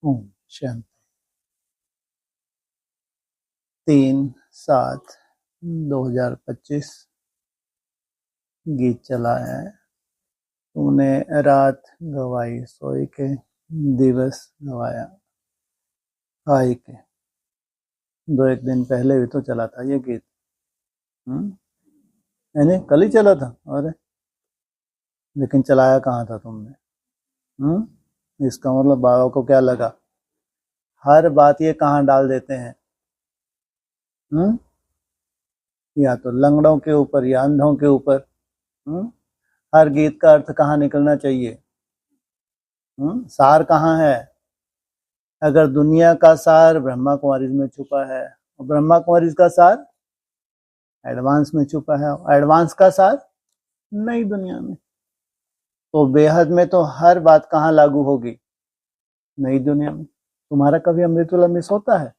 ओम शांति। 3/7/2025 गीत चला है। तूने रात गवाई सोई के, दिवस गवाया खाई के। 2-1 दिन पहले भी तो चला था ये गीत। यानी कल ही चला था। और लेकिन चलाया कहाँ था तुमने? इसका मतलब बाबा को क्या लगा, हर बात ये कहाँ डाल देते हैं? या तो लंगड़ों के ऊपर या अंधों के ऊपर। हर गीत का अर्थ कहाँ निकलना चाहिए? सार कहाँ है? अगर दुनिया का सार ब्रह्मा कुमारी में छुपा है और ब्रह्मा कुमारी का सार एडवांस में छुपा है, एडवांस का सार नई दुनिया में। तो बेहद में तो हर बात कहाँ लागू होगी? नई दुनिया में। तुम्हारा कभी अमृतवेला मिस होता है?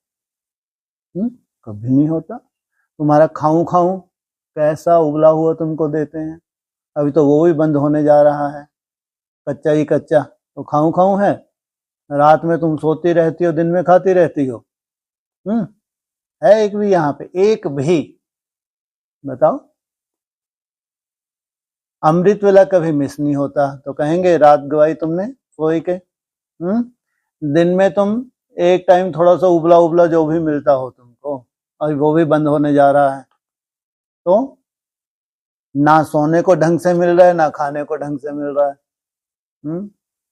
कभी नहीं होता। तुम्हारा खाऊं खाऊं कैसा उबला हुआ तुमको देते हैं, अभी तो वो भी बंद होने जा रहा है। कच्चा ही कच्चा तो खाऊं खाऊं है। रात में तुम सोती रहती हो, दिन में खाती रहती हो। है एक भी यहाँ पे? एक भी बताओ। अमृत वेला कभी मिस नहीं होता। तो कहेंगे रात गवाई तुमने सोई के। दिन में तुम एक टाइम थोड़ा सा उबला उबला जो भी मिलता हो तुमको, अभी वो भी बंद होने जा रहा है। तो ना सोने को ढंग से मिल रहा है, ना खाने को ढंग से मिल रहा है।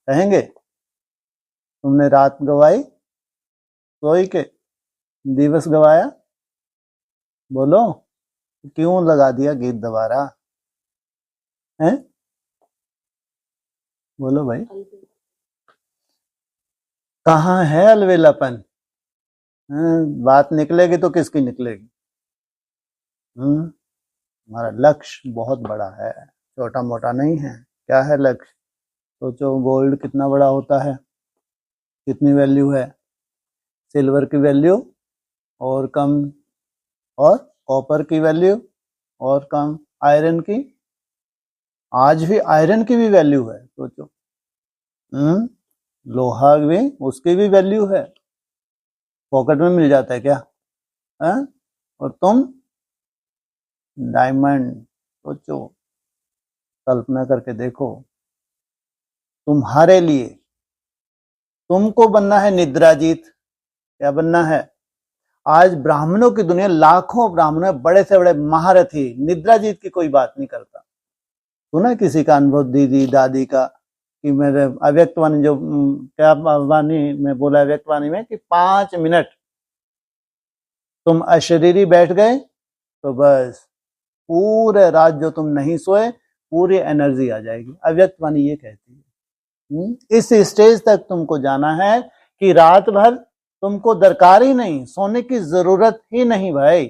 कहेंगे तुमने रात गवाई सोई के, दिवस गवाया। बोलो क्यों लगा दिया गीत दोबारा? हैं? बोलो भाई, कहाँ है अलवेलापन? बात निकलेगी तो किसकी निकलेगी? हमारा लक्ष्य बहुत बड़ा है, छोटा मोटा नहीं है। क्या है लक्ष्य? सोचो गोल्ड कितना बड़ा होता है, कितनी वैल्यू है। सिल्वर की वैल्यू और कम, और कॉपर की वैल्यू और कम, आयरन की, आज भी आयरन की भी वैल्यू है। सोचो लोहा भी, उसकी भी वैल्यू है। पॉकेट में मिल जाता है क्या? और तुम डायमंड। सोचो, कल्पना करके देखो, तुम्हारे लिए तुमको बनना है निद्राजीत। क्या बनना है? आज ब्राह्मणों की दुनिया, लाखों ब्राह्मण है, बड़े से बड़े महारथी, निद्राजीत की कोई बात नहीं करता। सुना किसी का अनुभव दीदी दादी का कि मेरे अव्यक्त वाणी, जो क्या वाणी में बोला, अव्यक्त वाणी में कि 5 मिनट तुम अशरीरी बैठ गए तो बस पूरे रात जो तुम नहीं सोए, पूरी एनर्जी आ जाएगी। अव्यक्त वाणी ये कहती है। इस स्टेज तक तुमको जाना है कि रात भर तुमको दरकार ही नहीं, सोने की जरूरत ही नहीं भाई।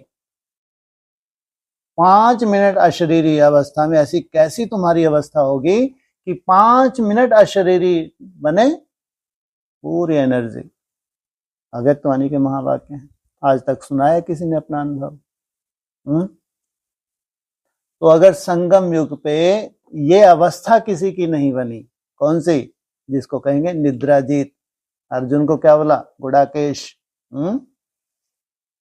5 मिनट अशरीरी अवस्था में ऐसी कैसी तुम्हारी अवस्था होगी कि 5 मिनट अशरीरी बने, पूरी एनर्जी। अव्यक्तवाणी के महावाक्य हैं। आज तक सुनाया किसी ने अपना अनुभव? तो अगर संगम युग पे ये अवस्था किसी की नहीं बनी, कौन सी? जिसको कहेंगे निद्राजीत। अर्जुन को क्या बोला? गुड़ाकेश।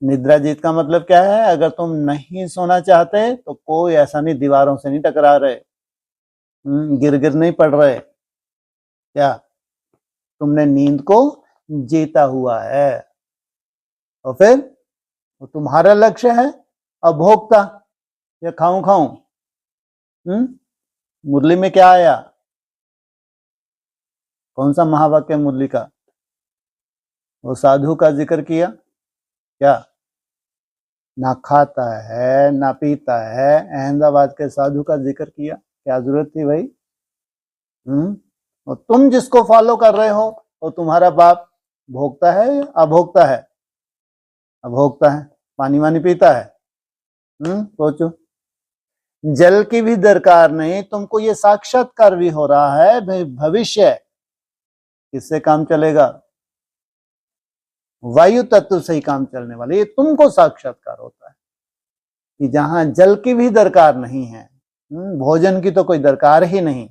निद्राजीत का मतलब क्या है? अगर तुम नहीं सोना चाहते तो कोई ऐसा नहीं, दीवारों से नहीं टकरा रहे, गिर गिर नहीं पड़ रहे। क्या तुमने नींद को जीता हुआ है? और फिर वो तुम्हारा लक्ष्य है अभोक्ता या खाऊं खाऊं। मुरली में क्या आया? कौन सा महावाक्य मुरली का? वो साधु का जिक्र किया। क्या? ना खाता है ना पीता है, अहमदाबाद के साधु का जिक्र किया। क्या जरूरत थी भाई? और तुम जिसको फॉलो कर रहे हो वो तुम्हारा बाप भोगता है या अभोक्ता है? अभोक्ता है। पानी वानी पीता है? सोचो, जल की भी दरकार नहीं, तुमको ये साक्षात्कार भी हो रहा है। भविष्य किससे काम चलेगा? वायु तत्व से ही काम चलने वाले। ये तुमको साक्षात्कार होता है कि जहां जल की भी दरकार नहीं है, भोजन की तो कोई दरकार ही नहीं,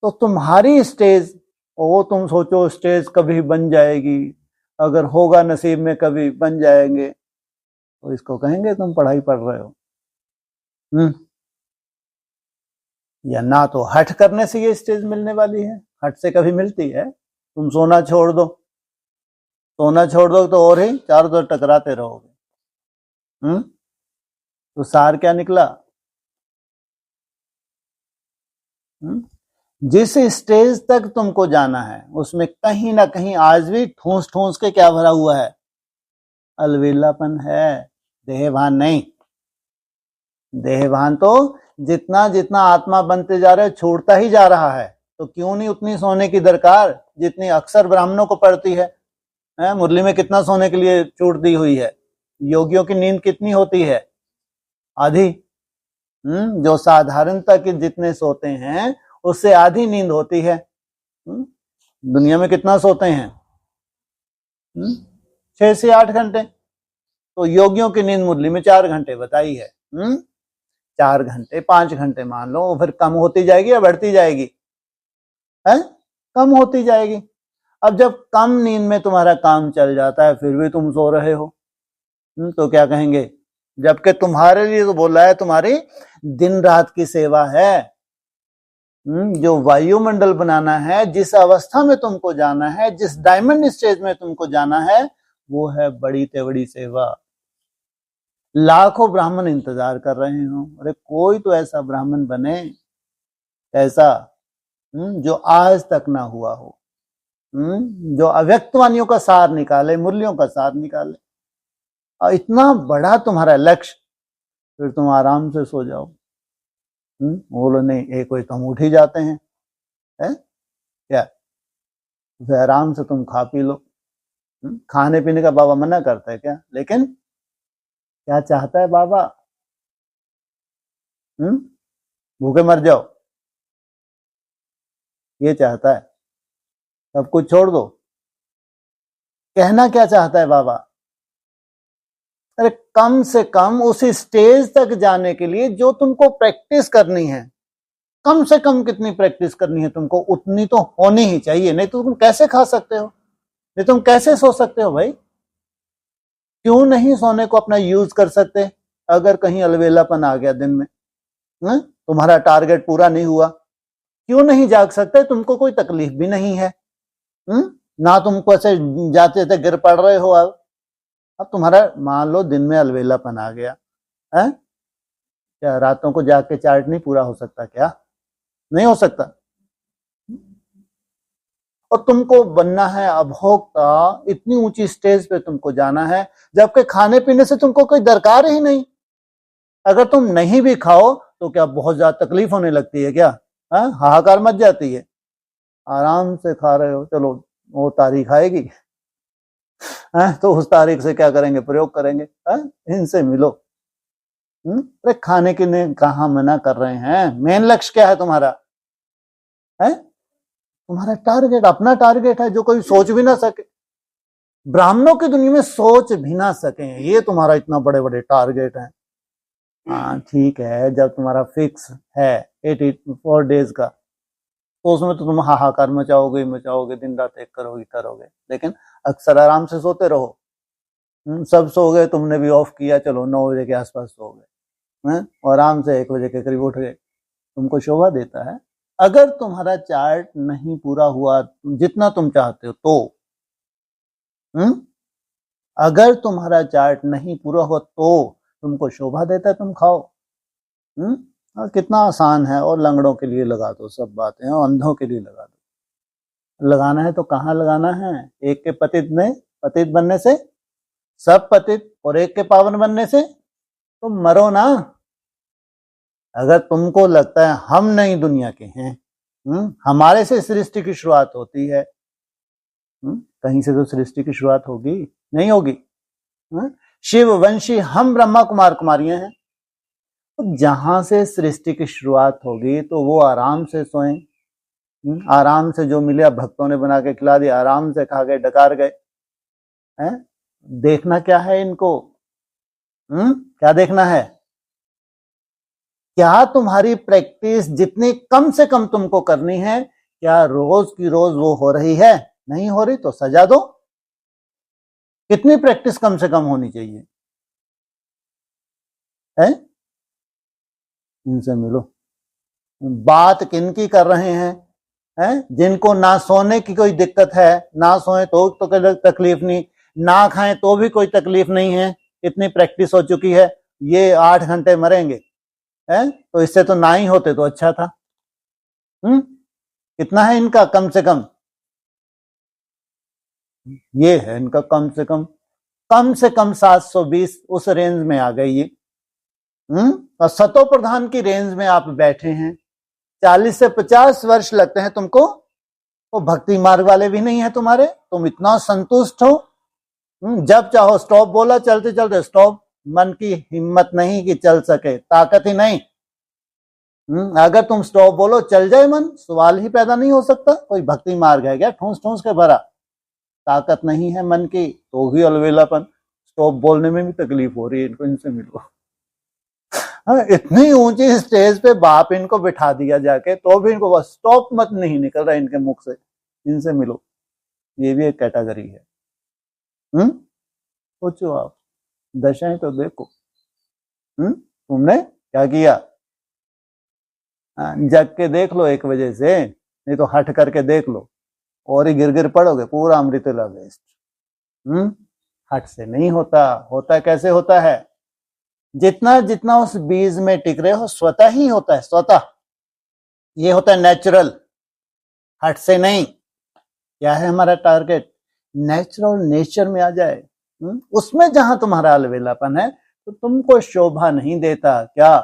तो तुम्हारी स्टेज वो तुम सोचो स्टेज कभी बन जाएगी, अगर होगा नसीब में कभी बन जाएंगे, तो इसको कहेंगे तुम पढ़ाई पढ़ रहे हो। या ना तो हठ करने से ये स्टेज मिलने वाली है, हठ से कभी मिलती है? तुम सोना छोड़ दो, सोना छोड़ दो तो और ही चारों तरफ टकराते रहोगे। तो सार क्या निकला? जिस स्टेज तक तुमको जाना है उसमें कहीं ना कहीं आज भी ठूस ठूस के क्या भरा हुआ है? अलवेलापन है, देहभान नहीं। देहभान तो जितना जितना आत्मा बनते जा रहे हो छोड़ता ही जा रहा है। तो क्यों नहीं उतनी सोने की दरकार जितनी अक्सर ब्राह्मणों को पड़ती है? मुरली में कितना सोने के लिए छूट दी हुई है? योगियों की नींद कितनी होती है? आधी। जो साधारणता के जितने सोते हैं उससे आधी नींद होती है। दुनिया में कितना सोते हैं? 6 से 8 घंटे। तो योगियों की नींद मुरली में 4 घंटे बताई है। 4 घंटे 5 घंटे मान लो, फिर कम होती जाएगी या बढ़ती जाएगी? कम होती जाएगी। अब जब कम नींद में तुम्हारा काम चल जाता है फिर भी तुम सो रहे हो, तो क्या कहेंगे? जबकि तुम्हारे लिए तो बोला है तुम्हारी दिन रात की सेवा है। जो वायुमंडल बनाना है, जिस अवस्था में तुमको जाना है, जिस डायमंड स्टेज में तुमको जाना है, वो है बड़ी से बड़ी सेवा। लाखों ब्राह्मण इंतजार कर रहे हो, अरे कोई तो ऐसा ब्राह्मण बने ऐसा जो आज तक ना हुआ हो, जो अव्यक्त वाणियों का सार निकाले, मुरलियों का सार निकाले। और इतना बड़ा तुम्हारा लक्ष्य, फिर तुम आराम से सो जाओ। बोलो नहीं एक कोई तुम उठ ही जाते हैं, है क्या? फिर आराम से तुम खा पी लो। खाने पीने का बाबा मना करता है क्या? लेकिन क्या चाहता है बाबा? भूखे मर जाओ, ये चाहता है। सब कुछ छोड़ दो। कहना क्या चाहता है बाबा? अरे कम से कम उस स्टेज तक जाने के लिए जो तुमको प्रैक्टिस करनी है, कम से कम कितनी प्रैक्टिस करनी है तुमको, उतनी तो होनी ही चाहिए। नहीं तो तुम कैसे खा सकते हो? नहीं तुम कैसे सो सकते हो भाई? क्यों नहीं सोने को अपना यूज कर सकते? अगर कहीं अलवेलापन आ गया दिन में, तुम्हारा टारगेट पूरा नहीं हुआ, क्यों नहीं जाग सकते? तुमको कोई तकलीफ भी नहीं है, ना तुमको ऐसे जाते थे गिर पड़ रहे हो। अब तुम्हारा मान लो दिन में अलवेलापन आ गया है, क्या रातों को जाग के चार्ट नहीं पूरा हो सकता? क्या नहीं हो सकता? और तुमको बनना है अभोक्ता, इतनी ऊंची स्टेज पे तुमको जाना है, जबकि खाने पीने से तुमको कोई दरकार ही नहीं। अगर तुम नहीं भी खाओ तो क्या बहुत ज्यादा तकलीफ होने लगती है क्या? हाहाकार मच जाती है। आराम से खा रहे हो, चलो वो तारीख आएगी, तो उस तारीख से क्या करेंगे? प्रयोग करेंगे, इनसे मिलो। अरे खाने के लिए कहाँ मना कर रहे हैं? मेन लक्ष्य क्या है तुम्हारा? तुम्हारा टारगेट अपना टारगेट है जो कोई सोच भी ना सके, ब्राह्मणों की दुनिया में सोच भी ना सके, ये तुम्हारा इतना बड़े बड़े टारगेट है। हाँ ठीक है, जब तुम्हारा फिक्स है 84 डेज का, तो उसमें तो तुम हाहाकार मचाओगे मचाओगे, दिन रात एक करोगे, लेकिन अक्सर आराम से सोते रहो। सब सो गए, तुमने भी ऑफ किया, चलो 9 बजे के आसपास सो गए, और आराम से 1 बजे के करीब उठ गए, तुमको शोभा देता है? अगर तुम्हारा चार्ट नहीं पूरा हुआ जितना तुम चाहते हो तो, अगर तुम्हारा चार्ट नहीं पूरा हुआ तो तुमको शोभा देता है तुम खाओ? कितना आसान है। और लंगड़ों के लिए लगा दो सब बातें, और अंधों के लिए लगा दो। लगाना है तो कहाँ लगाना है? एक के पतित बनने से सब पतित, और एक के पावन बनने से तुम मरो ना। अगर तुमको लगता है हम नई दुनिया के हैं, हमारे से सृष्टि की शुरुआत होती है, कहीं से तो सृष्टि की शुरुआत होगी नहीं होगी? शिव वंशी हम ब्रह्मा कुमार कुमारियां हैं, तो जहां से सृष्टि की शुरुआत होगी तो वो आराम से सोएं, आराम से जो मिले भक्तों ने बना के खिला दिया, आराम से खा गए, डकार गए। देखना क्या है इनको? क्या देखना है? क्या तुम्हारी प्रैक्टिस जितनी कम से कम तुमको करनी है, क्या रोज की रोज वो हो रही है? नहीं हो रही तो सजा दो। कितनी प्रैक्टिस कम से कम होनी चाहिए है? इनसे मिलो। बात किनकी कर रहे हैं? जिनको ना सोने की कोई दिक्कत है, ना सोए तो कोई तकलीफ नहीं, ना खाएं तो भी कोई तकलीफ नहीं है, इतनी प्रैक्टिस हो चुकी है। ये 8 घंटे मरेंगे है, तो इससे तो ना ही होते तो अच्छा था। कितना है इनका कम से कम? ये है इनका कम से कम 720, उस रेंज में आ गई ये। और सतो प्रधान की रेंज में आप बैठे हैं। 40 से 50 वर्ष लगते हैं तुमको, वो भक्ति मार्ग वाले भी नहीं है तुम्हारे, तुम इतना संतुष्ट हो। जब चाहो स्टॉप बोला, चलते चलते स्टॉप। मन की हिम्मत नहीं कि चल सके, ताकत ही नहीं। अगर तुम स्टॉप बोलो चल जाए मन, सवाल ही पैदा नहीं हो सकता। कोई भक्ति मार्ग है क्या ठूस ठूस के भरा? ताकत नहीं है मन की तो भी अलवेलापन। स्टॉप बोलने में भी तकलीफ हो रही है इनको, इनसे मिलो। इतनी ऊंची स्टेज पे बाप इनको बिठा दिया जाके, तो भी इनको बस स्टॉप मत नहीं निकल रहा इनके मुख से। इनसे मिलो। ये भी एक कैटेगरी है। सोचो आप, दशाएं तो देखो। तुमने क्या किया? जग के देख लो 1 बजे से, नहीं तो हट करके देख लो, और ही गिर गिर पड़ोगे पूरा अमृत वेस्ट। हट से नहीं होता। होता कैसे होता है? जितना जितना उस बीज में टिक रहे हो स्वतः ही होता है, स्वतः। ये होता है नेचुरल, हट से नहीं। क्या है हमारा टारगेट? नेचुरल नेचर में आ जाए। उसमें जहां तुम्हारा अलवेलापन है तो तुमको शोभा नहीं देता क्या?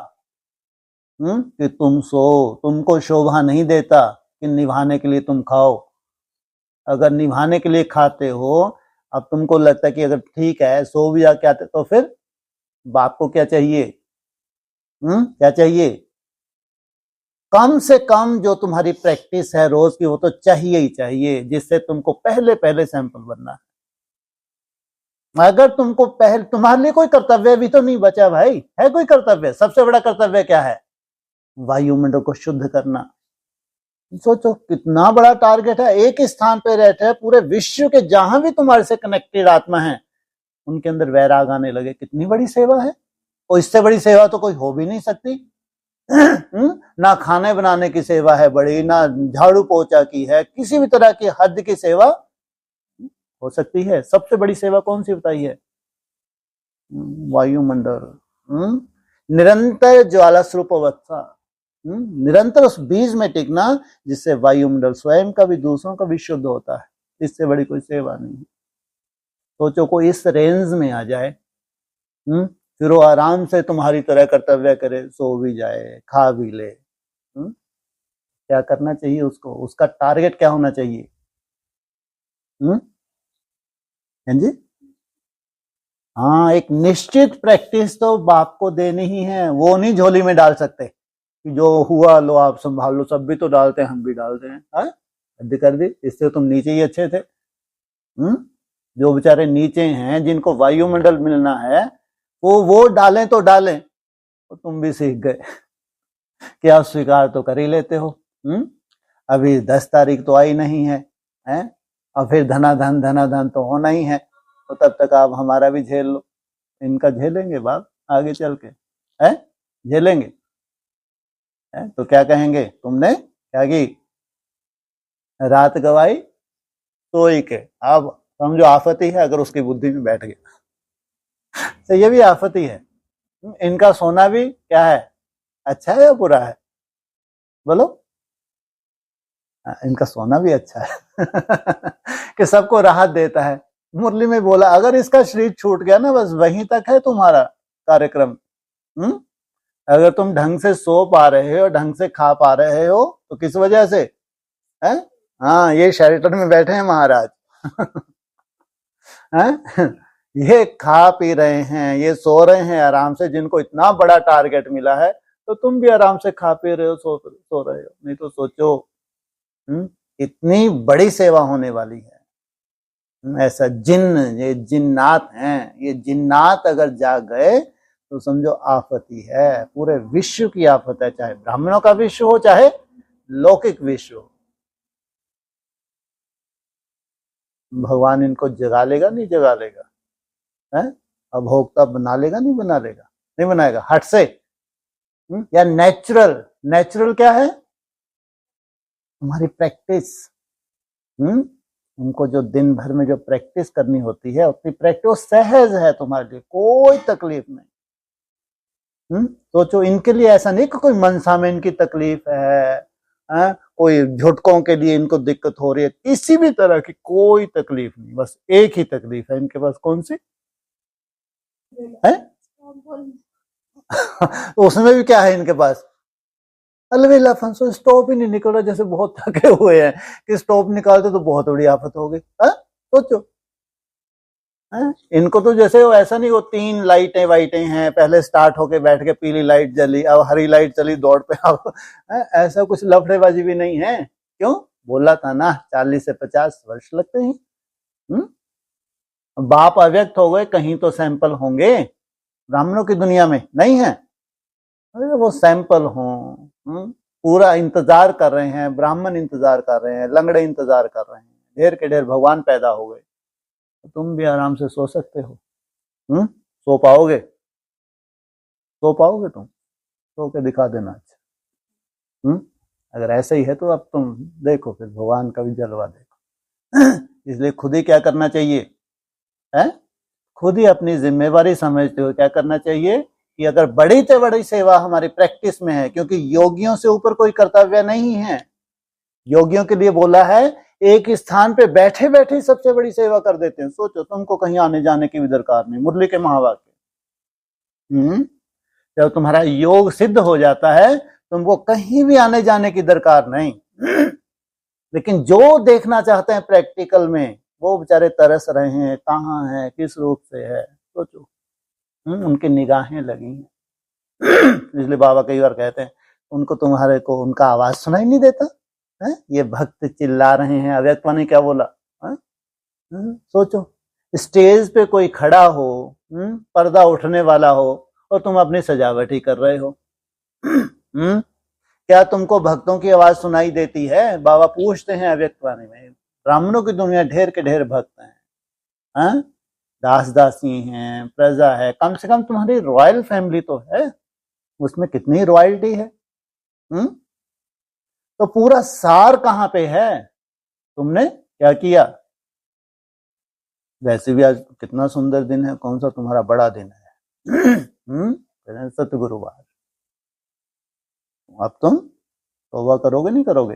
कि तुम सो, तुमको शोभा नहीं देता कि निभाने के लिए तुम खाओ। अगर निभाने के लिए खाते हो, अब तुमको लगता है कि अगर ठीक है सो भी जाके आते, तो फिर बाप को क्या चाहिए? क्या चाहिए? कम से कम जो तुम्हारी प्रैक्टिस है रोज की, वो तो चाहिए ही चाहिए, जिससे तुमको पहले पहले सैंपल बनना है। अगर तुमको पहले, तुम्हारे लिए कोई कर्तव्य भी तो नहीं बचा भाई, है कोई कर्तव्य? सबसे बड़ा कर्तव्य क्या है? वायुमंडल को शुद्ध करना। सोचो कितना बड़ा टारगेट है। एक स्थान पे रहते हैं, पूरे विश्व के जहां भी तुम्हारे से कनेक्टेड आत्मा है, उनके अंदर वैराग आने लगे। कितनी बड़ी सेवा है। और इससे बड़ी सेवा तो कोई हो भी नहीं सकती। ना खाने बनाने की सेवा है बड़ी, ना झाड़ू पोछा की है, किसी भी तरह की हद की सेवा हो सकती है। सबसे बड़ी सेवा कौन सी बताई है? वायुमंडल। निरंतर ज्वाला स्वरूप अवस्था, निरंतर उस बीज में टिकना, जिससे वायुमंडल स्वयं का भी दूसरों का भी शुद्ध होता है। इससे बड़ी कोई सेवा नहीं। सोचो कोई इस रेंज में आ जाए, फिर वो आराम से तुम्हारी तरह कर्तव्य करे, सो भी जाए, खा भी ले। क्या करना चाहिए उसको? उसका टारगेट क्या होना चाहिए? हैं जी? हाँ, एक निश्चित प्रैक्टिस तो बाप को देनी ही है। वो नहीं झोली में डाल सकते कि जो हुआ लो आप संभाल लो, सब भी तो डालते हैं, हम भी डालते हैं। हद कर दी। इससे तुम नीचे ही अच्छे थे। जो बेचारे नीचे हैं, जिनको वायुमंडल मिलना है, वो डालें तो डालें, तो तुम भी सीख गए कि आप स्वीकार तो कर ही लेते हो। अभी 10 तारीख तो आई नहीं है, और फिर धनाधन तो होना ही है, तो तब तक आप हमारा भी झेल लो। इनका झेलेंगे बाप आगे चल के, झेलेंगे। तो क्या कहेंगे? तुमने क्या की? रात गवाई सोई के। अब समझो आफत ही है अगर उसकी बुद्धि में बैठ गया, तो ये भी आफत ही है। इनका सोना भी क्या है? अच्छा है या बुरा है? बोलो। इनका सोना भी अच्छा है कि सबको राहत देता है। मुरली में बोला अगर इसका शरीर छूट गया ना, बस वहीं तक है तुम्हारा कार्यक्रम। अगर तुम ढंग से सो पा रहे हो, ढंग से खा पा रहे हो, तो किस वजह से है? हाँ, ये शेल्टर में बैठे हैं महाराज ये खा पी रहे हैं, ये सो रहे हैं आराम से, जिनको इतना बड़ा टारगेट मिला है, तो तुम भी आराम से खा पी रहे हो, सो रहे हो। नहीं तो सोचो इतनी बड़ी सेवा होने वाली है। ऐसा ये जिन्नात हैं, ये जिन्नात अगर जाग गए तो समझो आफत ही है, पूरे विश्व की आफत है। चाहे ब्राह्मणों का विश्व हो, चाहे लौकिक विश्व हो। भगवान इनको जगा लेगा नहीं जगा लेगा, है? अभोक्ता बना लेगा नहीं बना लेगा, नहीं बनाएगा हट से। या नेचुरल, नेचुरल क्या है? तुम्हारी प्रैक्टिस। उनको जो दिन भर में जो प्रैक्टिस करनी होती है उतनी प्रैक्टिस सहज है तुम्हारे लिए, कोई तकलीफ नहीं। सोचो इनके लिए ऐसा नहीं कि कोई मनसा में इनकी तकलीफ है, कोई झुटकों के लिए इनको दिक्कत हो रही है, किसी भी तरह की कोई तकलीफ नहीं, बस एक ही तकलीफ है इनके पास, कौन सी है? उसमें भी क्या है इनके पास? अलविदा फंसो, स्टॉप ही नहीं निकल रहा, जैसे बहुत थके हुए हैं कि स्टॉप निकालते तो बहुत बड़ी आफत हो गई। सोचो इनको तो जैसे वो ऐसा नहीं, वो 3 लाइटें वाइटें हैं, पहले स्टार्ट होके बैठ के पीली लाइट जली, अब हरी लाइट चली दौड़ पे, अब ऐसा कुछ लफड़ेबाजी भी नहीं है। क्यों? बोला था ना 40 से 50 वर्ष लगते हैं। बाप अव्यक्त हो गए, कहीं तो सैंपल होंगे, ब्राह्मणों की दुनिया में नहीं है। अरे वो सैंपल हों, पूरा इंतजार कर रहे हैं, ब्राह्मण इंतजार कर रहे हैं, लंगड़े इंतजार कर रहे हैं, ढेर के ढेर भगवान पैदा हो गए, तो तुम भी आराम से सो सकते हो। सो पाओगे? सो पाओगे तुम? सो के दिखा देना। अच्छा, अगर ऐसे ही है तो अब तुम देखो फिर भगवान का भी जलवा देखो। इसलिए खुद ही क्या करना चाहिए है? खुद ही अपनी जिम्मेवारी समझते हो क्या करना चाहिए कि अगर बड़ी से बड़ी सेवा हमारी प्रैक्टिस में है, क्योंकि योगियों से ऊपर कोई कर्तव्य नहीं है। योगियों के लिए बोला है एक स्थान पे बैठे बैठे सबसे बड़ी सेवा कर देते हैं। सोचो तुमको कहीं आने जाने की भी दरकार नहीं, मुरली के महावाक्य। जब तुम्हारा योग सिद्ध हो जाता है तुमको कहीं भी आने जाने की दरकार नहीं। लेकिन जो देखना चाहते हैं प्रैक्टिकल में वो बेचारे तरस रहे हैं, कहाँ है, किस रूप से है, सोचो। उनकी निगाहें लगी हैं। इसलिए बाबा कई बार कहते हैं उनको तुम्हारे को उनका आवाज सुनाई नहीं देता है? ये भक्त चिल्ला रहे हैं, अव्यक्त ने क्या बोला है? सोचो स्टेज पे कोई खड़ा हो, पर्दा उठने वाला हो और तुम अपनी सजावट ही कर रहे हो। क्या तुमको भक्तों की आवाज सुनाई देती है? बाबा पूछते हैं अव्यक्त वाणी में, ब्राह्मणों की दुनिया ढेर के ढेर भक्त हैं, दास दासी हैं, प्रजा है, कम से कम तुम्हारी रॉयल फैमिली तो है, उसमें कितनी रॉयल्टी है। तो पूरा सार कहाँ पे है? तुमने क्या किया? वैसे भी आज कितना सुंदर दिन है, कौन सा तुम्हारा बड़ा दिन है? सतगुरुवार। अब तुम तौबा करोगे नहीं करोगे?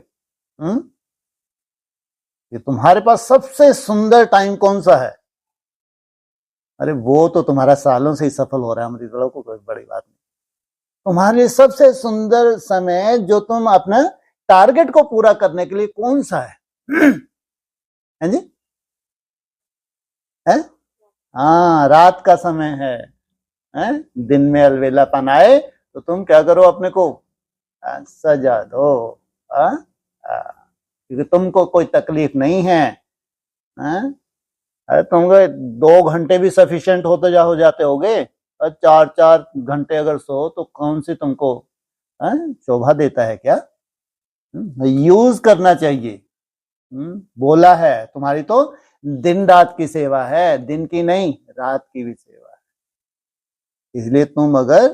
ये तुम्हारे पास सबसे सुंदर टाइम कौन सा है? अरे वो तो तुम्हारा सालों से ही सफल हो रहा है, हमारी को कोई बड़ी बात नहीं। तुम्हारे सबसे सुंदर समय जो तुम अपना टारगेट को पूरा करने के लिए कौन सा है? है जी? है? हाँ, रात का समय है? दिन में अलवेलापन आए तो तुम क्या करो, अपने को सजा दो, क्योंकि तुमको कोई तकलीफ नहीं है। अरे तुमको 2 घंटे भी सफिशिएंट होते हो जाते होगे, और 4 घंटे अगर सो तो कौन सी तुमको शोभा देता है क्या? यूज करना चाहिए। बोला है तुम्हारी तो दिन रात की सेवा है, दिन की नहीं रात की भी सेवा है। इसलिए तुम अगर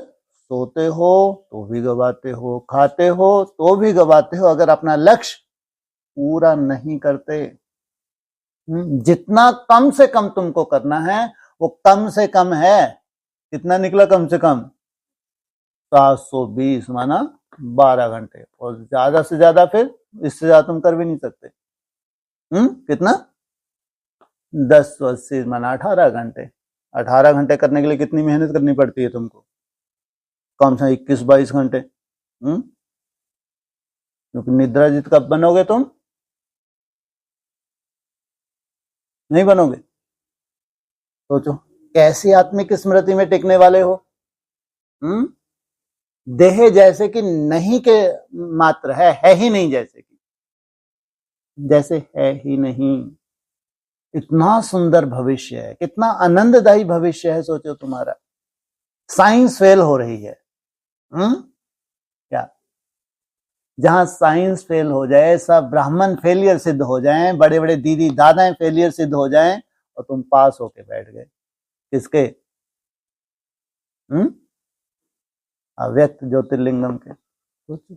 सोते हो तो भी गवाते हो, खाते हो तो भी गवाते हो, अगर अपना लक्ष्य पूरा नहीं करते। जितना कम से कम तुमको करना है वो कम से कम है। कितना निकला कम से कम? 720 माना 12 घंटे, और ज्यादा से ज्यादा फिर इससे ज्यादा तुम कर भी नहीं सकते। कितना? 1080 माना 18 घंटे। 18 घंटे करने के लिए कितनी मेहनत करनी पड़ती है तुमको? कम से 21-22 घंटे। क्योंकि निद्रा जित कब बनोगे तुम? नहीं बनोगे। सोचो कैसी आत्मिक स्मृति में टिकने वाले हो। देह जैसे कि नहीं के मात्र है ही नहीं, जैसे है ही नहीं। इतना सुंदर भविष्य है, कितना आनंददायी भविष्य है। सोचो तुम्हारा साइंस फेल हो रही है। क्या जहां साइंस फेल हो जाए, सब ब्राह्मण फेलियर सिद्ध हो जाएं, बड़े बड़े दीदी दादाएं फेलियर सिद्ध हो जाएं, और तुम पास होके बैठ गए किसके? अव्यक्त ज्योतिर्लिंगम के। सोचो,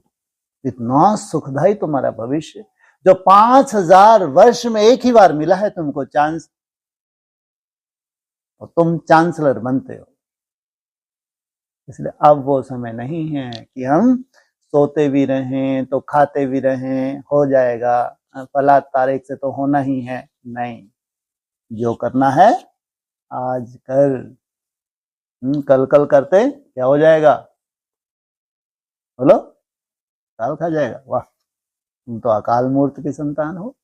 इतना सुखदाई तुम्हारा भविष्य, जो 5000 वर्ष में एक ही बार मिला है तुमको चांस, और तुम चांसलर बनते हो। इसलिए अब वो समय नहीं है कि हम सोते भी रहें तो खाते भी रहें, हो जाएगा, फला तारीख से तो होना ही है। नहीं, जो करना है आज कर। कल कल करते क्या हो जाएगा? बोलो, काल खा जाएगा। वाह, तुम तो अकाल मूर्त की संतान हो।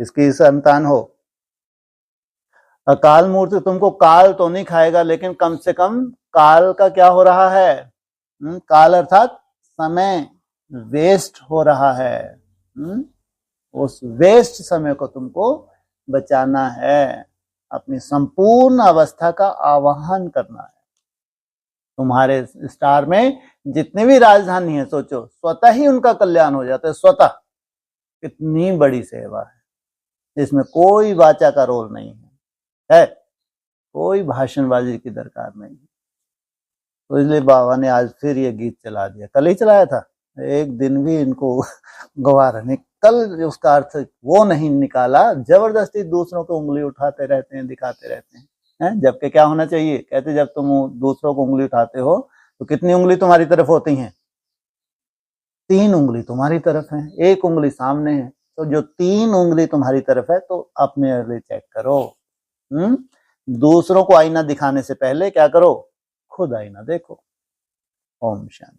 किसकी संतान हो? अकाल मूर्त। तुमको काल तो नहीं खाएगा, लेकिन कम से कम काल का क्या हो रहा है? काल अर्थात समय वेस्ट हो रहा है। उस वेस्ट समय को तुमको बचाना है, अपनी संपूर्ण अवस्था का आवाहन करना है। तुम्हारे स्टार में जितनी भी राजधानी है, सोचो स्वतः ही उनका कल्याण हो जाता है, स्वतः। कितनी बड़ी सेवा है, इसमें कोई वाचा का रोल नहीं है, कोई भाषणबाजी की दरकार नहीं है। तो इसलिए बाबा ने आज फिर ये गीत चला दिया, कल ही चलाया था, एक दिन भी इनको गवारा नहीं। कल उसका अर्थ वो नहीं निकाला, जबरदस्ती दूसरों को उंगली उठाते रहते हैं, दिखाते रहते हैं, जबकि क्या होना चाहिए? कहते जब तुम दूसरों को उंगली उठाते हो तो कितनी उंगली तुम्हारी तरफ होती हैं? 3 उंगली तुम्हारी तरफ है, 1 उंगली सामने है। तो जो 3 उंगली तुम्हारी तरफ है, तो अपने लिए चेक करो। दूसरों को आईना दिखाने से पहले क्या करो? खुद आईना देखो। ओम शांति।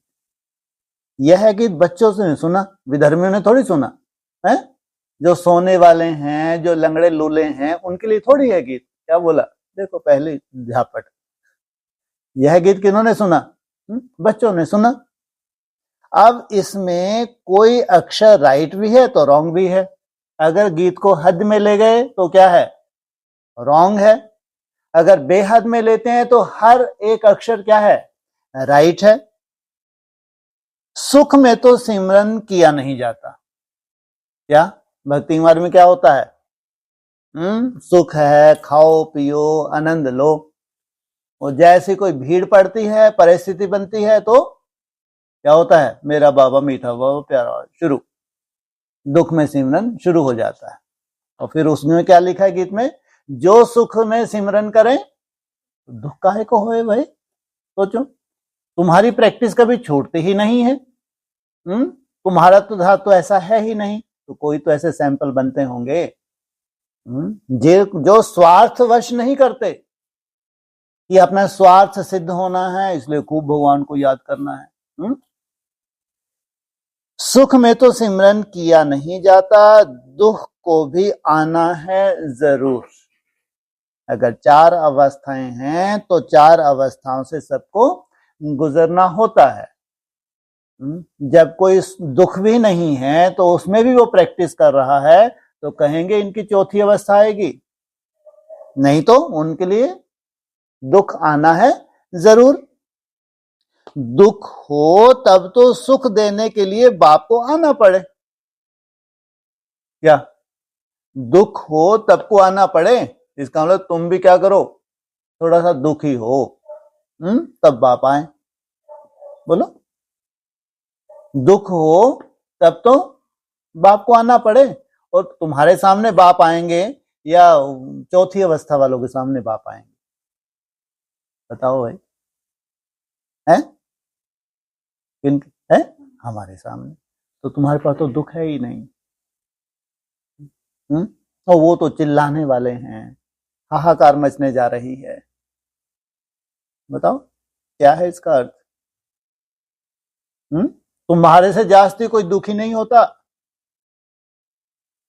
यह है कि बच्चों से सुना, विधर्मियों ने थोड़ी सुना है। जो सोने वाले हैं, जो लंगड़े लूले हैं, उनके लिए थोड़ी है गीत। क्या बोला? देखो पहली झापट। यह गीत किन्होंने सुना? बच्चों ने सुना। अब इसमें कोई अक्षर राइट भी है तो रॉन्ग भी है। अगर गीत को हद में ले गए तो क्या है? रॉन्ग है। अगर बेहद में लेते हैं तो हर एक अक्षर क्या है? राइट है। सुख में तो सिमरन किया नहीं जाता। क्या भक्ति मार्ग में क्या होता है? सुख है, खाओ पियो आनंद लो। और जैसी कोई भीड़ पड़ती है, परिस्थिति बनती है, तो क्या होता है? मेरा बाबा मीठा बाबा प्यारा, शुरू दुख में सिमरन शुरू हो जाता है। और फिर उसमें क्या लिखा है गीत में? जो सुख में सिमरन करें दुख काहे को होए भाई। सोचो, तुम्हारी प्रैक्टिस कभी छूटती ही नहीं है। तुम्हारा तो ऐसा है ही नहीं, तो कोई तो ऐसे सैंपल बनते होंगे जो स्वार्थवश नहीं करते कि अपना स्वार्थ सिद्ध होना है, इसलिए खूब भगवान को याद करना है। सुख में तो सिमरन किया नहीं जाता, दुख को भी आना है जरूर। अगर 4 अवस्थाएं हैं तो 4 अवस्थाओं से सबको गुजरना होता है। जब कोई दुख भी नहीं है तो उसमें भी वो प्रैक्टिस कर रहा है, तो कहेंगे इनकी चौथी अवस्था आएगी। नहीं तो उनके लिए दुख आना है जरूर। दुख हो तब तो सुख देने के लिए बाप को आना पड़े। क्या दुख हो तब को आना पड़े? इसका मतलब तुम भी क्या करो? थोड़ा सा दुखी हो तब बाप आए। बोलो, दुख हो तब तो बाप को आना पड़े। और तुम्हारे सामने बाप आएंगे या चौथी अवस्था वालों के सामने बाप आएंगे? बताओ भाई। है है हमारे सामने। तो तुम्हारे पास तो दुख है ही नहीं। और वो तो चिल्लाने वाले हैं, हाहाकार मचने जा रही है। बताओ क्या है इसका अर्थ? तुम्हारे से जास्ती कोई दुखी नहीं होता।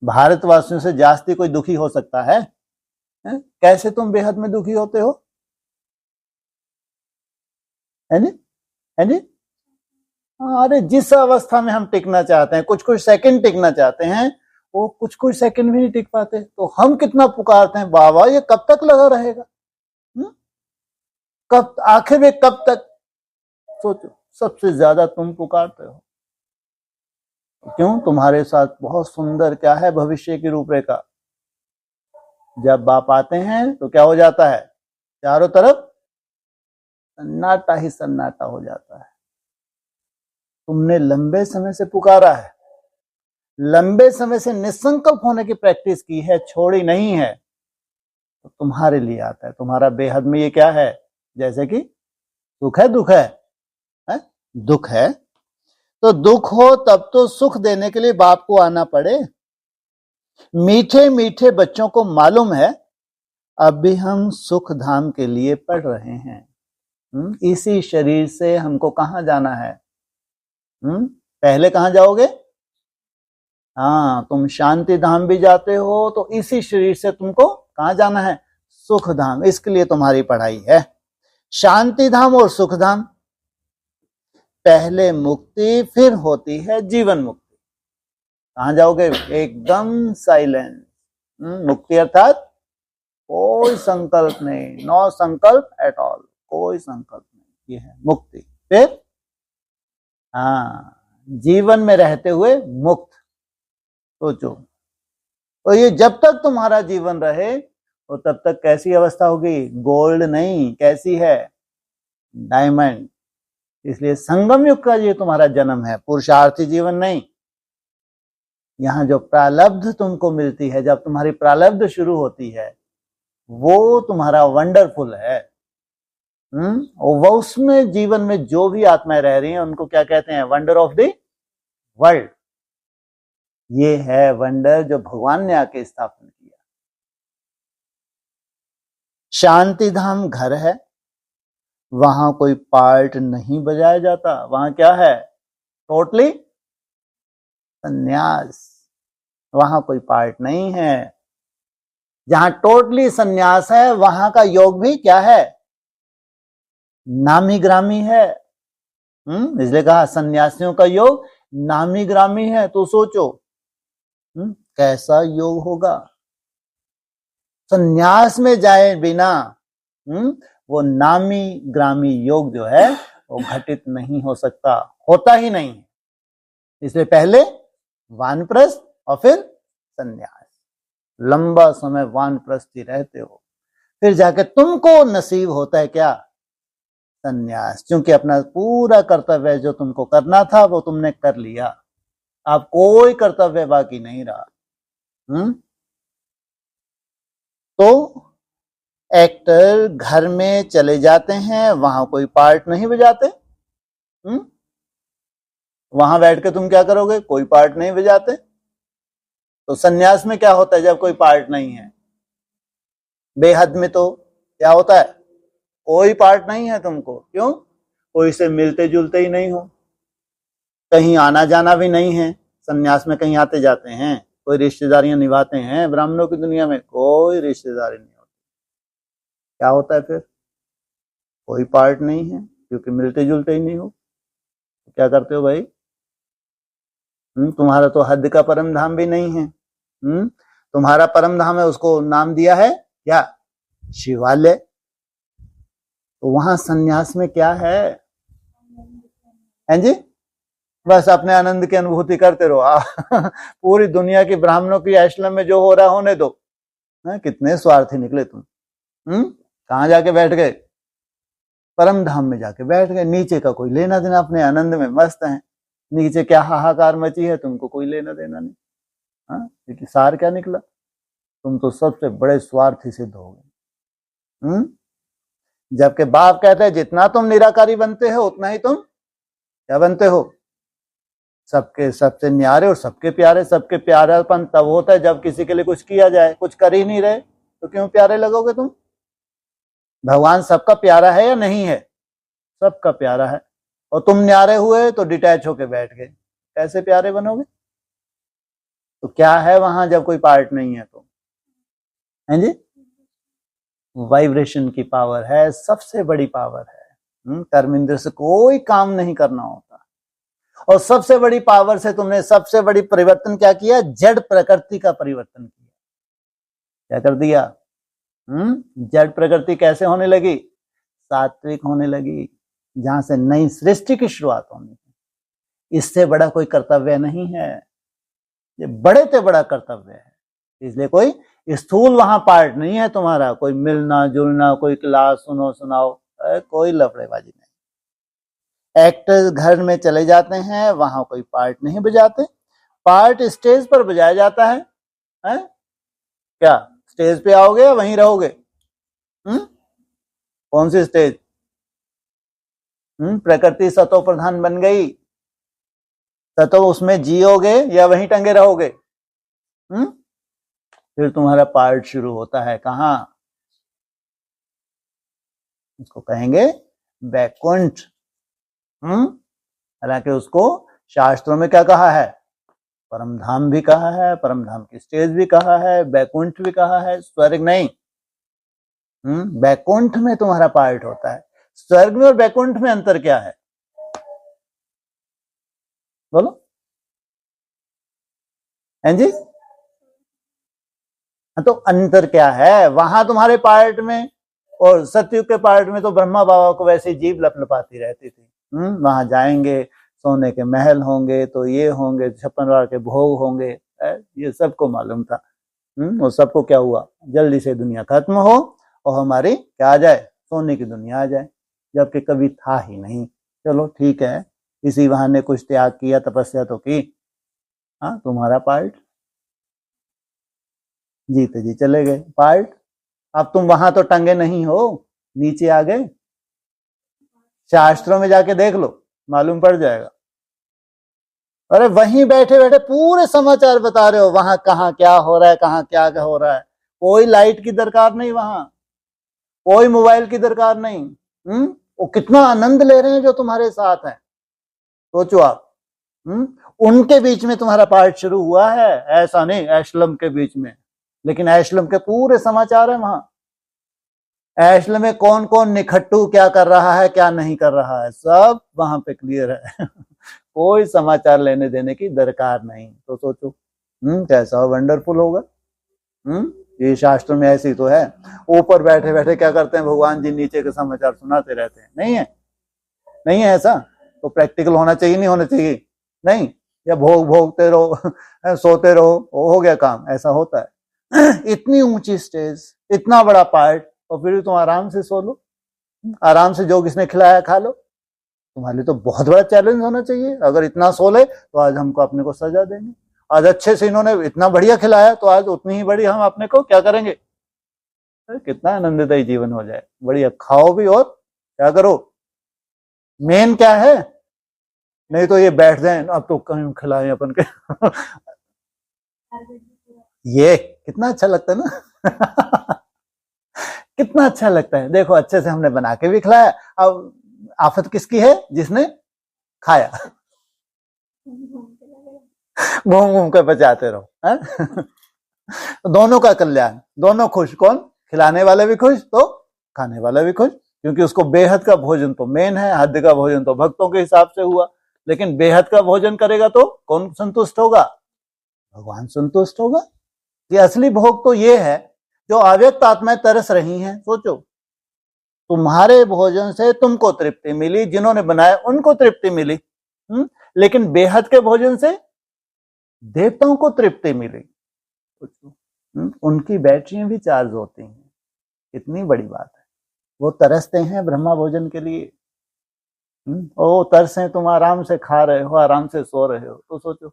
भारतवासियों से जास्ती कोई दुखी हो सकता है? कैसे तुम बेहद में दुखी होते हो? है नी? अरे जिस अवस्था में हम टिकना चाहते हैं, कुछ कुछ सेकंड टिकना चाहते हैं, वो कुछ कुछ सेकंड भी नहीं टिक पाते। तो हम कितना पुकारते हैं, बाबा ये कब तक लगा रहेगा? कब आखिर में कब तक? सोचो, सबसे ज्यादा तुम पुकारते हो। क्यों? तुम्हारे साथ बहुत सुंदर क्या है, भविष्य की रूपरेखा। जब बाप आते हैं तो क्या हो जाता है, चारों तरफ सन्नाटा ही सन्नाटा हो जाता है। तुमने लंबे समय से पुकारा है, लंबे समय से निसंकल्प होने की प्रैक्टिस की है, छोड़ी नहीं है, तो तुम्हारे लिए आता है। तुम्हारा बेहद में ये क्या है, जैसे कि सुख है दुख है? दुख है तो दुख हो तब तो सुख देने के लिए बाप को आना पड़े। मीठे मीठे बच्चों को मालूम है अब भी हम सुख धाम के लिए पढ़ रहे हैं। इसी शरीर से हमको कहां जाना है? पहले कहां जाओगे? हाँ, तुम शांति धाम भी जाते हो तो इसी शरीर से तुमको कहां जाना है? सुख धाम। इसके लिए तुम्हारी पढ़ाई है। शांति धाम और सुख धाम, पहले मुक्ति फिर होती है जीवन मुक्ति। कहां जाओगे? एकदम साइलेंस। मुक्ति अर्थात कोई संकल्प नहीं, नो संकल्प एट ऑल, कोई संकल्प नहीं, ये है मुक्ति। फिर जीवन में रहते हुए मुक्त। सोचो, तो ये जब तक तुम्हारा जीवन रहे तो तब तक कैसी अवस्था होगी? गोल्ड नहीं, कैसी है? डायमंड। इसलिए संगम युग का ये तुम्हारा जन्म है, पुरुषार्थी जीवन नहीं। यहां जो प्रारब्ध तुमको मिलती है, जब तुम्हारी प्रारब्ध शुरू होती है, वो तुम्हारा वंडरफुल है। वो उसमें जीवन में जो भी आत्माएं रह रही हैं उनको क्या कहते हैं? Wonder of the world. ये है वंडर जो भगवान ने आके स्थापन किया। शांति धाम घर है, वहां कोई पार्ट नहीं बजाया जाता। वहां क्या है? टोटली संन्यास। वहां कोई पार्ट नहीं है। जहां टोटली संन्यास है वहां का योग भी क्या है? नामी ग्रामी है। इसलिए कहा सन्यासियों का योग नामी ग्रामी है। तो सोचो कैसा योग होगा। संन्यास में जाए बिना वो नामी ग्रामी योग जो है वो घटित नहीं हो सकता, होता ही नहीं। इसलिए पहले वानप्रस्थ और फिर संन्यास। लंबा समय वानप्रस्थी रहते हो, फिर जाके तुमको नसीब होता है क्या? संन्यास। क्योंकि अपना पूरा कर्तव्य जो तुमको करना था वो तुमने कर लिया। अब कोई कर्तव्य बाकी नहीं रहा। तो एक्टर घर में चले जाते हैं, वहां कोई पार्ट नहीं बजाते। वहां बैठ के तुम क्या करोगे? कोई पार्ट नहीं बजाते। तो सन्यास में क्या होता है जब कोई पार्ट नहीं है? बेहद में तो क्या होता है? कोई पार्ट नहीं है तुमको। क्यों? कोई से मिलते जुलते ही नहीं हो, कहीं आना जाना भी नहीं है। सन्यास में कहीं आते जाते हैं, कोई रिश्तेदारियां निभाते हैं? ब्राह्मणों की दुनिया में कोई रिश्तेदारी नहीं होती। क्या होता है फिर? कोई पार्ट नहीं है, क्योंकि मिलते जुलते ही नहीं हो। तो क्या करते हो भाई? तुम्हारा तो हद का परम धाम भी नहीं है। तुम्हारा परम धाम है, उसको नाम दिया है क्या? शिवालय। तो वहां सन्यास में क्या है? हैं जी? बस अपने आनंद की अनुभूति करते रहो। पूरी दुनिया की ब्राह्मणों की आश्रम में जो हो रहा होने दो। कितने स्वार्थी निकले तुम। कहां जाके बैठ गए? परम धाम में जाके बैठ गए। नीचे का कोई लेना देना, अपने आनंद में मस्त है। नीचे क्या हाहाकार मची है, तुमको कोई लेना देना नहीं। लेकिन सार क्या निकला? तुम तो सबसे बड़े स्वार्थी सिद्ध हो गए। जबकि बाप कहते हैं जितना तुम निराकारी बनते हो उतना ही तुम क्या बनते हो? सबके सबसे न्यारे और सबके प्यारे। सबके प्यारापन तब होता है जब किसी के लिए कुछ किया जाए। कुछ कर ही नहीं रहे तो क्यों प्यारे लगोगे तुम? भगवान सबका प्यारा है या नहीं है? सबका प्यारा है। और तुम न्यारे हुए तो डिटैच होके बैठ गए, कैसे प्यारे बनोगे? तो क्या है वहां जब कोई पार्ट नहीं है तो? हैं जी? वाइब्रेशन की पावर है, सबसे बड़ी पावर है। कर्मेंद्र से कोई काम नहीं करना होता। और सबसे बड़ी पावर से तुमने सबसे बड़ी परिवर्तन क्या किया? जड़ प्रकृति का परिवर्तन किया। क्या कर दिया? जड़ प्रकृति कैसे होने लगी? सात्विक होने लगी। जहां से नई सृष्टि की शुरुआत होनी है। इससे बड़ा कोई कर्तव्य नहीं है, ये बड़े से बड़ा कर्तव्य है। इसलिए कोई स्थूल वहां पार्ट नहीं है तुम्हारा, कोई मिलना जुलना, कोई क्लास सुनो सुनाओ, कोई लफड़ेबाजी नहीं। एक्टर्स घर में चले जाते हैं, वहां कोई पार्ट नहीं बजाते। पार्ट स्टेज पर बजाया जाता है, क्या स्टेज पे आओगे या वहीं रहोगे? कौन सी स्टेज? प्रकृति सतो प्रधान बन गई, सतो उसमें जियोगे या वहीं टंगे रहोगे? फिर तुम्हारा पार्ट शुरू होता है कहां? उसको कहेंगे वैकुंठ। हालांकि उसको शास्त्रों में क्या कहा है? परम धाम भी कहा है, परम धाम की स्टेज भी कहा है, वैकुंठ भी कहा है, स्वर्ग नहीं। वैकुंठ में तुम्हारा पार्ट होता है। स्वर्ग में और वैकुंठ में अंतर क्या है? बोलो। हैं जी? तो अंतर क्या है? वहां तुम्हारे पार्ट में और सतयुग के पार्ट में तो ब्रह्मा बाबा को वैसे जीभ लपलपाती रहती थी। वहां जाएंगे, सोने के महल होंगे, तो ये होंगे, 56 के भोग होंगे, ये सबको मालूम था। और सबको क्या हुआ? जल्दी से दुनिया खत्म हो और हमारी क्या आ जाए? सोने की दुनिया आ जाए, जबकि कभी था ही नहीं। चलो ठीक है, इसी बहाने कुछ त्याग किया, तपस्या तो की। हाँ, तुम्हारा पार्ट जीते जी चले गए पार्ट। अब तुम वहां तो टंगे नहीं हो, नीचे आ गए। शास्त्रों में जाके देख लो, मालूम पड़ जाएगा। अरे वहीं बैठे बैठे पूरे समाचार बता रहे हो, वहां कहाँ क्या हो रहा है, कहाँ क्या हो रहा है। कोई लाइट की दरकार नहीं, वहां कोई मोबाइल की दरकार नहीं। वो कितना आनंद ले रहे हैं जो तुम्हारे साथ हैं, सोचो आप। उनके बीच में तुम्हारा पार्ट शुरू हुआ है, ऐसा नहीं एशलम के बीच में, लेकिन एशलम के पूरे समाचार है वहां। एशलम में कौन कौन निखट्टू क्या कर रहा है, क्या नहीं कर रहा है, सब वहां पे क्लियर है। कोई समाचार लेने देने की दरकार नहीं। तो सोचो कैसा वंडरफुल होगा। ये शास्त्र में ऐसी तो है। ऊपर बैठे बैठे क्या करते हैं भगवान जी, नीचे के समाचार सुनाते रहते हैं। नहीं है, नहीं है ऐसा। तो प्रैक्टिकल होना चाहिए, नहीं होना चाहिए? नहीं, या भोग भोगते रहो सोते रहो, हो गया काम, ऐसा होता है। इतनी ऊंची स्टेज, इतना बड़ा पार्ट, और फिर तुम आराम से सो लो, आराम से जो किसने खिलाया खा लो। तुम्हारे लिए तो बहुत बड़ा चैलेंज होना चाहिए। अगर इतना सो ले तो आज हमको अपने को सजा देंगे। आज अच्छे से इन्होंने इतना बढ़िया खिलाया, तो आज उतनी ही बड़ी हम अपने को क्या करेंगे? कितना आनंददायी जीवन हो जाए। बढ़िया खाओ भी और क्या करो, मेन क्या है? नहीं तो ये बैठ जाए, अब तो कहीं खिलाएं अपन के। ये कितना अच्छा लगता है ना। कितना अच्छा लगता है। देखो अच्छे से हमने बना के भी खिलाया। अब आफत किसकी है? जिसने खाया। घूम घूम के बचाते रहो। दोनों का कल्याण, दोनों खुश। कौन? खिलाने वाले भी खुश, तो खाने वाला भी खुश, क्योंकि उसको बेहद का भोजन तो मेन है। हद का भोजन तो भक्तों के हिसाब से हुआ, लेकिन बेहद का भोजन करेगा तो कौन संतुष्ट होगा? भगवान संतुष्ट होगा। ये असली भोग तो ये है जो अव्यक्त आत्माएं तरस रही हैं। सोचो, तुम्हारे भोजन से तुमको तृप्ति मिली, जिन्होंने बनाया उनको तृप्ति मिली, लेकिन बेहद के भोजन से देवताओं को तृप्ति मिली। उनकी बैटरियां भी चार्ज होती हैं। कितनी बड़ी बात है। वो तरसते हैं ब्रह्मा भोजन के लिए। ओ तरसे, तुम आराम से खा रहे हो, आराम से सो रहे हो, तो सोचो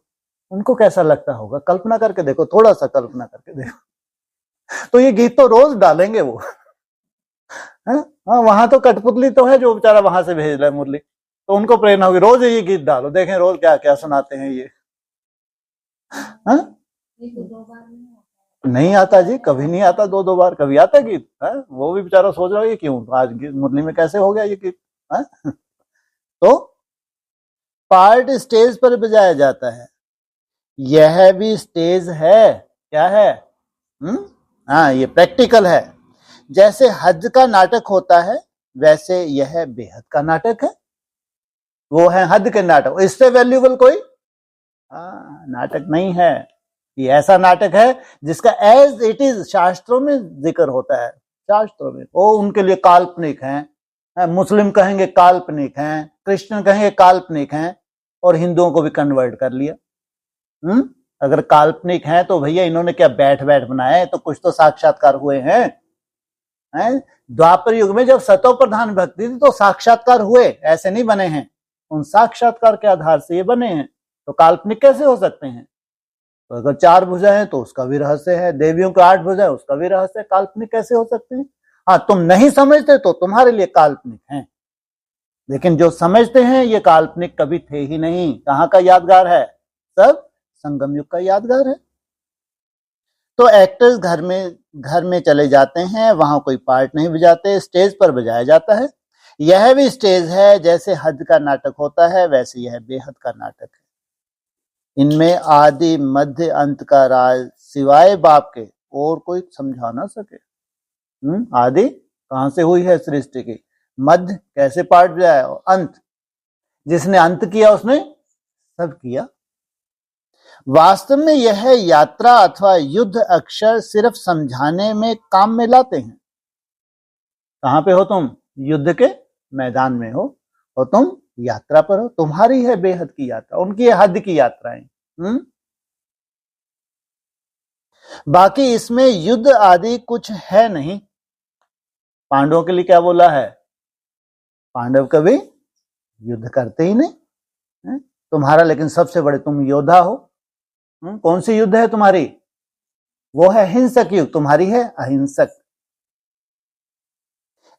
उनको कैसा लगता होगा। कल्पना करके देखो, थोड़ा सा कल्पना करके देखो। तो ये गीत तो रोज डालेंगे वो। हाँ, वहां तो कठपुतली तो है जो बेचारा वहां से भेज रहा है मुरली, तो उनको प्रेरणा होगी रोज ये गीत डालो, देखें रोज क्या क्या सुनाते हैं ये। नहीं आता जी, कभी नहीं आता। दो बार कभी आता गीत है? वो भी बेचारा सोच रहा है ये क्यों आज मुरली में कैसे हो गया ये गीत। तो पार्ट स्टेज पर बजाया जाता है, यह भी स्टेज है। क्या है? हाँ, ये प्रैक्टिकल है। जैसे हज का नाटक होता है, वैसे यह बेहद का नाटक है। वो है हद के नाटक, इससे वैल्यूबल कोई नाटक नहीं है। ये ऐसा नाटक है जिसका एज इट इज शास्त्रों में जिक्र होता है। शास्त्रों में वो उनके लिए काल्पनिक है, मुस्लिम कहेंगे काल्पनिक हैं, क्रिश्चियन कहेंगे काल्पनिक हैं, और हिंदुओं को भी कन्वर्ट कर लिया। अगर काल्पनिक हैं तो भैया इन्होंने क्या बैठ बैठ बनाया है, तो कुछ तो साक्षात्कार हुए हैं। द्वापर युग में जब सतो प्रधान भक्ति थी तो साक्षात्कार हुए, ऐसे नहीं बने हैं। उन साक्षात्कार के आधार से ये बने हैं, तो काल्पनिक कैसे हो सकते हैं? तो अगर 4 भुजाएं हैं तो उसका भी रहस्य है, देवियों के 8 भुजाएं उसका भी रहस्य है, काल्पनिक कैसे हो सकते हैं? हाँ, तुम नहीं समझते तो तुम्हारे लिए काल्पनिक हैं, लेकिन जो समझते हैं ये काल्पनिक कभी थे ही नहीं। कहाँ का यादगार है? सब संगम युग का यादगार है। तो एक्टर्स घर में चले जाते हैं, वहां कोई पार्ट नहीं बजाते, स्टेज पर बजाया जाता है। यह भी स्टेज है, जैसे हद का नाटक होता है वैसे यह बेहद का नाटक है। इनमें आदि मध्य अंत का राज सिवाय बाप के और कोई समझा ना सके। आदि कहां से हुई है सृष्टि की, मध्य कैसे पार्ट बजाया, और अंत जिसने अंत किया उसने सब किया। वास्तव में यह यात्रा अथवा युद्ध अक्षर सिर्फ समझाने में काम में लाते हैं। कहां पे हो तुम? युद्ध के मैदान में हो और तुम यात्रा पर हो, तुम्हारी है बेहद की यात्रा, उनकी है हद की यात्राएं। बाकी इसमें युद्ध आदि कुछ है नहीं। पांडवों के लिए क्या बोला है? पांडव कभी युद्ध करते ही नहीं। तुम्हारा लेकिन सबसे बड़े तुम योद्धा हो। कौन सी युद्ध है तुम्हारी? वो है हिंसक युग, तुम्हारी है अहिंसक।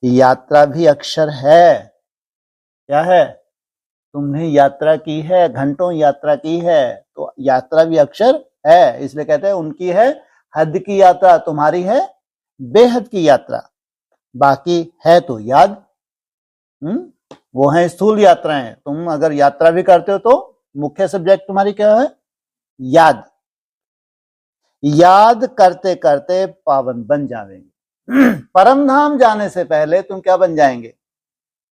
यात्रा भी अक्षर है। क्या है? तुमने यात्रा की है, घंटों यात्रा की है, तो यात्रा भी अक्षर है। इसलिए कहते हैं उनकी है हद की यात्रा, तुम्हारी है बेहद की यात्रा। बाकी है तो याद। वो है स्थूल यात्राएं। तुम अगर यात्रा भी करते हो तो मुख्य सब्जेक्ट तुम्हारी क्या है? याद। याद करते करते पावन बन जाएंगे। परम धाम जाने से पहले तुम क्या बन जाएंगे?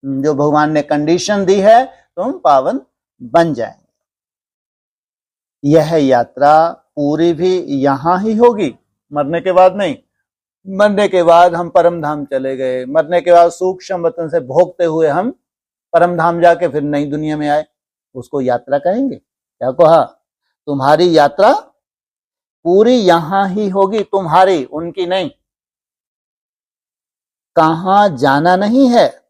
जो भगवान ने कंडीशन दी है, तुम पावन बन जाएंगे। यह यात्रा पूरी भी यहां ही होगी, मरने के बाद नहीं। मरने के बाद हम परम धाम चले गए, मरने के बाद सूक्ष्म वतन से भोगते हुए हम परम धाम जाके फिर नई दुनिया में आए, उसको यात्रा कहेंगे। क्या कहा? तुम्हारी यात्रा पूरी यहां ही होगी, तुम्हारी, उनकी नहीं। कहां जाना नहीं है।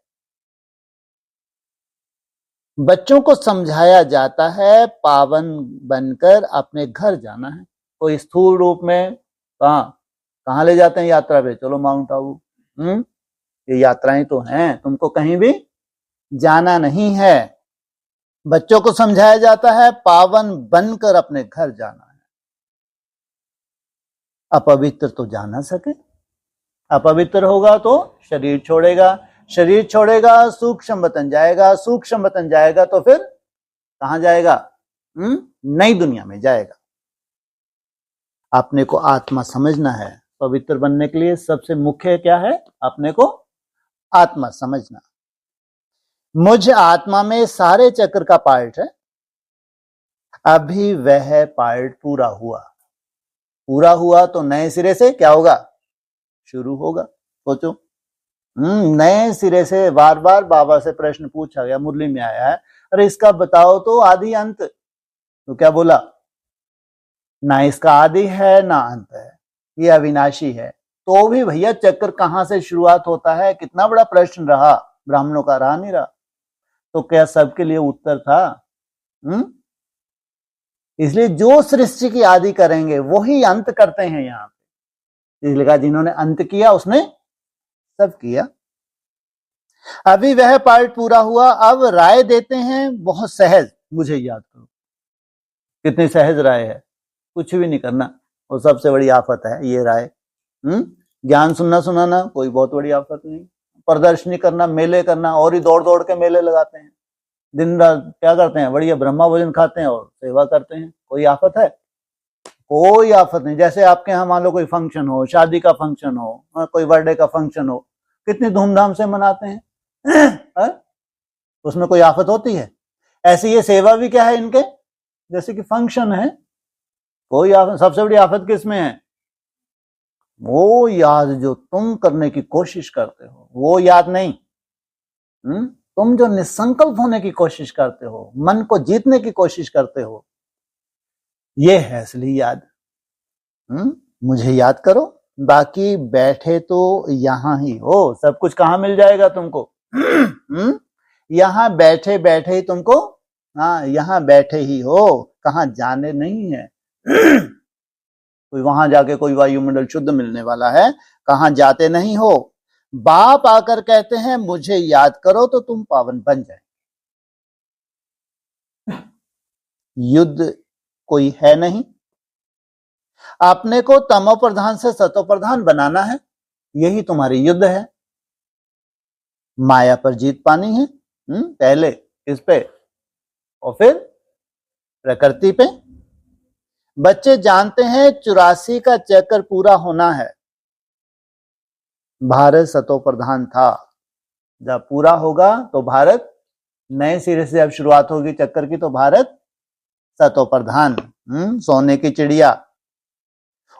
बच्चों को समझाया जाता है पावन बनकर अपने घर जाना है। कोई स्थूल रूप में कहां ले जाते हैं यात्रा पे? चलो माउंट आबू। ये यात्राएं तो हैं, तुमको कहीं भी जाना नहीं है। बच्चों को समझाया जाता है पावन बनकर अपने घर जाना है। अपवित्र तो जा ना सके। अपवित्र होगा तो शरीर छोड़ेगा, शरीर छोड़ेगा सूक्ष्म वतन जाएगा, सूक्ष्म वतन जाएगा तो फिर कहां जाएगा? नई दुनिया में जाएगा। अपने को आत्मा समझना है। पवित्र बनने के लिए सबसे मुख्य क्या है? अपने को आत्मा समझना। मुझ आत्मा में सारे चक्र का पार्ट है। अभी वह पार्ट पूरा हुआ। पूरा हुआ तो नए सिरे से क्या होगा? शुरू होगा। सोचो, नए सिरे से बार बार बाबा से प्रश्न पूछा गया, मुरली में आया है, अरे इसका बताओ तो आदि अंत। तो क्या बोला? ना इसका आदि है ना अंत है, ये अविनाशी है। तो भी भैया चक्र कहां से शुरुआत होता है? कितना बड़ा प्रश्न रहा, ब्राह्मणों का रहा नहीं रहा। तो क्या सबके लिए उत्तर था? इसलिए जो सृष्टि की आदि करेंगे वही अंत करते हैं यहां पे। इसलिए कहा जिन्होंने अंत किया उसने सब किया। अभी वह पार्ट पूरा हुआ, अब राय देते हैं बहुत सहज। मुझे याद करो, कितनी सहज राय है। कुछ भी नहीं करना, वो सबसे बड़ी आफत है ये राय। ज्ञान सुनना सुनाना कोई बहुत बड़ी आफत नहीं। प्रदर्शनी करना, मेले करना, और ही दौड़ दौड़ के मेले लगाते हैं। दिन रात क्या करते हैं? बढ़िया ब्रह्मा भोजन खाते हैं और सेवा करते हैं। कोई आफत है? कोई आफत नहीं। जैसे आपके यहाँ मान लो कोई फंक्शन हो, शादी का फंक्शन हो, कोई बर्थडे का फंक्शन हो, कितनी धूमधाम से मनाते हैं। उसमें कोई आफत होती है? ऐसी ये सेवा भी क्या है इनके, जैसे कि फंक्शन है। कोई आफत? सबसे बड़ी आफत किसमें है? वो याद जो तुम करने की कोशिश करते हो, वो याद नहीं। तुम जो निसंकल्प होने की कोशिश करते हो, मन को जीतने की कोशिश करते हो, ये है असली याद। मुझे याद करो, बाकी बैठे तो यहां ही हो, सब कुछ कहां मिल जाएगा तुमको? यहां बैठे बैठे ही तुमको, हाँ यहां बैठे ही हो, कहां जाने नहीं है। कोई वहां जाके कोई वायुमंडल शुद्ध मिलने वाला है, कहां जाते नहीं हो। बाप आकर कहते हैं मुझे याद करो तो तुम पावन बन जाए। युद्ध कोई है नहीं, अपने को तमो प्रधान से सतो प्रधान बनाना है, यही तुम्हारी युद्ध है। माया पर जीत पानी है, पहले इस पे और फिर प्रकृति पे। बच्चे जानते हैं 84 का चक्कर पूरा होना है। भारत सतो प्रधान था, जब पूरा होगा तो भारत नए सिरे से अब शुरुआत होगी चक्कर की, तो भारत सतो प्रधान, सोने की चिड़िया,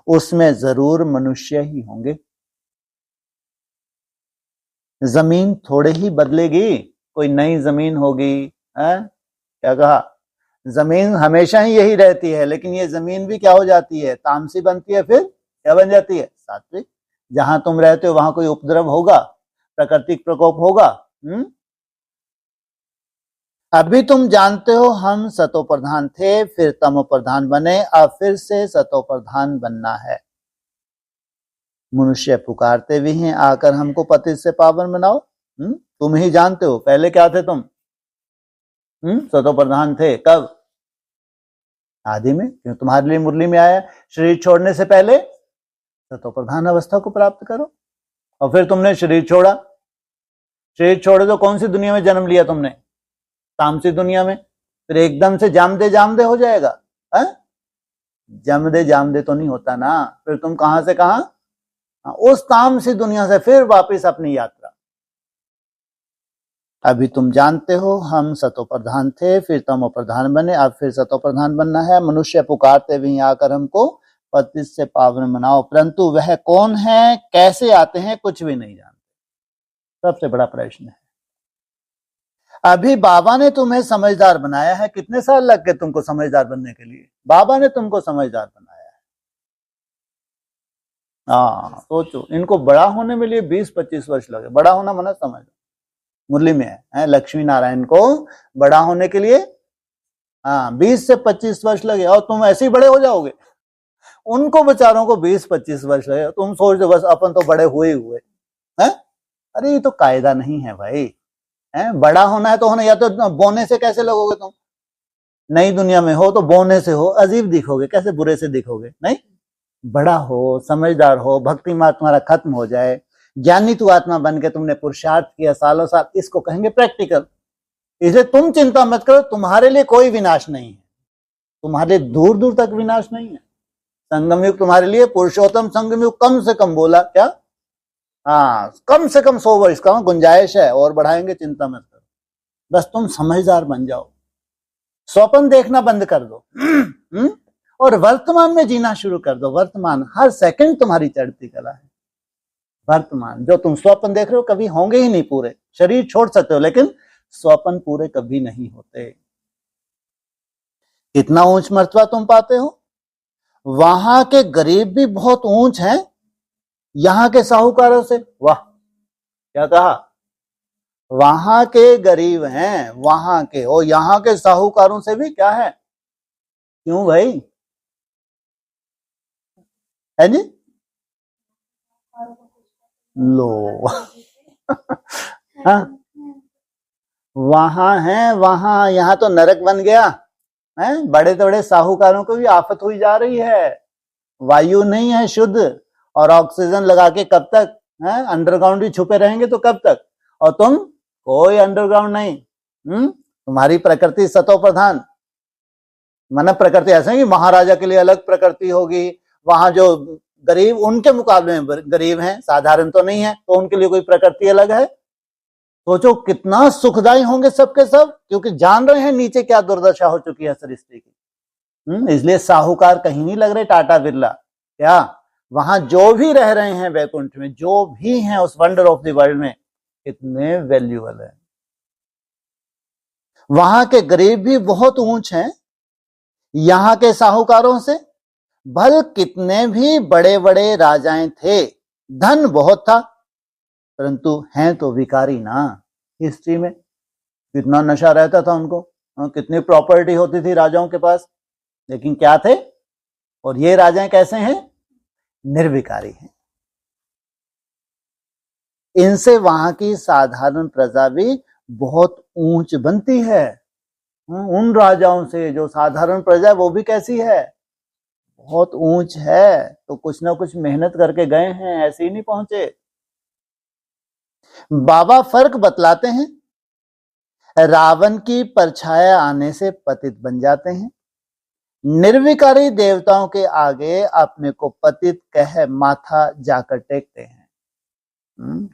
उसमें जरूर मनुष्य ही होंगे। जमीन थोड़े ही बदलेगी, कोई नई जमीन होगी है? क्या कहा? जमीन हमेशा ही यही रहती है, लेकिन ये जमीन भी क्या हो जाती है? तामसी बनती है, फिर क्या बन जाती है? सात्विक। जहां तुम रहते हो वहां कोई उपद्रव होगा, प्राकृतिक प्रकोप होगा। अभी तुम जानते हो हम सतो प्रधान थे, फिर तमो प्रधान बने, अब फिर से सतो प्रधान बनना है। मनुष्य पुकारते भी हैं आकर हमको पतित से पावन बनाओ। तुम ही जानते हो पहले क्या थे तुम? सतो प्रधान थे कब? आदि में, क्यों तुम्हारे लिए मुरली में आया शरीर छोड़ने से पहले सतो प्रधान अवस्था को प्राप्त करो। और फिर तुमने शरीर छोड़ा, शरीर छोड़े तो कौन सी दुनिया में जन्म लिया तुमने? तामसी दुनिया में। फिर एकदम से जामदे जामदे हो जाएगा है? जमदे जामदे तो नहीं होता ना। फिर तुम कहां से कहां? उस तामसी दुनिया से फिर वापस अपनी यात्रा। अभी तुम जानते हो हम सतो प्रधान थे, फिर तमो प्रधान बने, अब फिर सतो प्रधान बनना है। मनुष्य पुकारते भी आकर हमको पतित से पावन बनाओ, परंतु वह कौन है, कैसे आते हैं, कुछ भी नहीं जानते। सबसे बड़ा प्रश्न है। अभी बाबा ने तुम्हें समझदार बनाया है। कितने साल लग गए तुमको समझदार बनने के लिए? बाबा ने तुमको समझदार बनाया है। हाँ सोचो, इनको बड़ा होने में लिए 20-25 वर्ष लगे। बड़ा होना मना समझ, मुरली में है लक्ष्मी नारायण को बड़ा होने के लिए 20 से 25 वर्ष लगे, और तुम ऐसे ही बड़े हो जाओगे। उनको बेचारों को 20-25 वर्ष लगे, तुम सोच दो बस अपन तो बड़े हुए हुए हैं। अरे ये तो कायदा नहीं है भाई, है? बड़ा होना है तो होना, या तो बोने से कैसे लगोगे तुम? नई दुनिया में हो तो बोने से हो, अजीब दिखोगे, कैसे बुरे से दिखोगे? नहीं, बड़ा हो, समझदार हो, भक्ति मार्ग तुम्हारा खत्म हो जाए, ज्ञानी तू आत्मा बन के तुमने पुरुषार्थ किया सालों साल, इसको कहेंगे प्रैक्टिकल। इसलिए तुम चिंता मत करो, तुम्हारे लिए कोई विनाश नहीं है, तुम्हारे दूर दूर तक विनाश नहीं है। संगम युग तुम्हारे लिए, पुरुषोत्तम संगम युग कम से कम बोला क्या? कम से कम 100 वर्ष का गुंजाइश है, और बढ़ाएंगे, चिंता मत करो। बस तुम समझदार बन जाओ, स्वप्न देखना बंद कर दो और वर्तमान में जीना शुरू कर दो। वर्तमान, हर सेकंड तुम्हारी चढ़ती कला है। वर्तमान, जो तुम स्वप्न देख रहे हो कभी होंगे ही नहीं पूरे। शरीर छोड़ सकते हो लेकिन स्वप्न पूरे कभी नहीं होते। कितना ऊंच मर्तबा तुम पाते हो? वहां के गरीब भी बहुत ऊंच हैं यहां के साहूकारों से। वाह, क्या कहा? वहां के गरीब हैं वहां के, और यहां के साहूकारों से भी क्या है? क्यों भाई? है जी? लो वहां है, वहां, यहां तो नरक बन गया है। बड़े बड़े साहूकारों को भी आफत हुई जा रही है। वायु नहीं है शुद्ध, और ऑक्सीजन लगा के कब तक है? अंडरग्राउंड भी छुपे रहेंगे तो कब तक? और तुम कोई अंडरग्राउंड नहीं। तुम्हारी प्रकृति सतो प्रधान, मन प्रकृति ऐसा है कि महाराजा के लिए अलग प्रकृति होगी, वहां जो गरीब उनके मुकाबले में गरीब हैं, साधारण तो नहीं है, तो उनके लिए कोई प्रकृति अलग है। सोचो कितना सुखदायी होंगे सबके सब, क्योंकि जान रहे हैं नीचे क्या दुर्दशा हो चुकी है सृष्टि की। इसलिए साहूकार कहीं नहीं लग रहे, टाटा बिरला क्या? वहां जो भी रह रहे हैं वैकुंठ में, जो भी हैं उस वंडर ऑफ द वर्ल्ड में, कितने वैल्यूएबल है। वहां के गरीब भी बहुत ऊंच हैं यहां के साहूकारों से। भल कितने भी बड़े बड़े राजाएं थे, धन बहुत था, परंतु हैं तो भिखारी ना। हिस्ट्री में कितना नशा रहता था उनको, कितनी प्रॉपर्टी होती थी राजाओं के पास, लेकिन क्या थे। और ये राजाएं कैसे हैं? निर्विकारी हैं। इनसे वहां की साधारण प्रजा भी बहुत ऊंच बनती है। उन राजाओं से जो साधारण प्रजा है वो भी कैसी है? बहुत ऊंच है। तो कुछ ना कुछ मेहनत करके गए हैं, ऐसे ही नहीं पहुंचे। बाबा फर्क बतलाते हैं, रावण की परछाया आने से पतित बन जाते हैं, निर्विकारी देवताओं के आगे अपने को पतित कह माथा जाकर टेकते हैं।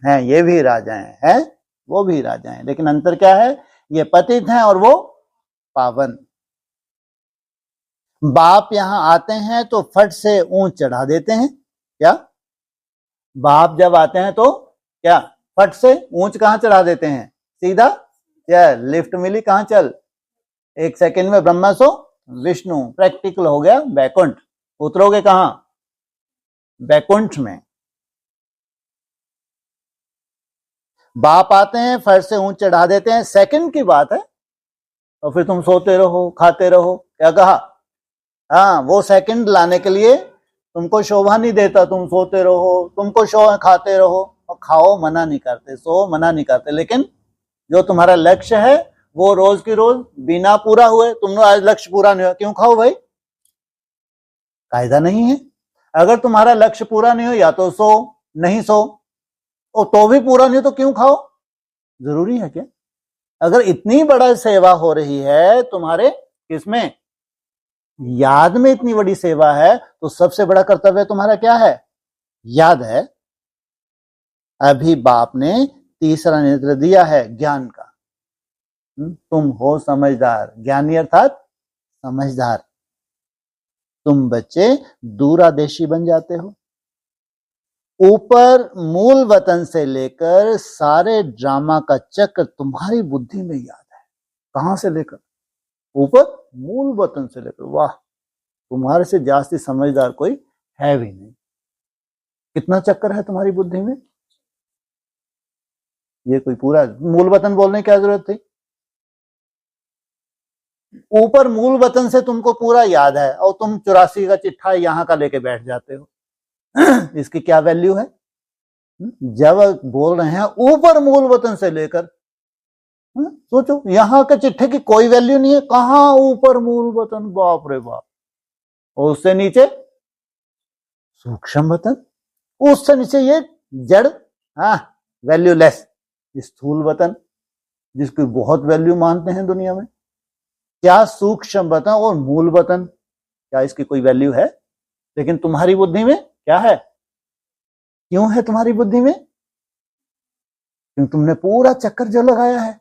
हैं ये भी राजाएं हैं, वो भी राजाएं, लेकिन अंतर क्या है? ये पतित हैं और वो पावन। बाप यहां आते हैं तो फट से ऊंच चढ़ा देते हैं। क्या बाप जब आते हैं तो क्या फट से ऊंच कहां चढ़ा देते हैं? सीधा क्या लिफ्ट मिली, कहां चल, 1 सेकंड में ब्रह्मा सो विष्णु, प्रैक्टिकल हो गया बैकुंठ। उतरोगे कहां? बैकुंठ में। बाप आते हैं फट से ऊंच चढ़ा देते हैं, सेकंड की बात है, और फिर तुम सोते रहो खाते रहो। क्या कहा? हाँ, वो सेकंड लाने के लिए तुमको शोभा नहीं देता, तुम सोते रहो, तुमको खाते रहो। और खाओ मना नहीं करते, सो मना नहीं करते, लेकिन जो तुम्हारा लक्ष्य है वो रोज की रोज बिना पूरा हुए, तुमने आज लक्ष्य पूरा नहीं हुआ, क्यों खाओ भाई? कायदा नहीं है। अगर तुम्हारा लक्ष्य पूरा नहीं हो, या तो सो, नहीं सो, और तो भी पूरा नहीं हो तो क्यों खाओ? जरूरी है क्या? अगर इतनी बड़ा सेवा हो रही है तुम्हारे किसमें, याद में, इतनी बड़ी सेवा है, तो सबसे बड़ा कर्तव्य तुम्हारा क्या है? याद है। अभी बाप ने तीसरा नेत्र दिया है ज्ञान का। तुम हो समझदार, ज्ञानी अर्थात समझदार। तुम बच्चे दूरादेशी बन जाते हो। ऊपर मूल वतन से लेकर सारे ड्रामा का चक्र तुम्हारी बुद्धि में याद है। कहां से लेकर? ऊपर मूल वतन से लेकर। वाह, तुम्हारे से जास्ती समझदार कोई है भी नहीं। कितना चक्कर है तुम्हारी बुद्धि में? ये कोई पूरा मूल वतन बोलने की क्या जरूरत थी? ऊपर मूल वतन से तुमको पूरा याद है, और तुम 84 का चिट्ठा यहां का लेके बैठ जाते हो। इसकी क्या वैल्यू है? जब बोल रहे हैं ऊपर मूल वतन से लेकर, सोचो यहां के चिट्ठे की कोई वैल्यू नहीं है। कहां ऊपर मूल वतन, बाप रे बाप। और उससे नीचे सूक्ष्म वतन, उससे नीचे ये जड़, वैल्यूलेस स्थूल वतन, जिसकी बहुत वैल्यू मानते हैं दुनिया में। क्या सूक्ष्म वतन और मूल वतन, क्या इसकी कोई वैल्यू है? लेकिन तुम्हारी बुद्धि में क्या है? क्यों है तुम्हारी बुद्धि में? क्योंकि तुमने पूरा चक्कर जो लगाया है,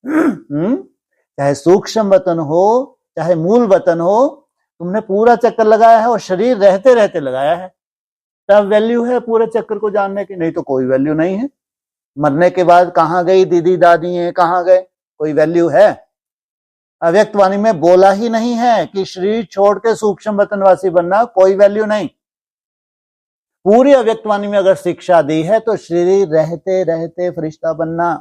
चाहे सूक्ष्म वतन हो चाहे मूल वतन हो, तुमने पूरा चक्कर लगाया है, और शरीर रहते रहते लगाया है। तब वैल्यू है पूरे चक्कर को जानने की, नहीं तो कोई वैल्यू नहीं है। मरने के बाद कहां गई दीदी दादी है, कहां गए, कोई वैल्यू है? अव्यक्त वाणी में बोला ही नहीं है कि शरीर छोड़ के सूक्ष्म वतनवासी बनना, कोई वैल्यू नहीं। पूरी अव्यक्त वाणी में अगर शिक्षा दी है तो शरीर रहते रहते फरिश्ता बनना।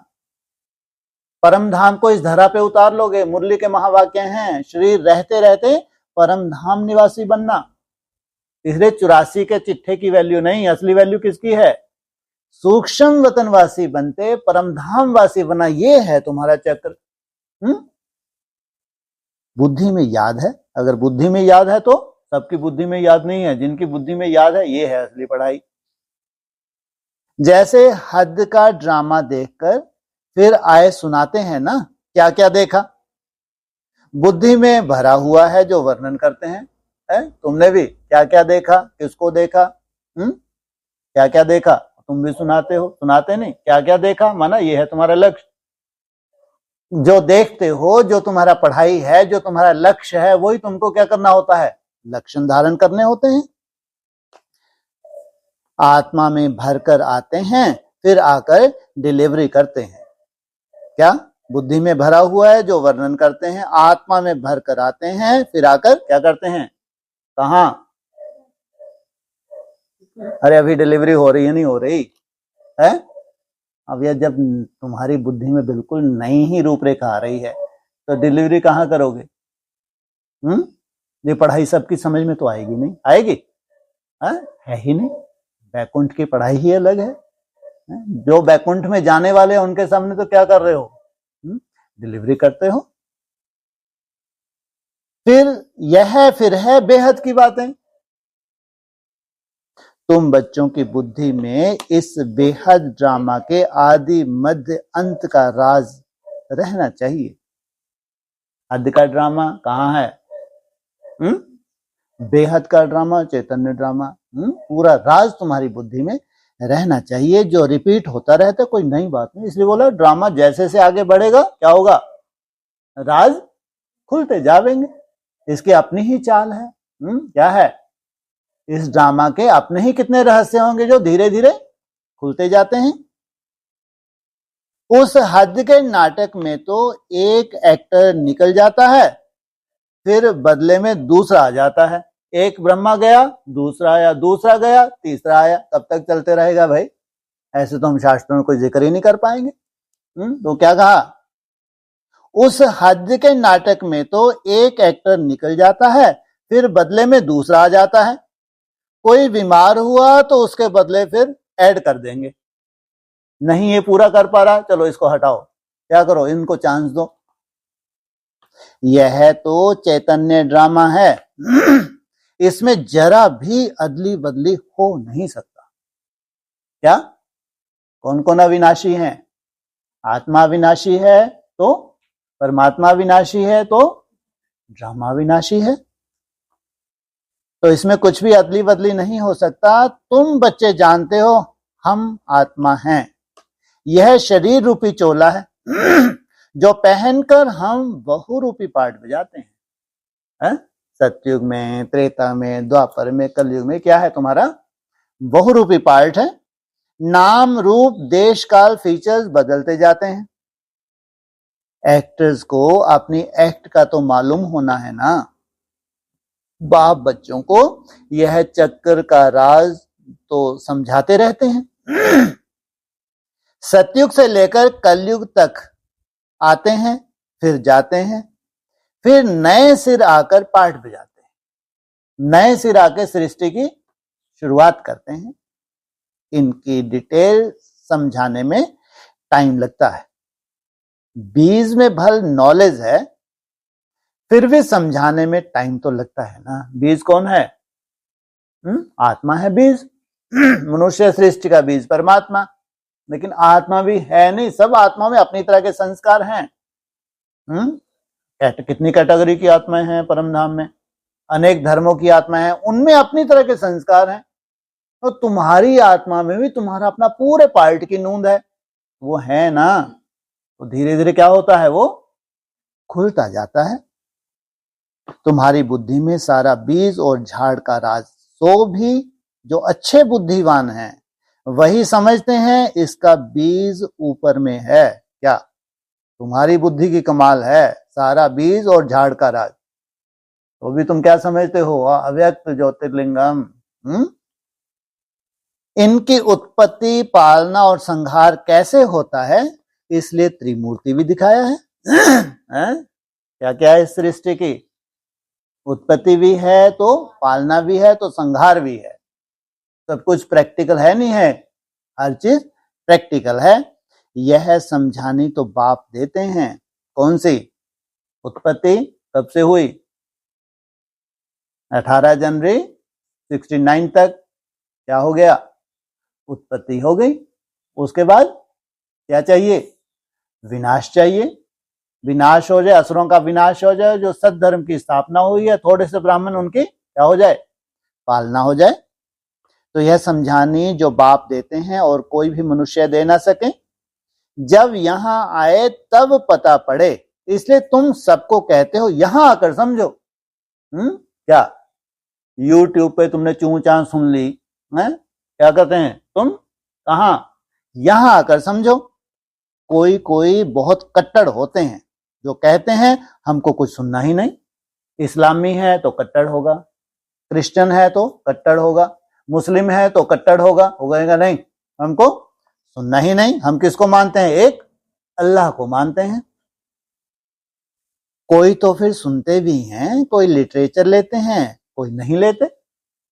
परम धाम को इस धरा पे उतार लोगे, मुरली के महावाक्य हैं, शरीर रहते रहते परम धाम निवासी बनना। इसलिए 84 के चिट्ठे की वैल्यू नहीं, असली वैल्यू किसकी है? सूक्ष्म वतनवासी बनते परम धाम वासी बना, ये है तुम्हारा चक्र। बुद्धि में याद है। अगर बुद्धि में याद है तो सबकी बुद्धि में याद नहीं है, जिनकी बुद्धि में याद है, ये है असली पढ़ाई। जैसे हद का ड्रामा देखकर फिर आए सुनाते हैं ना, क्या क्या देखा, बुद्धि में भरा हुआ है जो वर्णन करते हैं। तुमने भी क्या क्या देखा, किसको देखा, क्या क्या देखा, तुम भी सुनाते हो। सुनाते नहीं, क्या क्या देखा माना ये है तुम्हारा लक्ष्य। जो देखते हो, जो तुम्हारा पढ़ाई है, जो तुम्हारा लक्ष्य है, वही तुमको क्या करना होता है? लक्षण धारण करने होते हैं। आत्मा में भरकर आते हैं, फिर आकर डिलीवरी करते हैं। क्या बुद्धि में भरा हुआ है, जो वर्णन करते हैं, आत्मा में भर कर आते हैं, फिर आकर क्या करते हैं, कहां, अरे अभी डिलीवरी हो रही है, नहीं हो रही है। अब यह जब तुम्हारी बुद्धि में बिल्कुल नई ही रूपरेखा आ रही है तो डिलीवरी कहाँ करोगे? ये पढ़ाई सबकी समझ में तो आएगी नहीं, आएगी? है ही नहीं। बैकुंठ की पढ़ाई ही अलग है। जो बैकुंठ में जाने वाले हैं उनके सामने तो क्या कर रहे हो? डिलीवरी करते हो। फिर है बेहद की बातें। तुम बच्चों की बुद्धि में इस बेहद ड्रामा के आदि मध्य अंत का राज रहना चाहिए। आदि का ड्रामा कहाँ है? बेहद का ड्रामा, चैतन्य ड्रामा, पूरा राज तुम्हारी बुद्धि में रहना चाहिए, जो रिपीट होता रहता, कोई नई बात नहीं। इसलिए बोला ड्रामा जैसे से आगे बढ़ेगा क्या होगा? राज खुलते जावेंगे। इसकी अपनी ही चाल है। क्या है? इस ड्रामा के अपने ही कितने रहस्य होंगे जो धीरे धीरे खुलते जाते हैं। उस हद के नाटक में तो एक एक्टर निकल जाता है, फिर बदले में दूसरा आ जाता है। एक ब्रह्मा गया, दूसरा आया, दूसरा गया, तीसरा आया, कब तक चलते रहेगा भाई? ऐसे तो हम शास्त्रों में कोई जिक्र ही नहीं कर पाएंगे। तो क्या कहा? उस हद के नाटक में तो एक एक्टर निकल जाता है, फिर बदले में दूसरा आ जाता है। कोई बीमार हुआ तो उसके बदले फिर ऐड कर देंगे। नहीं ये पूरा कर पा रहा, चलो इसको हटाओ, क्या करो, इनको चांस दो। यह तो चैतन्य ड्रामा है। इसमें जरा भी अदली बदली हो नहीं सकता। क्या? कौन कौन अविनाशी है? आत्मा विनाशी है तो परमात्मा विनाशी है तो ड्रामा विनाशी है। तो इसमें कुछ भी अदली बदली नहीं हो सकता। तुम बच्चे जानते हो हम आत्मा हैं। यह शरीर रूपी चोला है जो पहनकर हम बहुरूपी पाठ बजाते हैं। सतयुग में, त्रेता में, द्वापर में, कलयुग में क्या है तुम्हारा? बहुरूपी पार्ट है। नाम रूप देश काल फीचर्स बदलते जाते हैं। एक्टर्स को अपनी एक्ट का तो मालूम होना है ना। बाप बच्चों को यह चक्कर का राज तो समझाते रहते हैं। सतयुग से लेकर कलयुग तक आते हैं, फिर जाते हैं, फिर नए सिर आकर पाठ बजाते हैं, नए सिर आकर सृष्टि की शुरुआत करते हैं। इनकी डिटेल समझाने में टाइम लगता है। बीज में भल नॉलेज है, फिर भी समझाने में टाइम तो लगता है ना। बीज कौन है? आत्मा है बीज। मनुष्य सृष्टि का बीज परमात्मा, लेकिन आत्मा भी है नहीं। सब आत्मा में अपनी तरह के संस्कार हैं। कितनी कैटेगरी की आत्माएं हैं परम धाम में, अनेक धर्मों की आत्माएं हैं, उनमें अपनी तरह के संस्कार हैं। तो तुम्हारी आत्मा में भी तुम्हारा अपना पूरे पार्ट की नूंद है, वो है ना। तो धीरे धीरे क्या होता है? वो खुलता जाता है। तुम्हारी बुद्धि में सारा बीज और झाड़ का राज सो भी जो अच्छे बुद्धिवान हैं वही समझते हैं इसका बीज ऊपर में है। क्या? तुम्हारी बुद्धि की कमाल है, सारा बीज और झाड़ का राज। तो भी तुम क्या समझते हो? अव्यक्त ज्योतिर्लिंगम। इनकी उत्पत्ति, पालना और संहार कैसे होता है, इसलिए त्रिमूर्ति भी दिखाया है। क्या क्या है इस सृष्टि की? उत्पत्ति भी है तो पालना भी है तो संहार भी है। सब कुछ प्रैक्टिकल है, नहीं है? हर चीज प्रैक्टिकल है। यह समझानी तो बाप देते हैं। कौन सी? उत्पत्ति कब से हुई? 18 जनवरी 69 तक क्या हो गया? उत्पत्ति हो गई। उसके बाद क्या चाहिए? विनाश चाहिए। विनाश हो जाए, असुरों का विनाश हो जाए, जो सद्धर्म की स्थापना हुई है, थोड़े से ब्राह्मण उनकी क्या हो जाए? पालना हो जाए। तो यह समझानी जो बाप देते हैं और कोई भी मनुष्य दे ना सके। जब यहां आए तब पता पड़े, इसलिए तुम सबको कहते हो यहां आकर समझो। क्या YouTube पे तुमने चूं चां सुन ली है? क्या कहते हैं तुम? कहां? यहां आकर समझो। कोई कोई बहुत कट्टर होते हैं जो कहते हैं हमको कुछ सुनना ही नहीं। इस्लामी है तो कट्टर होगा, क्रिश्चियन है तो कट्टर होगा, मुस्लिम है तो कट्टर होगा। वो कहेगा नहीं, हमको सुनना ही नहीं। हम किसको मानते हैं? एक अल्लाह को मानते हैं। कोई तो फिर सुनते भी हैं, कोई लिटरेचर लेते हैं, कोई नहीं लेते।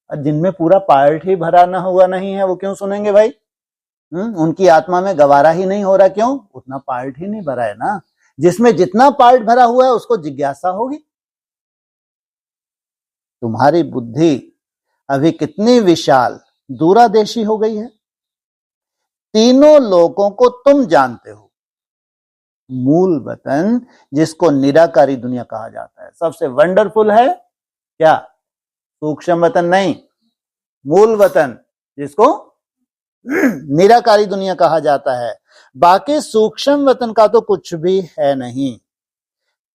और जिनमें पूरा पार्ट ही भरा ना हुआ नहीं है वो क्यों सुनेंगे भाई? उनकी आत्मा में गवारा ही नहीं हो रहा। क्यों? उतना पार्ट ही नहीं भरा है ना। जिसमें जितना पार्ट भरा हुआ है उसको जिज्ञासा होगी। तुम्हारी बुद्धि अभी कितनी विशाल दूरादेशी हो गई है। तीनों लोगों को तुम जानते हो। मूल वतन जिसको निराकारी दुनिया कहा जाता है, सबसे वंडरफुल है क्या? सूक्ष्म वतन नहीं, मूल वतन जिसको निराकारी दुनिया कहा जाता है। बाकी सूक्ष्म वतन का तो कुछ भी है नहीं।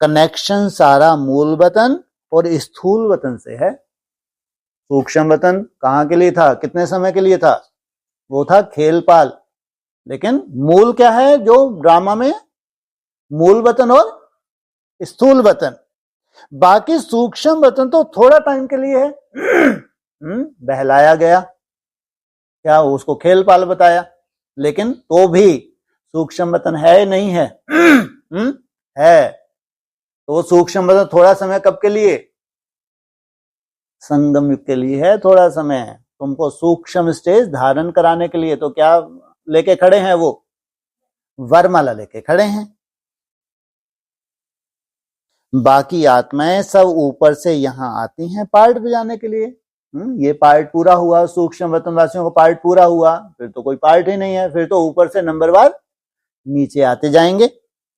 कनेक्शन सारा मूल वतन और स्थूल वतन से है। सूक्ष्म वतन कहां के लिए था? कितने समय के लिए था? वो था खेलपाल। लेकिन मूल क्या है जो ड्रामा में? मूल वतन और स्थूल वतन। बाकी सूक्ष्म वतन तो थोड़ा टाइम के लिए है। बहलाया गया, क्या उसको खेलपाल बताया, लेकिन तो भी सूक्ष्म वतन है नहीं है? है। तो सूक्ष्म वतन थोड़ा समय कब के लिए? संगम युग के लिए है थोड़ा समय। तुमको सूक्ष्म स्टेज धारण कराने के लिए तो क्या लेके खड़े हैं? वो वरमाला लेके खड़े हैं। बाकी आत्माएं सब ऊपर से यहां आती हैं पार्ट बजाने के लिए। ये पार्ट पूरा हुआ, सूक्ष्म वतन वासियों का पार्ट पूरा हुआ, फिर तो कोई पार्ट ही नहीं है। फिर तो ऊपर से नंबरवार नीचे आते जाएंगे।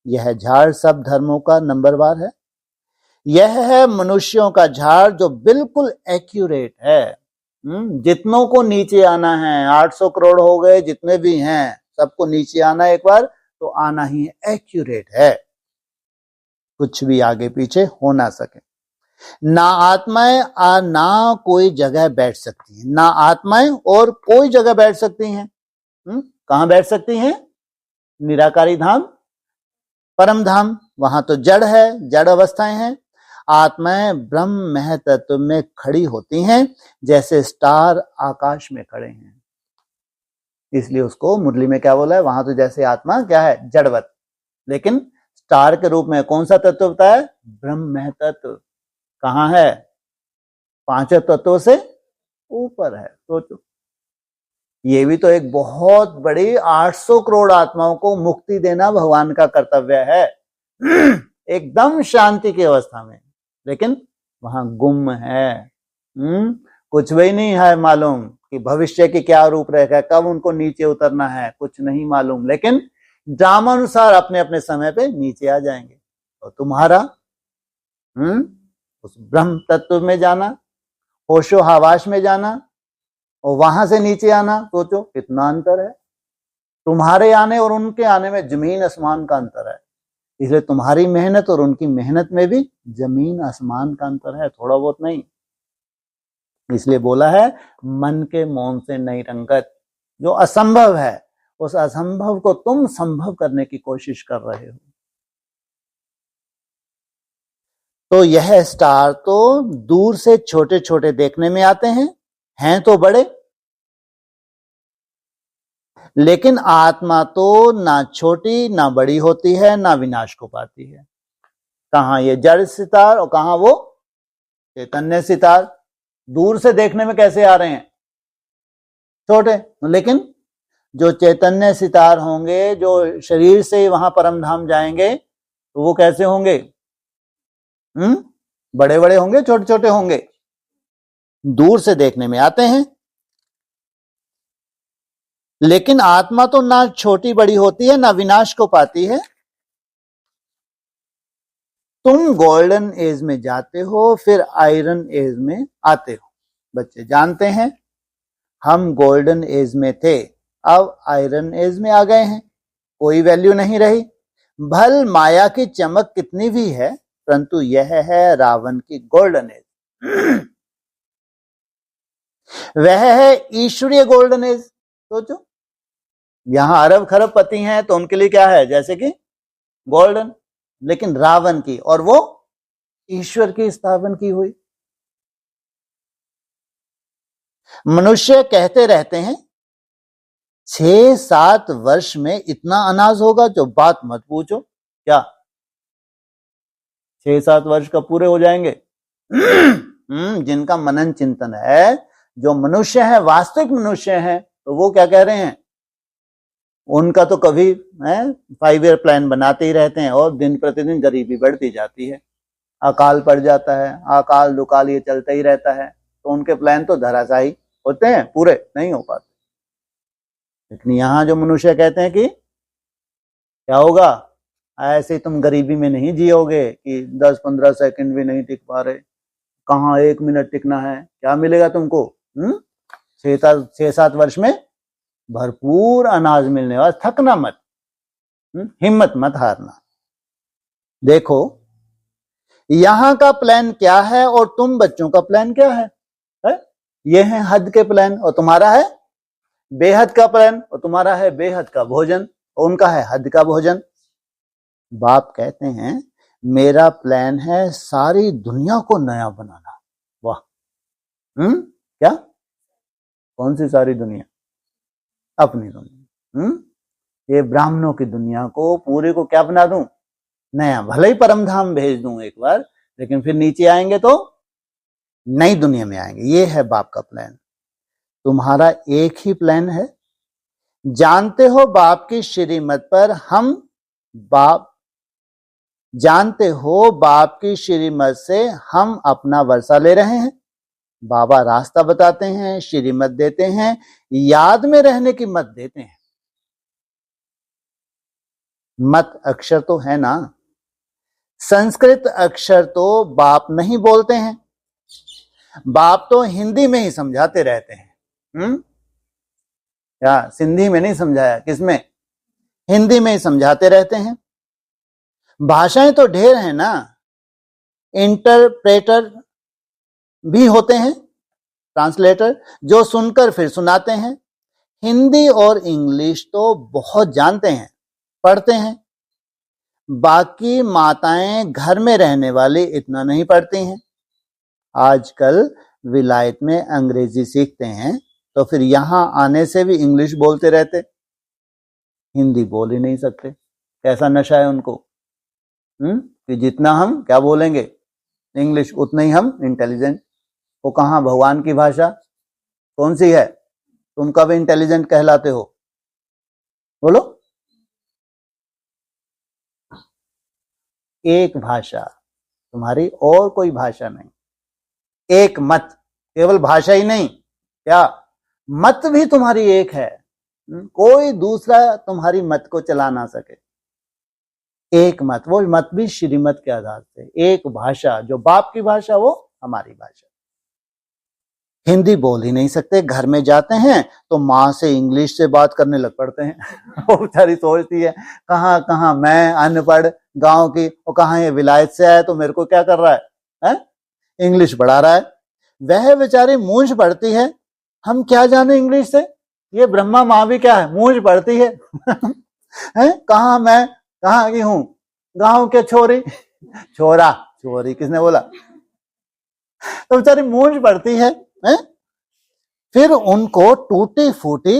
यह झाड़ सब धर्मों का नंबरवार है। यह है मनुष्यों का झाड़ जो बिल्कुल एक्यूरेट है। जितनों को नीचे आना है, 800 करोड़ हो गए जितने भी हैं, सबको नीचे आना एक बार तो आना ही है। एक्यूरेट है, कुछ भी आगे पीछे हो ना सके। ना आत्माएं ना कोई जगह बैठ सकती हैं। ना आत्माएं और कोई जगह बैठ सकती हैं। कहां बैठ सकती हैं? निराकारी धाम, परम धाम। वहां तो जड़ है, जड़ अवस्थाएं हैं। आत्माएं ब्रह्म महतत्व में खड़ी होती हैं जैसे स्टार आकाश में खड़े हैं। इसलिए उसको मुरली में क्या बोला है? वहां तो जैसे आत्मा क्या है? जड़वत। लेकिन स्टार के रूप में कौन सा तत्व होता है? ब्रह्म महतत्व। कहां है? पांचों तत्वों से ऊपर है। सोचो, ये भी तो एक बहुत बड़ी 800 करोड़ आत्माओं को मुक्ति देना भगवान का कर्तव्य है। एकदम शांति की अवस्था में, लेकिन वहां गुम है। कुछ भी नहीं है मालूम कि भविष्य की क्या रूपरेखा है, कब उनको नीचे उतरना है, कुछ नहीं मालूम। लेकिन ड्रामानुसार अपने अपने समय पे नीचे आ जाएंगे। और तुम्हारा उस ब्रह्म तत्व में जाना, होशो हवास में जाना और वहां से नीचे आना, सोचो कितना अंतर है। तुम्हारे आने और उनके आने में जमीन आसमान का अंतर है। इसलिए तुम्हारी मेहनत और उनकी मेहनत में भी जमीन आसमान का अंतर है, थोड़ा बहुत नहीं। इसलिए बोला है मन के मौन से नहीं रंगत। जो असंभव है उस असंभव को तुम संभव करने की कोशिश कर रहे हो। तो यह स्टार तो दूर से छोटे छोटे देखने में आते हैं तो बड़े, लेकिन आत्मा तो ना छोटी ना बड़ी होती है, ना विनाश को पाती है। कहां ये जड़ सितार और कहां वो चैतन्य सितार। दूर से देखने में कैसे आ रहे हैं? छोटे। लेकिन जो चैतन्य सितार होंगे, जो शरीर से वहां परम धाम जाएंगे, तो वो कैसे होंगे? बड़े बड़े होंगे, छोटे छोटे होंगे? दूर से देखने में आते हैं। लेकिन आत्मा तो ना छोटी बड़ी होती है, ना विनाश को पाती है। तुम गोल्डन एज में जाते हो, फिर आयरन एज में आते हो। बच्चे जानते हैं हम गोल्डन एज में थे, अब आयरन एज में आ गए हैं। कोई वैल्यू नहीं रही। भल माया की चमक कितनी भी है, परंतु यह है रावण की गोल्डन एज। वह है ईश्वरीय गोल्डन एज। सोचो, यहां अरब खरब पति हैं तो उनके लिए क्या है, जैसे कि गोल्डन, लेकिन रावण की, और वो ईश्वर की स्थापन की हुई। मनुष्य कहते रहते हैं 6-7 वर्ष में इतना अनाज होगा, जो बात मत पूछो। क्या 6-7 वर्ष का पूरे हो जाएंगे? जिनका मनन चिंतन है, जो मनुष्य है, वास्तविक मनुष्य है, तो वो क्या कह रहे हैं, उनका तो कभी 5 ईयर प्लान बनाते ही रहते हैं, और दिन प्रतिदिन गरीबी बढ़ती जाती है, अकाल पड़ जाता है, अकाल दुकाल ये चलता ही रहता है, तो उनके प्लान तो धराशायी होते हैं, पूरे नहीं हो पाते। लेकिन यहां जो मनुष्य कहते हैं कि क्या होगा, ऐसे तुम गरीबी में नहीं जियोगे कि 10-15 सेकंड भी नहीं टिक पा रहे, कहां 1 मिनट टिकना है, क्या मिलेगा तुमको? 6-7 वर्ष में भरपूर अनाज मिलने वाला, थकना मत, हिम्मत मत हारना। देखो यहां का प्लान क्या है और तुम बच्चों का प्लान क्या है? ये है हद के प्लान, और तुम्हारा है बेहद का प्लान, और तुम्हारा है बेहद का भोजन, और उनका है हद का भोजन। बाप कहते हैं मेरा प्लान है सारी दुनिया को नया बनाना। वाह, क्या? कौन सी सारी दुनिया? अपनी दुनिया। ये ब्राह्मणों की दुनिया को पूरे को क्या बना दूं, नया। भले ही परम धाम भेज दूं एक बार, लेकिन फिर नीचे आएंगे तो नई दुनिया में आएंगे। ये है बाप का प्लान। तुम्हारा एक ही प्लान है, जानते हो बाप की श्रीमत पर हम जानते हो बाप की श्रीमत से हम अपना वर्षा ले रहे हैं। बाबा रास्ता बताते हैं, श्रीमत देते हैं, याद में रहने की मत देते हैं। मत अक्षर तो है ना, संस्कृत अक्षर तो बाप नहीं बोलते हैं, बाप तो हिंदी में ही समझाते रहते हैं। या सिंधी में नहीं समझाया, किसमें? हिंदी में ही समझाते रहते हैं। भाषाएं तो ढेर है ना, इंटरप्रेटर भी होते हैं, ट्रांसलेटर, जो सुनकर फिर सुनाते हैं। हिंदी और इंग्लिश तो बहुत जानते हैं, पढ़ते हैं। बाकी माताएं घर में रहने वाली इतना नहीं पढ़ती हैं। आजकल विलायत में अंग्रेजी सीखते हैं, तो फिर यहां आने से भी इंग्लिश बोलते रहते, हिंदी बोल ही नहीं सकते। कैसा नशा है उनको, कि जितना हम क्या बोलेंगे इंग्लिश, उतना ही हम इंटेलिजेंट। वो कहां भगवान की भाषा कौन सी है, तुम कब इंटेलिजेंट कहलाते हो? बोलो। एक भाषा तुम्हारी, और कोई भाषा नहीं। एक मत, केवल भाषा ही नहीं, क्या मत भी तुम्हारी एक है। कोई दूसरा तुम्हारी मत को चला ना सके। एक मत, वो मत भी श्रीमत के आधार से। एक भाषा, जो बाप की भाषा, वो हमारी भाषा। हिंदी बोल ही नहीं सकते, घर में जाते हैं तो माँ से इंग्लिश से बात करने लग पड़ते हैं। वो बेचारी सोचती है कहाँ कहाँ मैं अनपढ़ गांव की, और कहाँ ये विलायत से आया तो मेरे को क्या कर रहा है? इंग्लिश पढ़ा रहा है। वह बेचारी मूंछ पड़ती है, हम क्या जाने इंग्लिश से। ये ब्रह्मा माँ भी क्या है, मूंछ पड़ती है। कहाँ मैं कहाँ की हूं, गांव के छोरी, छोरा छोरी किसने बोला? तो बेचारी मूंछ पड़ती है। फिर उनको टूटी फूटी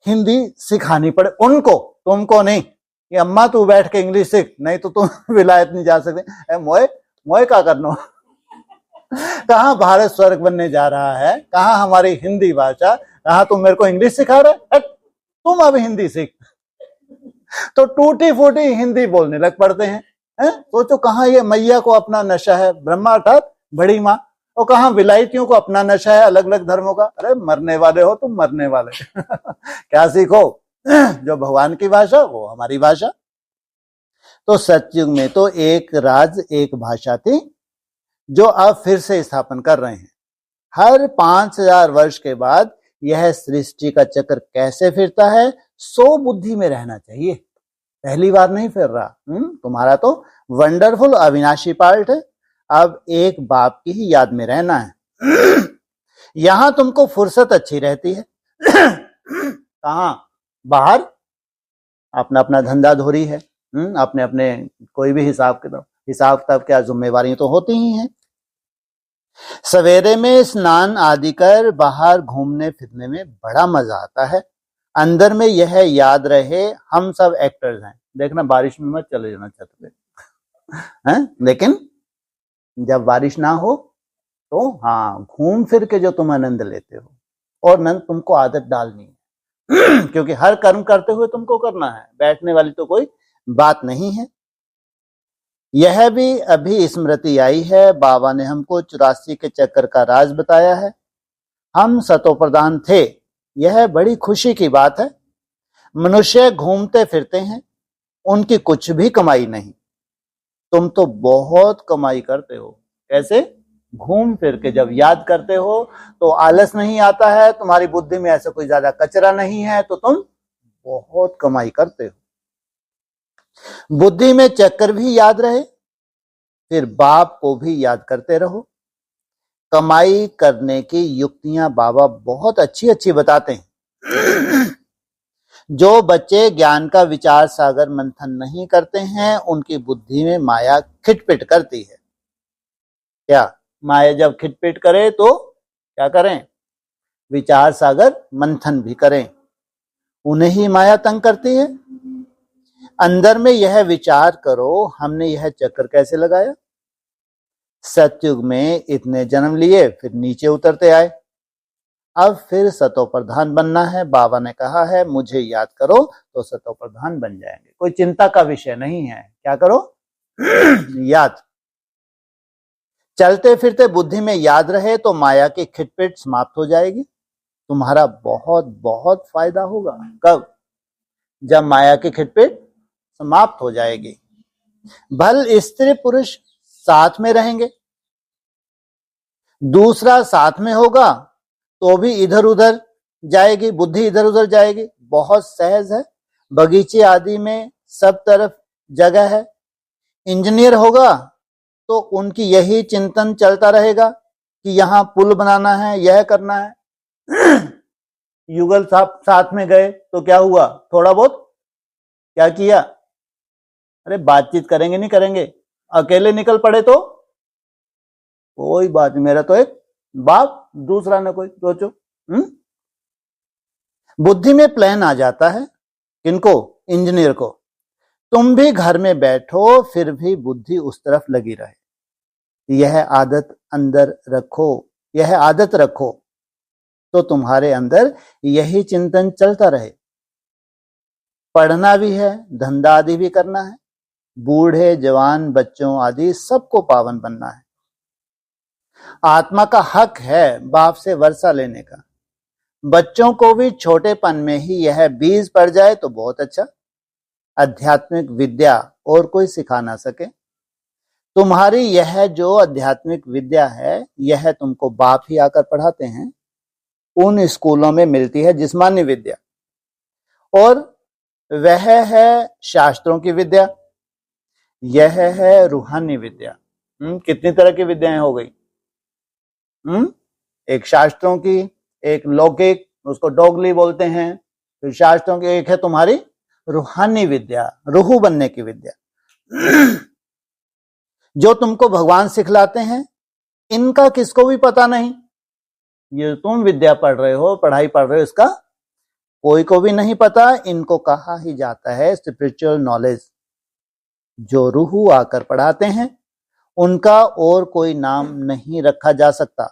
हिंदी सिखानी पड़े, उनको, तुमको नहीं कि अम्मा तू बैठ के इंग्लिश सीख, नहीं तो तुम विलायत नहीं जा सकते। मोए मोए क्या करना? कहाँ भारत स्वर्ग बनने जा रहा है, कहाँ हमारी हिंदी भाषा, कहाँ तुम मेरे को इंग्लिश सिखा रहे? तुम अब हिंदी सीख। तो टूटी फूटी हिंदी बोलने लग पड़ते हैं। सोचो कहाँ ये मैया को अपना नशा है, ब्रह्मा अर्थात बड़ी माँ, और कहाँ विलायतियों को अपना नशा है अलग अलग धर्मों का। अरे मरने वाले हो तुम, मरने वाले। क्या सीखो? जो भगवान की भाषा वो हमारी भाषा। तो सतयुग में तो एक राज एक भाषा थी, जो अब फिर से स्थापन कर रहे हैं। हर 5000 वर्ष के बाद यह सृष्टि का चक्र कैसे फिरता है, सो बुद्धि में रहना चाहिए। पहली बार नहीं फिर रहा। तुम्हारा तो वंडरफुल अविनाशी पार्ट है। अब एक बाप की ही याद में रहना है। यहां तुमको फुर्सत अच्छी रहती है। कहां? बाहर अपना अपना धंधा धोरी है, अपने अपने कोई भी हिसाब किताब क्या जिम्मेवारी तो होती ही हैं। सवेरे में स्नान आदि कर बाहर घूमने फिरने में बड़ा मजा आता है। अंदर में यह याद रहे हम सब एक्टर्स हैं। देखना बारिश में मत चले जाना छत पे, हैं? लेकिन जब बारिश ना हो तो हाँ, घूम फिर के जो तुम आनंद लेते हो, और नंद तुमको आदत डालनी है क्योंकि हर कर्म करते हुए तुमको करना है, बैठने वाली तो कोई बात नहीं है। यह भी अभी स्मृति आई है, बाबा ने हमको 84 के चक्कर का राज बताया है। हम सतोप्रधान थे, यह बड़ी खुशी की बात है। मनुष्य घूमते फिरते हैं, उनकी कुछ भी कमाई नहीं। तुम तो बहुत कमाई करते हो। कैसे? घूम फिर के जब याद करते हो तो आलस नहीं आता है, तुम्हारी बुद्धि में ऐसा कोई ज्यादा कचरा नहीं है, तो तुम बहुत कमाई करते हो। बुद्धि में चक्कर भी याद रहे, फिर बाप को भी याद करते रहो। कमाई करने की युक्तियां बाबा बहुत अच्छी अच्छी बताते हैं। जो बच्चे ज्ञान का विचार सागर मंथन नहीं करते हैं, उनकी बुद्धि में माया खिटपिट करती है। क्या? माया जब खिटपिट करे तो क्या करें? विचार सागर मंथन भी करें। उन्हें ही माया तंग करती है। अंदर में यह विचार करो, हमने यह चक्कर कैसे लगाया? सतयुग में इतने जन्म लिए, फिर नीचे उतरते आए, अब फिर सतो प्रधान बनना है। बाबा ने कहा है मुझे याद करो तो सतो प्रधान बन जाएंगे। कोई चिंता का विषय नहीं है। क्या करो? याद। चलते फिरते बुद्धि में याद रहे तो माया की खिटपिट समाप्त हो जाएगी। तुम्हारा बहुत बहुत फायदा होगा। कब? जब माया की खिटपिट समाप्त हो जाएगी। भल स्त्री पुरुष साथ में रहेंगे, दूसरा साथ में होगा तो भी इधर उधर जाएगी, बुद्धि इधर उधर जाएगी। बहुत सहज है, बगीचे आदि में सब तरफ जगह है। इंजीनियर होगा तो उनकी यही चिंतन चलता रहेगा कि यहाँ पुल बनाना है, यह करना है। युगल साथ में गए तो क्या हुआ? थोड़ा बहुत क्या किया? अरे बातचीत करेंगे नहीं करेंगे, अकेले निकल पड़े तो कोई बात नहीं, मेरा तो एक बाप, दूसरा ना कोई। सोचो, बुद्धि में प्लान आ जाता है। किनको? इंजीनियर को। तुम भी घर में बैठो फिर भी बुद्धि उस तरफ लगी रहे। यह आदत अंदर रखो, यह आदत रखो तो तुम्हारे अंदर यही चिंतन चलता रहे। पढ़ना भी है, धंधा आदि भी करना है, बूढ़े जवान बच्चों आदि सबको पावन बनना है। आत्मा का हक है बाप से वर्षा लेने का। बच्चों को भी छोटेपन में ही यह बीज पड़ जाए तो बहुत अच्छा। आध्यात्मिक विद्या और कोई सिखा ना सके। तुम्हारी यह जो आध्यात्मिक विद्या है, यह तुमको बाप ही आकर पढ़ाते हैं। उन स्कूलों में मिलती है जिस्मानी विद्या, और वह है शास्त्रों की विद्या, यह है रूहानी विद्या। कितनी तरह की विद्याएं हो गई? एक शास्त्रों की, एक लौकिक, उसको डोगली बोलते हैं। फिर शास्त्रों की एक है तुम्हारी रूहानी विद्या, रूह बनने की विद्या, जो तुमको भगवान सिखलाते हैं। इनका किसको भी पता नहीं। ये तुम विद्या पढ़ रहे हो, पढ़ाई पढ़ रहे हो, इसका कोई को भी नहीं पता। इनको कहा ही जाता है स्पिरिचुअल नॉलेज। जो रूह आकर पढ़ाते हैं उनका और कोई नाम नहीं रखा जा सकता।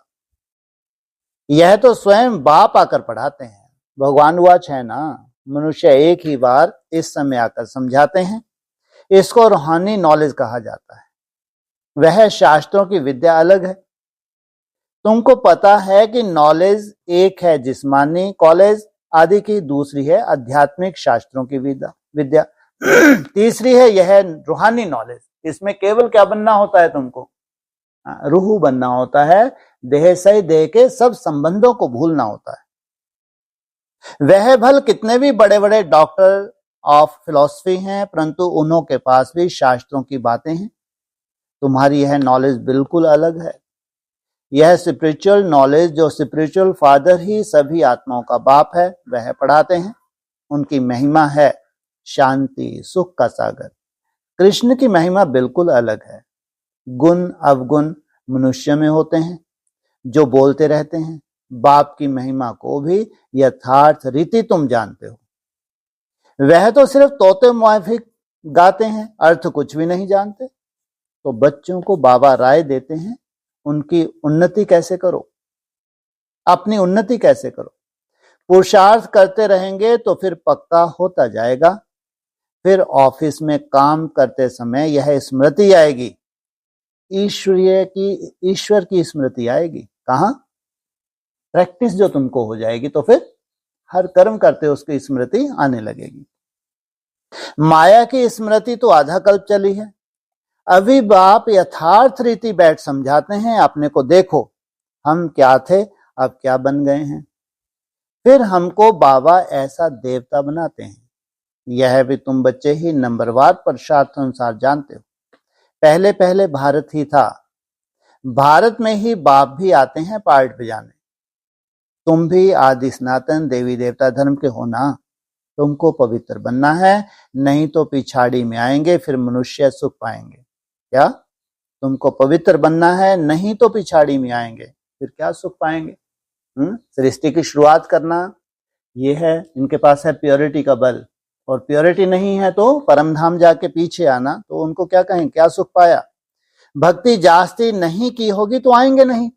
यह तो स्वयं बाप आकर पढ़ाते हैं। भगवान वाच है ना, मनुष्य एक ही बार इस समय आकर समझाते हैं। इसको रूहानी नॉलेज कहा जाता है। वह शास्त्रों की विद्या अलग है। तुमको पता है कि नॉलेज एक है जिस्मानी कॉलेज आदि की, दूसरी है आध्यात्मिक शास्त्रों की विद्या, तीसरी है यह रूहानी नॉलेज। इसमें केवल क्या बनना होता है तुमको? रूह बनना होता है। देह से देह के सब संबंधों को भूलना होता है। वह भल कितने भी बड़े बड़े डॉक्टर ऑफ फिलॉसफी हैं, परंतु उन्हों के पास भी शास्त्रों की बातें हैं। तुम्हारी यह नॉलेज बिल्कुल अलग है। यह स्पिरिचुअल नॉलेज जो स्पिरिचुअल फादर ही सभी आत्माओं का बाप है, वह पढ़ाते हैं। उनकी महिमा है शांति, सुख का सागर। कृष्ण की महिमा बिल्कुल अलग है। गुण अवगुण मनुष्य में होते हैं जो बोलते रहते हैं। बाप की महिमा को भी यथार्थ रीति तुम जानते हो। वह तो सिर्फ तोते मुआफिक गाते हैं, अर्थ कुछ भी नहीं जानते। तो बच्चों को बाबा राय देते हैं, उनकी उन्नति कैसे करो, अपनी उन्नति कैसे करो। पुरुषार्थ करते रहेंगे तो फिर पक्का होता जाएगा। फिर ऑफिस में काम करते समय यह स्मृति आएगी, ईश्वर की स्मृति आएगी। कहां? प्रैक्टिस जो तुमको हो जाएगी तो फिर हर कर्म करते उसकी स्मृति आने लगेगी। माया की स्मृति तो आधा कल्प चली है। अभी बाप यथार्थ रीति बैठ समझाते हैं, अपने को देखो, हम क्या थे अब क्या बन गए हैं। फिर हमको बाबा ऐसा देवता बनाते हैं। यह भी तुम बच्चे ही नंबरवार पुरुषार्थानुसार जानते हो। पहले पहले भारत ही था, भारत में ही बाप भी आते हैं पार्ट बजाने। तुम भी आदि सनातन देवी देवता धर्म के हो ना। तुमको पवित्र बनना है, नहीं तो पिछाड़ी में आएंगे, फिर मनुष्य सुख पाएंगे। क्या? तुमको पवित्र बनना है, नहीं तो पिछाड़ी में आएंगे, फिर क्या सुख पाएंगे। सृष्टि की शुरुआत करना ये है, इनके पास है प्योरिटी का बल, और प्योरिटी नहीं है तो परम धाम जाके पीछे आना, तो उनको क्या कहें, क्या सुख पाया। भक्ति जास्ती नहीं की होगी तो आएंगे नहीं।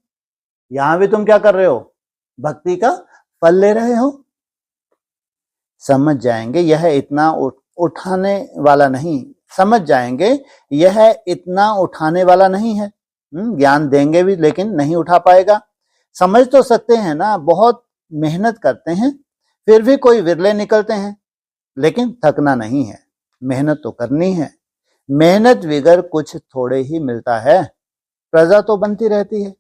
यहां भी तुम क्या कर रहे हो, भक्ति का फल ले रहे हो। समझ जाएंगे यह इतना उठाने वाला नहीं, समझ जाएंगे यह इतना उठाने वाला नहीं है। ज्ञान देंगे भी लेकिन नहीं उठा पाएगा। समझ तो सकते हैं ना, बहुत मेहनत करते हैं फिर भी कोई विरले निकलते हैं, लेकिन थकना नहीं है, मेहनत तो करनी है। मेहनत विगर कुछ थोड़े ही मिलता है, प्रजा तो बनती रहती है।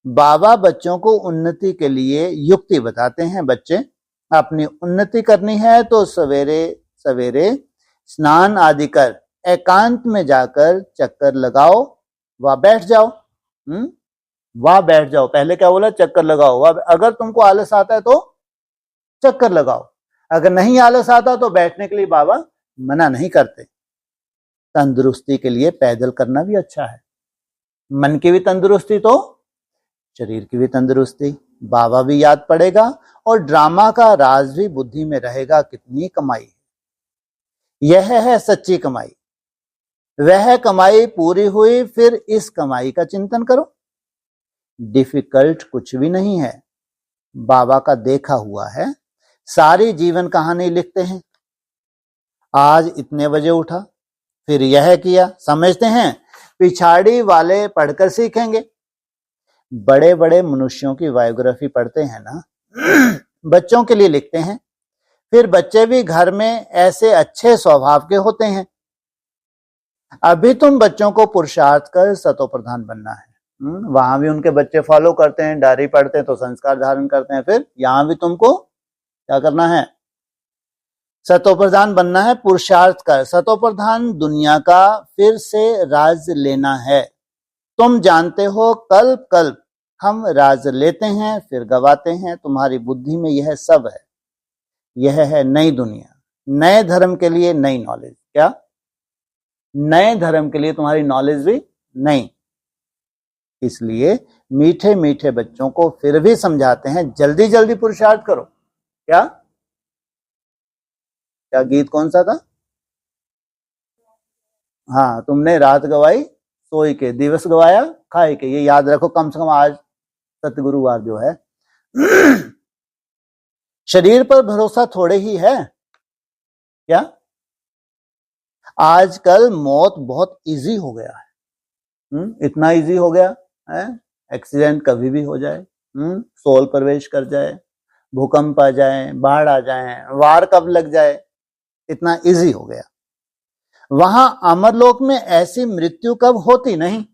बाबा बच्चों को उन्नति के लिए युक्ति बताते हैं। बच्चे अपनी उन्नति करनी है तो सवेरे सवेरे स्नान आदि कर एकांत में जाकर चक्कर लगाओ, वहां बैठ जाओ। वहां बैठ जाओ, पहले क्या बोला, चक्कर लगाओ। अगर तुमको आलस आता है तो चक्कर लगाओ, अगर नहीं आलस आता तो बैठने के लिए बाबा मना नहीं करते। तंदुरुस्ती के लिए पैदल करना भी अच्छा है। मन की भी तंदुरुस्ती तो शरीर की भी तंदुरुस्ती। बाबा भी याद पड़ेगा और ड्रामा का राज भी बुद्धि में रहेगा। कितनी कमाई है, यह है सच्ची कमाई। वह कमाई पूरी हुई, फिर इस कमाई का चिंतन करो। डिफिकल्ट कुछ भी नहीं है, बाबा का देखा हुआ है। सारी जीवन कहानी लिखते हैं। आज इतने बजे उठा, फिर यह किया, समझते हैं। पिछाड़ी वाले पढ़कर सीखेंगे। बड़े बड़े मनुष्यों की बायोग्राफी पढ़ते हैं ना, बच्चों के लिए लिखते हैं। फिर बच्चे भी घर में ऐसे अच्छे स्वभाव के होते हैं। अभी तुम बच्चों को पुरुषार्थ कर सतो प्रधान बनना है। वहां भी उनके बच्चे फॉलो करते हैं, डायरी पढ़ते हैं तो संस्कार धारण करते हैं। फिर यहां भी तुमको क्या करना है, सतो प्रधान बनना है। पुरुषार्थ कर सतो प्रधान दुनिया का फिर से राज लेना है। तुम जानते हो कल्प कल्प हम राज लेते हैं फिर गवाते हैं। तुम्हारी बुद्धि में यह सब है। यह है नई दुनिया, नए धर्म के लिए नई नॉलेज। क्या? नए धर्म के लिए तुम्हारी नॉलेज भी नई। इसलिए मीठे मीठे बच्चों को फिर भी समझाते हैं, जल्दी जल्दी पुरुषार्थ करो। क्या क्या गीत कौन सा था? हाँ, तुमने रात गवाई सोई के, दिवस गवाया खाए के। ये याद रखो, कम से कम आज सतगुरुवार जो है। शरीर पर भरोसा थोड़े ही है। क्या? आजकल मौत बहुत इजी हो गया है। इतना इजी हो गया है, एक्सीडेंट कभी भी हो जाए, सोल प्रवेश कर जाए, भूकंप आ जाए, बाढ़ आ जाए, वार कब लग जाए, इतना इजी हो गया। वहां अमरलोक में ऐसी मृत्यु कब होती नहीं।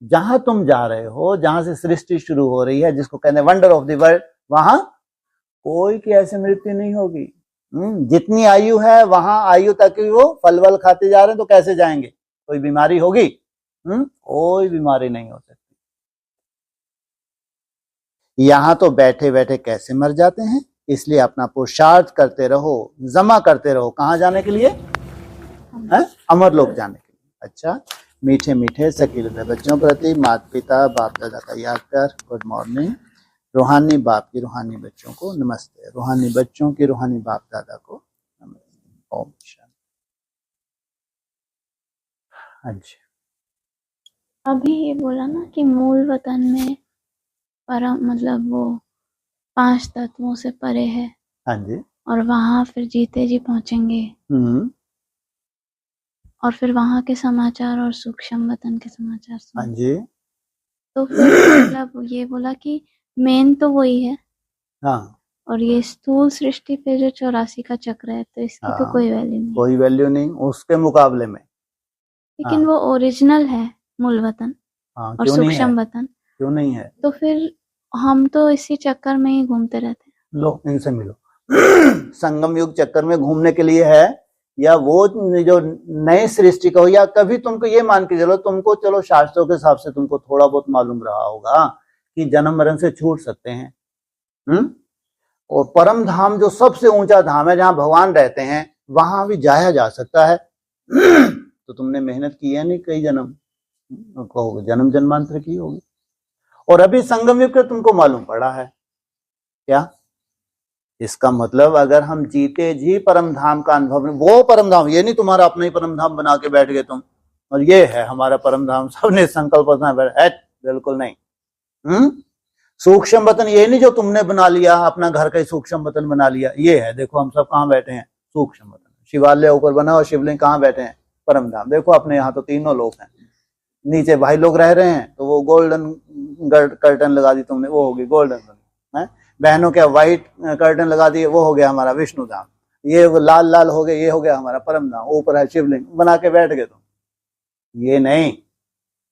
जहां तुम जा रहे हो, जहां से सृष्टि शुरू हो रही है, जिसको कहते हैं वंडर ऑफ द वर्ल्ड, वहां कोई की ऐसी मृत्यु नहीं होगी। जितनी आयु है वहां आयु तक ही वो फल वल खाते जा रहे हैं, तो कैसे जाएंगे? कोई बीमारी होगी? कोई बीमारी नहीं हो सकती। यहां तो बैठे बैठे कैसे मर जाते हैं, इसलिए अपना पुरुषार्थ करते रहो, जमा करते रहो। कहाँ जाने के लिए? अमरलोक जाने के लिए। अच्छा, मीठे मीठे सकील बच्चों प्रति माता पिता बाप दादा का याद प्यार। Good morning. रूहानी बाप की रूहानी बच्चों को नमस्ते, रूहानी बच्चों की रूहानी बाप दादा को नमस्ते। ओम शांति। अच्छा, अभी ये बोला ना कि मूल वतन में परम मतलब वो 5 तत्वों से परे है। हाँ जी। और वहां फिर जीते जी पहुंचेंगे। और फिर वहां के समाचार और सूक्ष्म वतन के समाचार हाँ सुन। जी। तो फिर मतलब ये बोला कि मेन तो वही है। हाँ। और ये स्थूल सृष्टि पे जो 84 का चक्र है, तो इसकी तो कोई वैल्यू नहीं। कोई वैल्यू नहीं उसके मुकाबले में। लेकिन वो ओरिजिनल है मूल वतन और सूक्ष्म वतन। क्यों नहीं है? तो फिर हम तो इसी चक्कर में ही घूमते रहते हैं। लो इनसे मिलो। संगम युग चक्कर में घूमने के लिए है, या वो जो नए सृष्टि का हो, या कभी तुमको ये मान के चलो, तुमको चलो शास्त्रों के हिसाब से तुमको थोड़ा बहुत मालूम रहा होगा कि जन्म मरण से छूट सकते हैं। और परम धाम जो सबसे ऊंचा धाम है जहां भगवान रहते हैं, वहां भी जाया जा सकता है। तो तुमने मेहनत की है नहीं, कई जन्म कहोगे, जन्म जन्मांतर की होगी। और अभी संगम युग का तुमको मालूम पड़ा है क्या? इसका मतलब अगर हम जीते जी परम धाम का अनुभव, वो परम धाम ये नहीं तुम्हारा अपना ही परम धाम बना के बैठ गए तुम, और ये है हमारा परम धाम, सबने संकल्प बैठ, बिल्कुल नहीं। सूक्ष्म वतन ये नहीं जो तुमने बना लिया, अपना घर का ही सूक्ष्म वतन बना लिया। ये है, देखो हम सब कहाँ बैठे हैं, सूक्ष्म वतन। शिवालय ऊपर बना और शिवलिंग कहाँ बैठे हैं? परम धाम। देखो अपने यहाँ तो तीनों लोग हैं, नीचे भाई लोग रह रहे हैं, तो वो गोल्डन कर्टन लगा दी तुमने, वो होगी गोल्डन है। बहनों के व्हाइट कर्टन लगा दिए, वो हो गया हमारा विष्णु धाम। ये लाल लाल हो गए, ये हो गया हमारा परम धाम। ऊपर है शिवलिंग, बना के बैठ गए तुम। ये नहीं,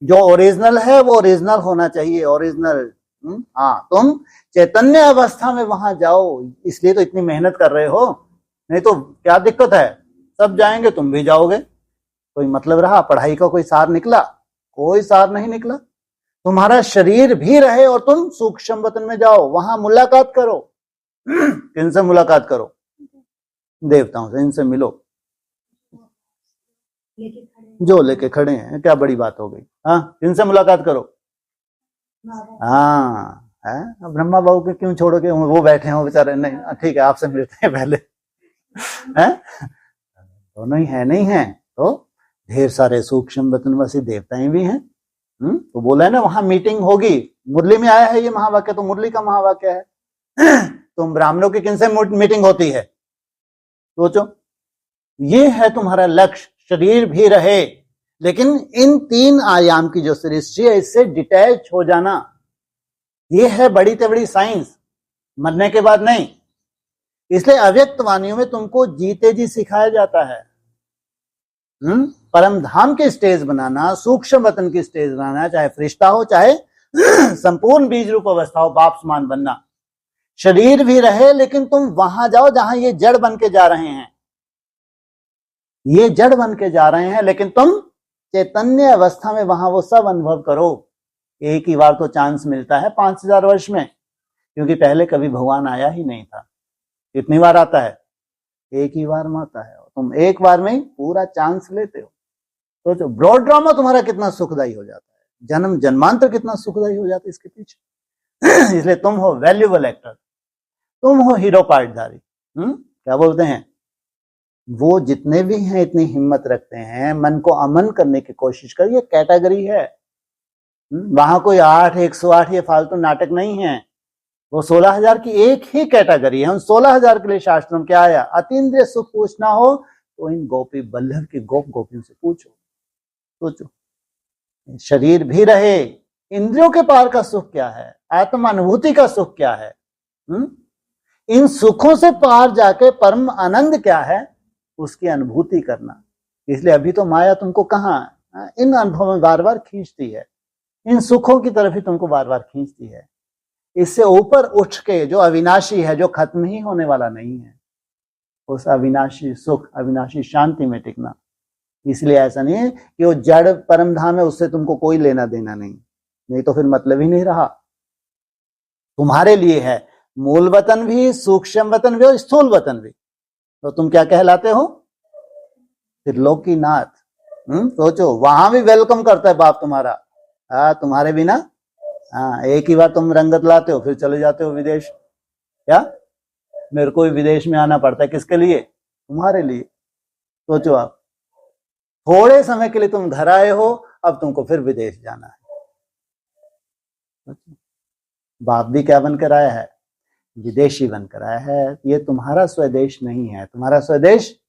जो ओरिजिनल है वो ओरिजिनल होना चाहिए, ओरिजिनल। हाँ, तुम चैतन्य अवस्था में वहां जाओ, इसलिए तो इतनी मेहनत कर रहे हो। नहीं तो क्या दिक्कत है, सब जाएंगे तुम भी जाओगे, कोई मतलब रहा? पढ़ाई का कोई सार निकला? कोई सार नहीं निकला। तुम्हारा शरीर भी रहे और तुम सूक्ष्म वतन में जाओ, वहां मुलाकात करो। किनसे मुलाकात करो? देवताओं से। इनसे मिलो जो लेके खड़े हैं, क्या बड़ी बात हो गई? हाँ, इनसे मुलाकात करो। हाँ है, ब्रह्मा बाबू के क्यों छोड़ोगे? वो बैठे हो बेचारे। नहीं ठीक है, आपसे मिलते हैं पहले। हैं दोनों ही है, नहीं है तो ढेर सारे सूक्ष्म वतनवासी देवताएं भी हैं। तो बोला है ना वहां मीटिंग होगी। मुरली में आया है ये महावाक्य, तो मुरली का महावाक्य है। तुम ब्राह्मणों की किनसे मीटिंग होती है? सोचो, ये है तुम्हारा लक्ष्य, शरीर भी रहे, लेकिन इन 3 आयाम की जो सृष्टि है इससे डिटैच हो जाना, ये है बड़ी से बड़ी साइंस, मरने के बाद नहीं। इसलिए अव्यक्त वाणियों में तुमको जीते जी सिखाया जाता है। परम धाम के स्टेज बनाना, सूक्ष्म वतन की स्टेज बनाना, चाहे फरिश्ता हो चाहे संपूर्ण बीज रूप अवस्था हो, बाप समान बनना। शरीर भी रहे लेकिन तुम वहां जाओ जहां ये जड़ बन के जा रहे हैं, ये जड़ बन के जा रहे हैं, लेकिन तुम चैतन्य अवस्था में वहां वो सब अनुभव करो। एक ही बार तो चांस मिलता है 5000 वर्ष में, क्योंकि पहले कभी भगवान आया ही नहीं था। कितनी बार आता है? एक ही बार में आता है। तुम एक बार में ही पूरा चांस लेते हो। तो ब्रॉड ड्रामा तुम्हारा कितना सुखदायी हो जाता है, जन्म जन्मांतर कितना सुखदायी हो जाता है इसके पीछे। इसलिए तुम हो वैल्यूएबल एक्टर, तुम हो हीरो पार्टधारी। क्या बोलते हैं वो, जितने भी हैं इतनी हिम्मत रखते हैं, मन को अमन करने की कोशिश कर। ये कैटेगरी है, वहां कोई 8 108 ये फालतू नाटक नहीं है। वो 16000 की एक ही कैटेगरी है। उन 16000 के लिए शास्त्रों में क्या आया? अतीन्द्रिय सुख पूछना हो तो इन गोपी बल्लभ की गोपियों से पूछो। सोचो, शरीर भी रहे, इंद्रियों के पार का सुख क्या है, आत्मानुभूति का सुख क्या है, इन सुखों से पार जाके परम आनंद क्या है, उसकी अनुभूति करना। इसलिए अभी तो माया तुमको कहाँ इन अनुभवों में बार बार खींचती है, इन सुखों की तरफ ही तुमको बार बार खींचती है। इससे ऊपर उठ के जो अविनाशी है, जो खत्म ही होने वाला नहीं है, उस अविनाशी सुख, अविनाशी शांति में टिकना। इसलिए ऐसा नहीं है कि वो जड़ परम धाम है, उससे तुमको कोई लेना देना नहीं, नहीं तो फिर मतलब ही नहीं रहा। तुम्हारे लिए है, मूल वतन भी, सूक्ष्म वतन भी और स्थूल वतन भी। तो तुम क्या कहलाते हो? त्रिलोकीनाथ। सोचो, वहां भी वेलकम करता है बाप तुम्हारा। तुम्हारे बिना एक ही बार तुम रंगत लाते हो, फिर चले जाते हो विदेश। क्या मेरे को भी विदेश में आना पड़ता है, किसके लिए? तुम्हारे लिए। सोचो आप, थोड़े समय के लिए तुम घर आए हो, अब तुमको फिर विदेश जाना है। बाप भी क्या बनकर आया है? विदेशी बनकर आया है। ये तुम्हारा स्वदेश नहीं है। तुम्हारा स्वदेश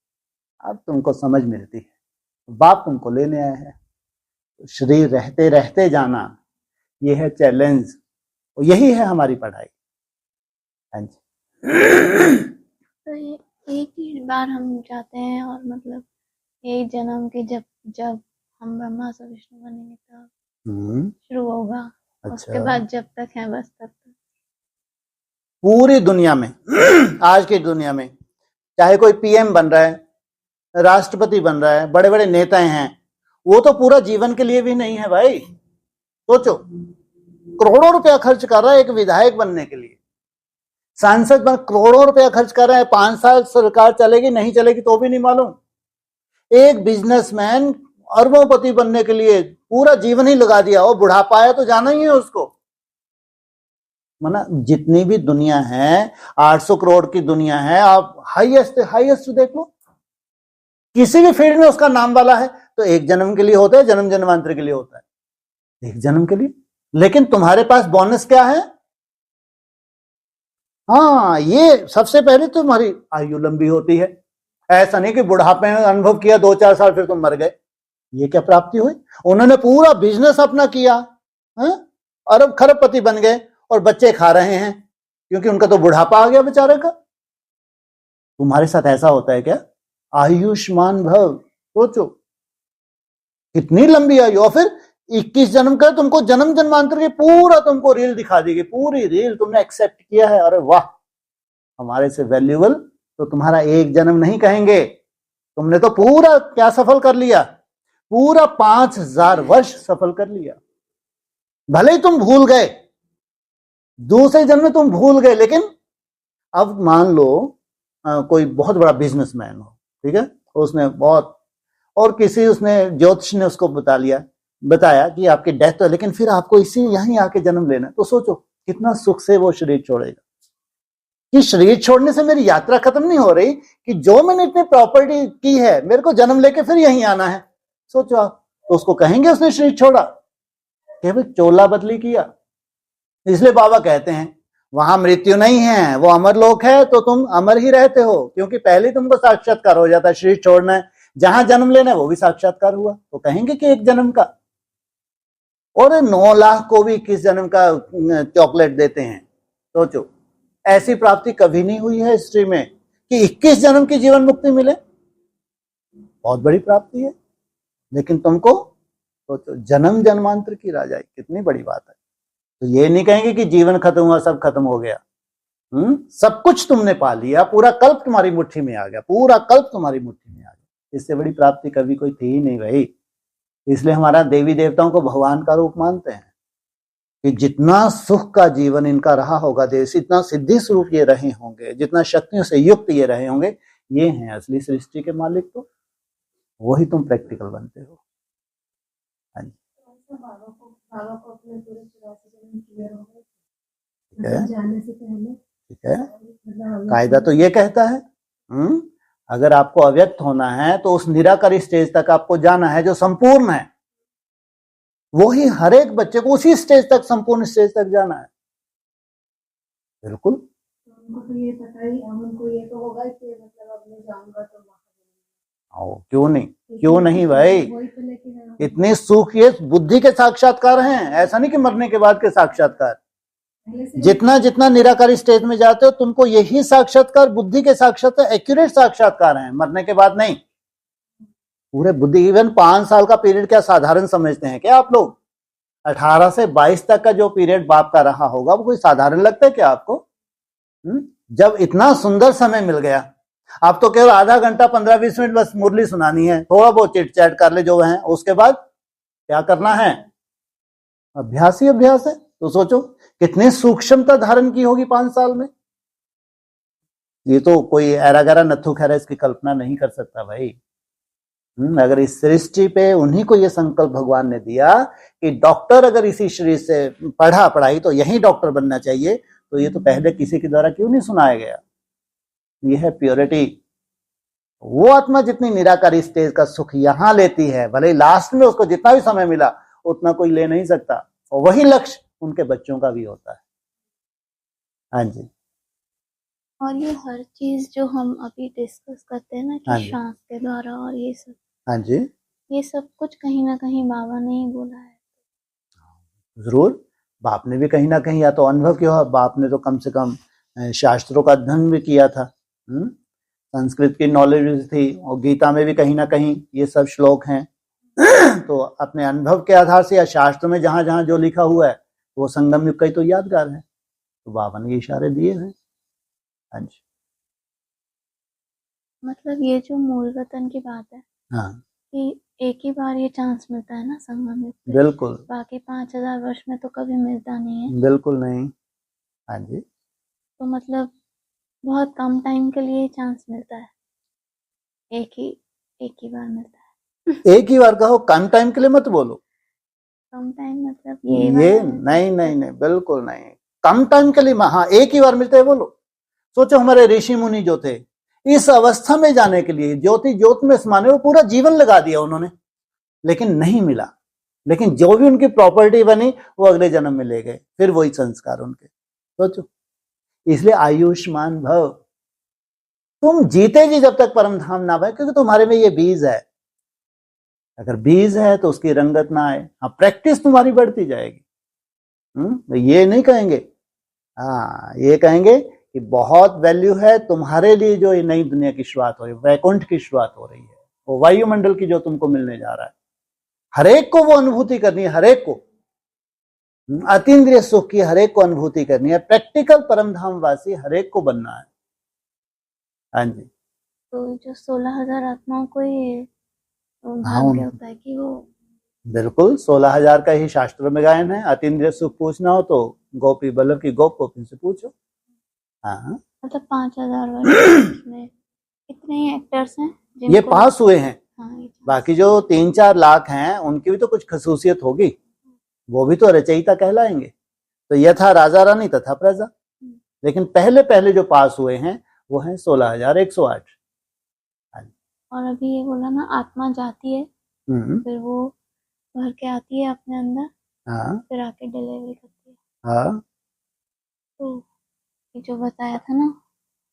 अब तुमको समझ मिलती है, बाप तुमको लेने आया है। शरीर रहते रहते जाना, ये है चैलेंज, और यही है हमारी पढ़ाई। हाँ जी। तो ये एक ही बार हम जाते हैं, और मतलब एक जन्म के जब हम ब्रह्मा से विष्णु बनेंगे तब शुरू होगा। अच्छा। उसके बाद जब तक है बस तब तक। पूरी दुनिया में आज की दुनिया में चाहे कोई पीएम बन रहा है, राष्ट्रपति बन रहा है, बड़े बड़े नेता हैं, वो तो पूरा जीवन के लिए भी नहीं है भाई। सोचो, करोड़ों रुपया खर्च कर रहा है एक विधायक बनने के लिए, सांसद बन करोड़ों रुपया खर्च कर रहा है, 5 साल सरकार चलेगी नहीं चलेगी तो भी नहीं मालूम। एक बिजनेसमैन अरबोंपति बनने के लिए पूरा जीवन ही लगा दिया, और बुढ़ापा आया तो जाना ही है उसको। माना जितनी भी दुनिया है, 800 करोड़ की दुनिया है, आप हाईएस्ट देख लो, किसी भी फील्ड में उसका नाम वाला है, तो एक जन्म के लिए होता है, जन्म जन्मांतर के लिए होता है, एक जन्म के लिए। लेकिन तुम्हारे पास बोनस क्या है? ये सबसे पहले तुम्हारी आयु लंबी होती है। ऐसा नहीं कि बुढ़ापे में अनुभव किया 2-4 साल फिर तुम मर गए। ये क्या प्राप्ति हुई? उन्होंने पूरा बिजनेस अपना किया, अरब खरबपति बन गए, और बच्चे खा रहे हैं क्योंकि उनका तो बुढ़ापा आ गया बेचारे का। तुम्हारे साथ ऐसा होता है क्या? आयुष्मान भव। सोचो कितनी लंबी आयु, और फिर 21 जन्म का तुमको जन्म जन्मांतर की पूरा तुमको रील दिखा देगी, पूरी रील तुमने एक्सेप्ट किया है। अरे वाह, हमारे से वैल्यूएबल तो तुम्हारा एक जन्म नहीं कहेंगे, तुमने तो पूरा क्या सफल कर लिया, पूरा 5000 वर्ष सफल कर लिया। भले ही तुम भूल गए, दूसरे जन्म में तुम भूल गए, लेकिन अब मान लो कोई बहुत बड़ा बिजनेसमैन हो, ठीक है, उसने बहुत, और किसी उसने ज्योतिष ने उसको बताया कि आपकी डेथ है, लेकिन फिर आपको इसी यहीं आके जन्म लेना है। तो सोचो कितना सुख से वो शरीर छोड़ेगा। कि शरीर छोड़ने से मेरी यात्रा खत्म नहीं हो रही, कि जो मैंने इतनी प्रॉपर्टी की है मेरे को जन्म लेके फिर यहीं आना है। सोचो आप, तो उसको कहेंगे उसने शरीर छोड़ा? केवल चोला बदली किया। इसलिए बाबा कहते हैं वहां मृत्यु नहीं है, वो अमर लोक है, तो तुम अमर ही रहते हो, क्योंकि पहले तुमको साक्षात्कार हो जाता है। शरीर छोड़ना है, जहां जन्म लेना है वो भी साक्षात्कार हुआ, तो कहेंगे कि एक जन्म का। और 9 लाख को भी 21 जन्म का चॉकलेट देते हैं। सोचो, ऐसी प्राप्ति कभी नहीं हुई है हिस्ट्री में कि 21 जन्म की जीवन मुक्ति मिले। बहुत बड़ी प्राप्ति है। लेकिन तुमको सोचो, जन्म जन्मांतर की राजाई, कितनी बड़ी बात है। तो ये नहीं कहेंगे कि जीवन खत्म हुआ, सब खत्म हो गया। सब कुछ तुमने पा लिया, पूरा कल्प तुम्हारी मुट्ठी में आ गया, पूरा कल्प तुम्हारी मुट्ठी में आ गया। इससे बड़ी प्राप्ति कभी कोई थी ही नहीं भाई। इसलिए हमारा देवी देवताओं को भगवान का रूप मानते हैं कि जितना सुख का जीवन इनका रहा होगा, देश इतना सिद्धि स्वरूप ये रहे होंगे, जितना शक्तियों से युक्त ये रहे होंगे, ये हैं असली सृष्टि के मालिक। तो वही तुम प्रैक्टिकल बनते हो। हाँ जी, ठीक है। कायदा तो ये कहता है, अगर आपको अव्यक्त होना है तो उस निराकारी स्टेज तक आपको जाना है जो संपूर्ण है। वही हर एक बच्चे को उसी स्टेज तक, संपूर्ण स्टेज तक जाना है। बिल्कुल। उनको तो ये पता ही, उनको ये तो होगा कि मतलब अब मैं जाऊंगा तो क्यों नहीं, क्यों नहीं भाई। इतने सुख ये बुद्धि के साक्षात्कार हैं, ऐसा नहीं कि मरने के बाद के साक्षात्कार। जितना जितना निराकारी स्टेज में जाते हो तुमको यही साक्षात्कार, बुद्धि के साक्षात्कार, एक्यूरेट साक्षात्कार हैं, मरने के बाद नहीं। पूरे बुद्धि, इवन 5 साल का पीरियड क्या साधारण समझते हैं क्या आप लोग? 18 से 22 तक का जो पीरियड बाप का रहा होगा वो कोई साधारण लगता है क्या आपको? जब इतना सुंदर समय मिल गया, आप तो केवल आधा घंटा 15-20 मिनट बस मुरली सुनानी है, थोड़ा बहुत चिट चैट कर ले जो है, उसके बाद क्या करना है? अभ्यास ही अभ्यास है। तो सोचो कितनी सूक्ष्मता धारण की होगी 5 साल में। ये तो कोई ऐरा गैरा नत्थु खैरा इसकी कल्पना नहीं कर सकता भाई। अगर इस सृष्टि पे उन्हीं को ये संकल्प भगवान ने दिया कि डॉक्टर अगर इसी शरीर से पढ़ाई तो यही डॉक्टर बनना चाहिए, तो ये तो पहले किसी के द्वारा क्यों नहीं सुनाया गया। ये है प्योरिटी। वो आत्मा जितनी निराकारी स्टेज का सुख यहां लेती है, भले लास्ट में उसको जितना भी समय मिला उतना कोई ले नहीं सकता, और वही लक्ष्य उनके बच्चों का भी होता है। हाँ जी। और ये हर चीज जो हम अभी डिस्कस करते हैं ना हाँ कि जी। श्वास के द्वारा और ये सब, हाँ जी, ये सब कुछ कहीं ना कहीं बाबा ने ही बोला है। जरूर। बाप ने भी कहीं ना कहीं या तो अनुभव किया, बाप ने तो कम से कम शास्त्रों का अध्ययन भी किया था। संस्कृत की नॉलेज भी थी, और गीता में भी कहीं ना कहीं ये सब श्लोक हैं। तो अपने अनुभव के आधार से या शास्त्र में जहां जहां जो लिखा हुआ है वो संगम युग का ही तो यादगार है। तो बाबा ने ये इशारे दिए हैं। हाँ जी। मतलब ये जो मूल वतन की बात है हाँ कि एक ही बार ये चांस मिलता है ना संगम युग पे, बिल्कुल बाकी 5000 वर्ष में तो कभी मिलता नहीं है। बिल्कुल नहीं। हाँ जी। तो मतलब बहुत कम टाइम के लिए चांस मिलता है, एक ही बार मिलता है। एक ही बार कहो, कम टाइम के लिए मत बोलो। कम टाइम मतलब ये वाला नहीं नहीं नहीं, बिल्कुल नहीं। कम टाइम के लिए हाँ एक ही बार मिलता है बोलो। सोचो हमारे ऋषि मुनि जो थे, इस अवस्था में जाने के लिए ज्योति ज्योत में समाने वो पूरा जीवन लगा दिया उन्होंने, लेकिन नहीं मिला। लेकिन जो भी उनकी प्रॉपर्टी बनी वो अगले जन्म में ले गए, फिर वही संस्कार उनके। सोचो, इसलिए आयुष्मान भव। तुम जीते जी जब तक परम धाम ना पाए, क्योंकि तुम्हारे में ये बीज है। अगर बीज है तो उसकी रंगत ना आए, हाँ प्रैक्टिस तुम्हारी बढ़ती जाएगी। ये नहीं कहेंगे, हाँ ये कहेंगे कि बहुत वैल्यू है तुम्हारे लिए जो ये नई दुनिया की शुरुआत हो रही है, वैकुंठ की शुरुआत हो रही है, वो वायुमंडल की जो तुमको मिलने जा रहा है। हरेक को वो अनुभूति करनी है, हरेक को अतीन्द्रिय सुख की हरेक को अनुभूति करनी है। प्रैक्टिकल परमधाम वासी हरेक को बनना है। हाँ जी। तो जो 16,000 आत्माओं को ये हाँ, भाग्य होता है कि वो बिल्कुल 16,000 का ही शास्त्रों में गायन है। अतीन्द्रिय सुख पूछना हो तो गोपी बल्लभ की गोप गोपी से पूछो। हाँ मतलब 5,000 वर्ष में इतने ही एक्टर्स हैं ये पास हुए हैं। हाँ, बाकी जो 3-4 लाख हैं उनकी भी तो कुछ खसूसियत होगी, वो भी तो रचयिता कहलाएंगे। तो यथा राजा रानी तथा प्रजा। लेकिन पहले पहले जो पास हुए हैं वो हैं 16,108। और अभी ये बोला ना आत्मा जाती है, फिर वो भर के आती है अपने अंदर, हाँ फिर आके डिलीवरी करती है। हाँ तो ये जो बताया था ना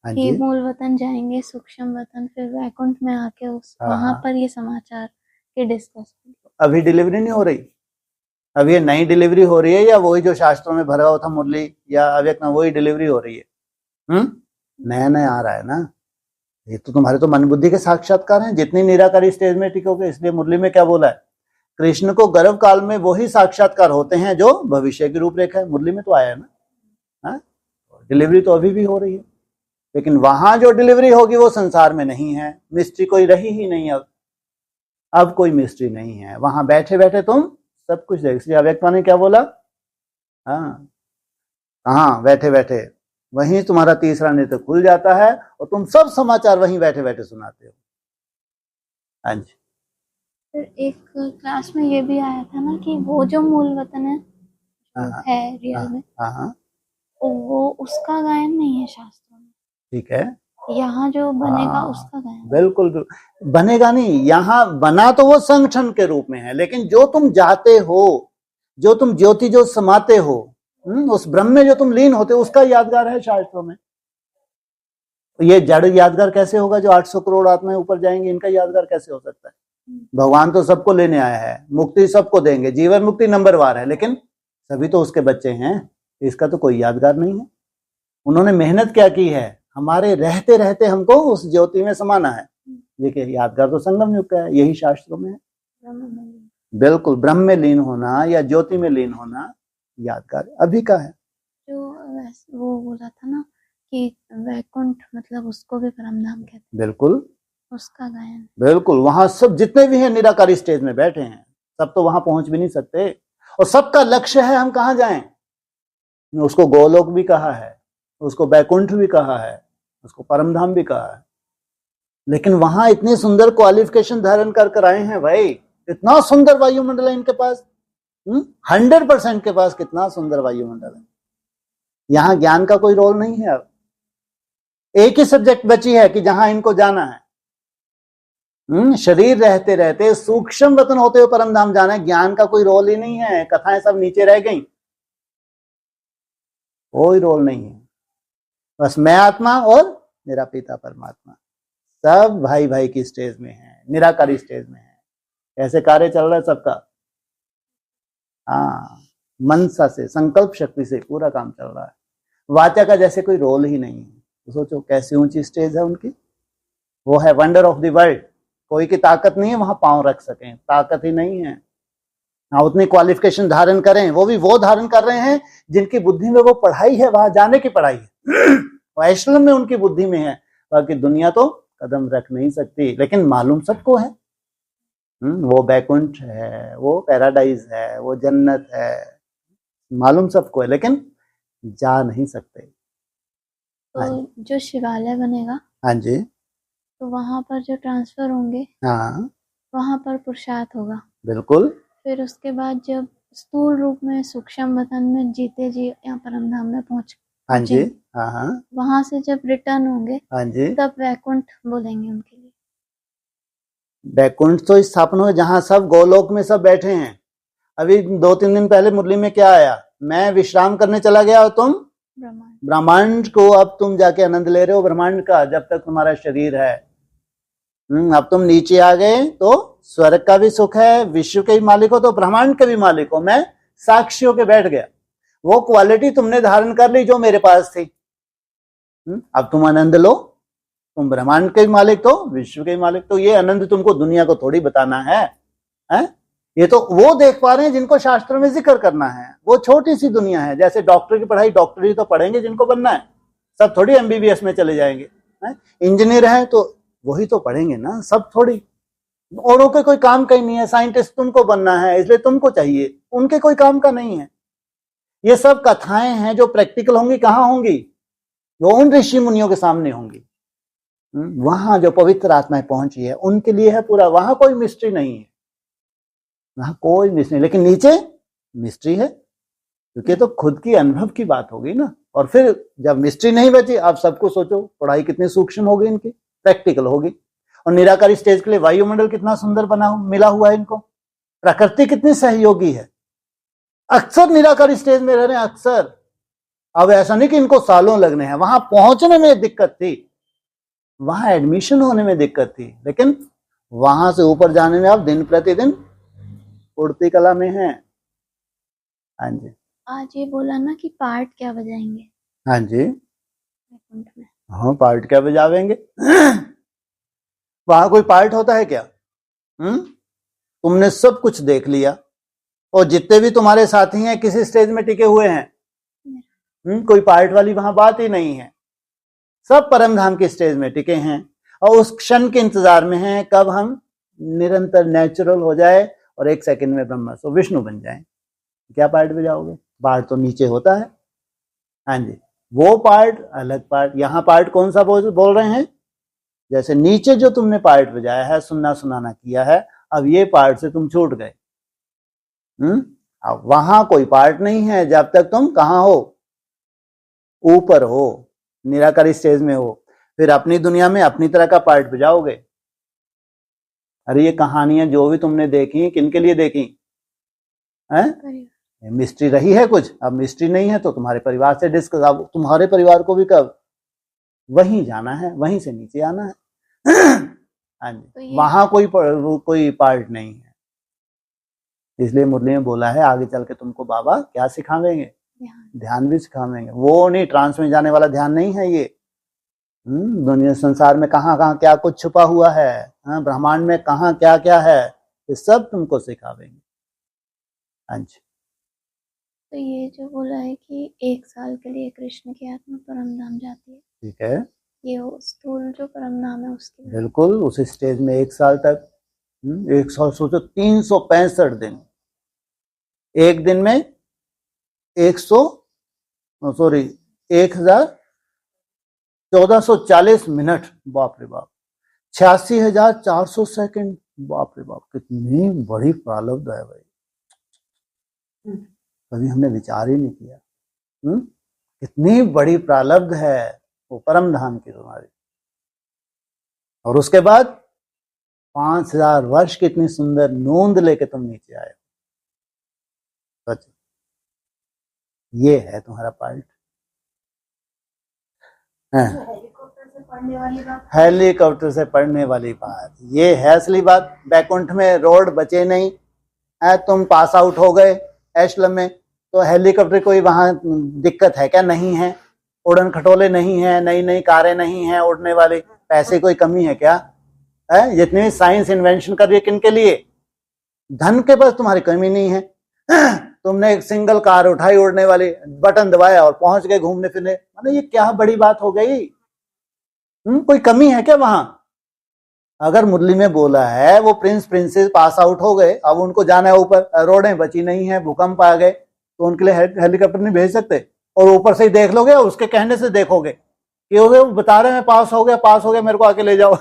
हाँ कि जी। मूल वतन जाएंगे, सूक्ष्म वतन, फिर वैकुंठ में आके उस हाँ, वहां हाँ। पर ये समाचार के डिस्कस। अभी डिलीवरी नहीं हो रही, अभी ये नई डिलीवरी हो रही है, या वही जो शास्त्रों में भरा हुआ था मुरली या अव्यक्त में वही डिलीवरी हो रही है। नया नया आ रहा है ना। ये तो तुम्हारे तो मन बुद्धि के साक्षात्कार हैं। जितनी निराकारी स्टेज में टिकोगे, इसलिए मुरली में क्या बोला है, कृष्ण को गर्भ काल में वही साक्षात्कार होते हैं जो भविष्य की रूपरेखा है। मुरली में तो आया है ना। डिलीवरी तो अभी भी हो रही है, लेकिन वहां जो डिलीवरी होगी वो संसार में नहीं है। मिस्ट्री कोई रही ही नहीं। अब कोई मिस्ट्री नहीं है। वहां बैठे बैठे तुम सब कुछ देख। इसलिए अव्यक्तवाणी ने क्या बोला, हाँ बैठे बैठे वहीं तुम्हारा तीसरा नेत्र खुल जाता है और तुम सब समाचार वहीं बैठे बैठे सुनाते हो। हाँ जी। फिर एक क्लास में ये भी आया था ना कि वो जो मूल वतन है रियल में, वो उसका गायन नहीं है शास्त्रों में। ठीक है, यहाँ जो बनेगा उसका गायन। बिल्कुल बनेगा नहीं। यहाँ बना तो वो संगठन के रूप में है, लेकिन जो तुम जाते हो, जो तुम ज्योति जो समाते हो, उस ब्रह्म में जो तुम लीन होते हो, उसका यादगार है शास्त्रों में। ये जड़ यादगार कैसे होगा? जो 800 करोड़ आत्माएं ऊपर जाएंगे, इनका यादगार कैसे हो सकता है? भगवान तो सबको लेने आया है, मुक्ति सबको देंगे, जीवन मुक्ति नंबरवार है, लेकिन सभी तो उसके बच्चे हैं। इसका तो कोई यादगार नहीं है। उन्होंने मेहनत क्या की है, हमारे रहते रहते हमको उस ज्योति में समाना है। देखिए यादगार तो संगम युग का है, यही शास्त्रों में है। बिल्कुल, ब्रह्म में लीन होना या ज्योति में लीन होना यादगार अभी का है। जो वो बोला था ना कि वैकुंठ मतलब उसको भी परमधाम कहते हैं। बिल्कुल, उसका गायन बिल्कुल। वहां सब जितने भी हैं निराकारी स्टेज में बैठे हैं, सब तो वहां पहुंच भी नहीं सकते, और सबका लक्ष्य है हम कहाँ जाएं। उसको गोलोक भी कहा है, उसको बैकुंठ भी कहा है, उसको परम धाम भी कहा है। लेकिन वहां इतने सुंदर क्वालिफिकेशन धारण कर आए हैं भाई, इतना सुंदर वायुमंडल है इनके पास, 100% के पास कितना सुंदर वायुमंडल है। यहां ज्ञान का कोई रोल नहीं है। अब एक ही सब्जेक्ट बची है कि जहां इनको जाना है। शरीर रहते रहते सूक्ष्म वतन होते हुए परम धाम जाना है, ज्ञान का कोई रोल ही नहीं है। कथाएं सब नीचे रह गई, कोई रोल नहीं है। बस मैं आत्मा और मेरा पिता परमात्मा, सब भाई भाई की स्टेज में है, निराकारी स्टेज में है। कैसे कार्य चल रहा है सबका? हाँ, मनसा से, संकल्प शक्ति से पूरा काम चल रहा है। वाचा का जैसे कोई रोल ही नहीं है। तो सोचो कैसी ऊंची स्टेज है उनकी। वो है वंडर ऑफ द वर्ल्ड। कोई की ताकत नहीं है वहां पांव रख सकें, ताकत ही नहीं है। हाँ, उतनी क्वालिफिकेशन धारण करें, वो भी वो धारण कर रहे हैं जिनकी बुद्धि में वो पढ़ाई है, वहां जाने की पढ़ाई है। वैष्णव में उनकी बुद्धि में है, बाकी दुनिया तो कदम रख नहीं सकती। लेकिन मालूम सबको है, वो बैकुंठ है, वो पैराडाइज है, वो जन्नत है, मालूम सबको है, लेकिन जा नहीं सकते। तो जो शिवालय बनेगा, हाँ जी, तो वहां पर जो ट्रांसफर होंगे, हाँ वहां पर पुरुषार्थ होगा। बिल्कुल। फिर उसके बाद जब स्थूल रूप में सूक्ष्म वतन में जीते जी यहाँ परम धाम में हाँ जी, हाँ हाँ, वहां से जब रिटर्न होंगे, हाँ जी। तब वैकुंठ बोलेंगे उनके लिए। बैकुंठ तो स्थापना हुए जहां सब गोलोक में सब बैठे हैं। अभी 2-3 दिन पहले मुरली में क्या आया? मैं विश्राम करने चला गया और तुम ब्रह्मांड को, अब तुम जाके आनंद ले रहे हो ब्रह्मांड का, जब तक तुम्हारा शरीर है। अब तुम नीचे आ गए तो स्वर्ग का भी सुख है, विश्व के भी मालिक हो तो ब्रह्मांड के भी मालिक हो। मैं साक्षी होके बैठ गया। वो क्वालिटी तुमने धारण कर ली जो मेरे पास थी। अब तुम आनंद लो, तुम ब्रह्मांड के भी मालिक तो विश्व के भी मालिक तो। ये आनंद तुमको दुनिया को थोड़ी बताना है, ये तो वो देख पा रहे हैं जिनको शास्त्र में जिक्र करना है। वो छोटी सी दुनिया है। जैसे डॉक्टर की पढ़ाई डॉक्टरी तो पढ़ेंगे जिनको बनना है, सब थोड़ी एमबीबीएस में चले जाएंगे। इंजीनियर है तो वही तो पढ़ेंगे ना, सब थोड़ी। औरों के कोई काम का ही नहीं है। साइंटिस्ट तुमको बनना है इसलिए तुमको चाहिए, उनके कोई काम का नहीं है। ये सब कथाएं हैं जो प्रैक्टिकल होंगी, कहाँ होंगी? जो उन ऋषि मुनियों के सामने होंगी। वहां जो पवित्र आत्माएं पहुंची है उनके लिए है पूरा। वहां कोई मिस्ट्री नहीं है, वहां कोई मिस्ट्री। लेकिन नीचे मिस्ट्री है, क्योंकि तो खुद की अनुभव की बात होगी ना। और फिर जब मिस्ट्री नहीं बची, आप सबको सोचो पढ़ाई कितनी सूक्ष्म होगी इनकी, प्रैक्टिकल होगी। और निराकारी स्टेज के लिए वायुमंडल कितना सुंदर बना मिला हुआ है इनको, प्रकृति कितनी सहयोगी है। अक्सर निराकारी स्टेज में रह रहे हैं, अक्सर। अब ऐसा नहीं कि इनको सालों लगने हैं, वहां पहुंचने में दिक्कत थी, वहां एडमिशन होने में दिक्कत थी, लेकिन वहां से ऊपर जाने में अब दिन प्रतिदिन उड़ती कला में है। हाँ जी, आज ये बोला ना कि पार्ट क्या बजाएंगे? हाँ जी, वैकुंठ में। हाँ, पार्ट क्या बजावेंगे? वहां कोई पार्ट होता है क्या? तुमने सब कुछ देख लिया, और जितने भी तुम्हारे साथी हैं किसी स्टेज में टिके हुए हैं। कोई पार्ट वाली वहां बात ही नहीं है। सब परम धाम के स्टेज में टिके हैं और उस क्षण के इंतजार में हैं कब हम निरंतर नेचुरल हो जाए और 1 सेकंड में ब्रह्मा सो विष्णु बन जाए। क्या पार्ट बजाओगे? पार्ट तो नीचे होता है। हाँ जी, वो पार्ट अलग पार्ट। यहाँ पार्ट कौन सा बोल रहे हैं? जैसे नीचे जो तुमने पार्ट बजाया है, सुनना सुनाना किया है, अब ये पार्ट से तुम छूट गए। अब वहां कोई पार्ट नहीं है जब तक तुम कहां हो? ऊपर हो, निराकारी स्टेज में हो। फिर अपनी दुनिया में अपनी तरह का पार्ट बजाओगे। अरे ये कहानियां जो भी तुमने देखी, किनके लिए देखी हैं? मिस्ट्री रही है कुछ, अब मिस्ट्री नहीं है तो तुम्हारे परिवार से डिस्कस। अब तुम्हारे परिवार को भी कब वहीं जाना है, वहीं से नीचे आना है। हाँ जी, तो वहां कोई पार्ट नहीं है। इसलिए मुरली में बोला है आगे चल के तुमको बाबा क्या सिखावेंगे? ध्यान भी सिखावेंगे। वो नहीं, ट्रांस में जाने वाला ध्यान नहीं है ये। दुनिया संसार में कहाँ कहाँ क्या कुछ छुपा हुआ है, ब्रह्मांड में कहाँ क्या क्या है, ये सब तुमको सिखावेंगे। हाँ जी, तो ये जो बोला है कि 1 साल के लिए कृष्ण की आत्मा परम धाम जाती है, ठीक है, ये स्थूल जो परम धाम है उसकी। बिल्कुल उस स्टेज में 1 साल तक, 100 सोचो 365 दिन, एक दिन में 1000 1440 मिनट, बाप रे बाप। 86,400 सेकंड, बाप रे बाप। कितनी बड़ी प्रारब्ध है भाई, कभी हमने विचार ही नहीं किया। कितनी बड़ी प्रारब्ध है वो परम धाम की तुम्हारी। और उसके बाद 5,000 वर्ष की इतनी सुंदर नोंद लेके तुम नीचे आए। सच, ये है तुम्हारा पार्ट। हेलीकॉप्टर से पढ़ने वाली बात, हेलीकॉप्टर से पढ़ने वाली बात, ये है असली बात। बैकुंठ में रोड बचे नहीं है, तुम पास आउट हो गए एशलम में, तो हेलीकॉप्टर कोई वहां दिक्कत है क्या? नहीं है। उड़न खटोले नहीं है, नई नई कारें नहीं है उड़ने वाली, पैसे कोई कमी है क्या? है जितनी साइंस इन्वेंशन कर रही है किनके लिए? धन के पास तुम्हारी कमी नहीं है। तुमने एक सिंगल कार उठाई उड़ने वाली, बटन दबाया और पहुंच गए घूमने फिरने। मतलब ये क्या बड़ी बात हो गई? कोई कमी है क्या वहां? अगर मुरली में बोला है वो प्रिंस प्रिंसेस पास आउट हो गए, अब उनको जाना है ऊपर, रोडें बची नहीं है, भूकंप आ गए, तो उनके लिए हेलीकॉप्टर नहीं भेज सकते? और ऊपर से ही देख लोगे और उसके कहने से देखोगे कि वो बता रहे हैं पास हो गया मेरे को आके ले जाओ।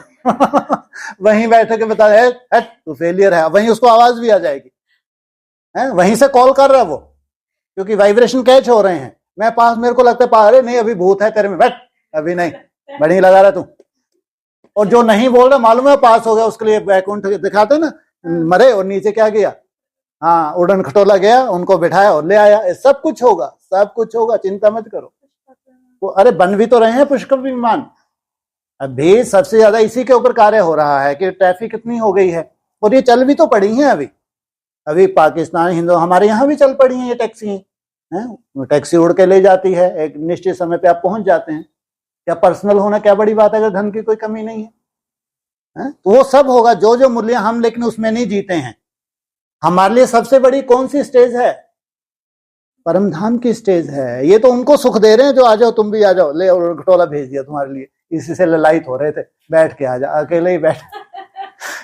वहीं बैठे के बता रहे तू फेलियर है, वहीं उसको आवाज भी आ जाएगी, है वहीं से कॉल कर रहा है वो, क्योंकि वाइब्रेशन कैच हो रहे हैं। मैं पास, मेरे को लगता है पास, अरे नहीं अभी भूत है तेरे में, बैठ अभी नहीं, बड़ी लगा रहा तू। और जो नहीं बोल रहा मालूम है पास हो गया, उसके लिए बैकुंठ दिखाते ना, मरे और नीचे क्या गया, हाँ उड़न खटोला गया, उनको बिठाया और ले आया। सब कुछ होगा, सब कुछ होगा, चिंता मत करो। वो अरे बन भी तो रहे हैं पुष्कर विमान। अभी सबसे ज्यादा इसी के ऊपर कार्य हो रहा है कि ट्रैफिक कितनी हो गई है, और ये चल भी तो पड़ी हैं अभी पाकिस्तान, हिंदू, हमारे यहाँ भी चल पड़ी हैं ये टैक्सी हैं। टैक्सी उड़ के ले जाती है, एक निश्चित समय पे आप पहुंच जाते हैं। क्या पर्सनल होना क्या बड़ी बात है अगर धन की कोई कमी नहीं है? तो वो सब होगा जो जो मूल्य हम, लेकिन उसमें नहीं जीते हैं। हमारे लिए सबसे बड़ी कौन सी स्टेज है? परम धाम की स्टेज है। ये तो उनको सुख दे रहे हैं जो आ जाओ तुम भी आ जाओ, ले और खटोला भेज दिया तुम्हारे लिए, इसी से ललायित हो रहे थे, बैठ के आ जा, अकेले ही बैठ।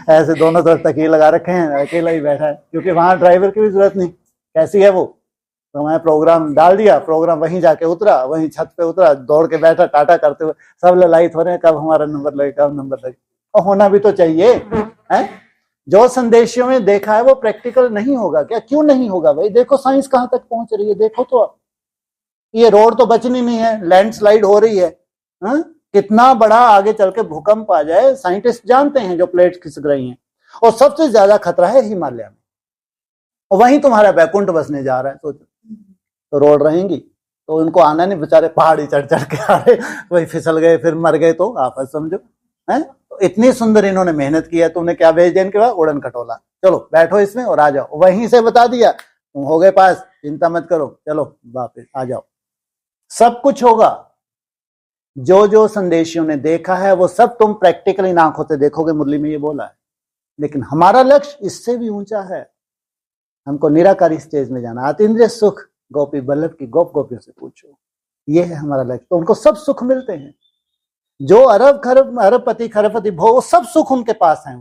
ऐसे दोनों तरफ तकिए लगा रखे हैं, अकेला ही बैठा है, क्योंकि वहां ड्राइवर की भी जरूरत नहीं। कैसी है वो, तो मैं प्रोग्राम डाल दिया, प्रोग्राम वहीं जाके उतरा, वहीं छत पे उतरा, दौड़ के बैठा टाटा करते हुए। सब ललायित हो रहे हैं कब हमारा नंबर लगे, कब नंबर लगे। और होना भी तो चाहिए है। जो संदेशों में देखा है वो प्रैक्टिकल नहीं होगा क्या? क्यों नहीं होगा भाई? देखो साइंस कहां तक पहुंच रही है, देखो तो आप, ये रोड तो बचनी नहीं है, लैंडस्लाइड हो रही है, कितना बड़ा आगे चल के भूकंप आ जाए, साइंटिस्ट जानते हैं जो प्लेट्स खिसक रही हैं। और सबसे ज्यादा खतरा है हिमालय में, और वहीं तुम्हारा बैकुंठ बसने जा रहा है। तो रोड रहेंगी तो उनको आना नहीं, बेचारे पहाड़ी चढ़ चढ़ के आ रहे, वही फिसल गए फिर मर गए, तो आप समझो है। तो इतनी सुंदर इन्होंने मेहनत की है, तुमने क्या भेज दिया इनके बाद? उड़न खटोला, चलो बैठो इसमें और आ जाओ। वहीं से बता दिया तुम हो गए पास, चिंता मत करो, चलो वापस आ जाओ। सब कुछ होगा। जो जो संदेशियों ने देखा है वो सब तुम प्रैक्टिकली आंखों से देखोगे, मुरली में ये बोला है। लेकिन हमारा लक्ष्य इससे भी ऊंचा है, हमको निराकारी स्टेज में जाना। अतीन्द्रिय सुख गोपी बल्लभ की गोप गोपियों से पूछो, ये है हमारा लक्ष्य। तो उनको सब सुख मिलते हैं, जो अरबपति खरबपति भोग, सब सुख उनके पास है।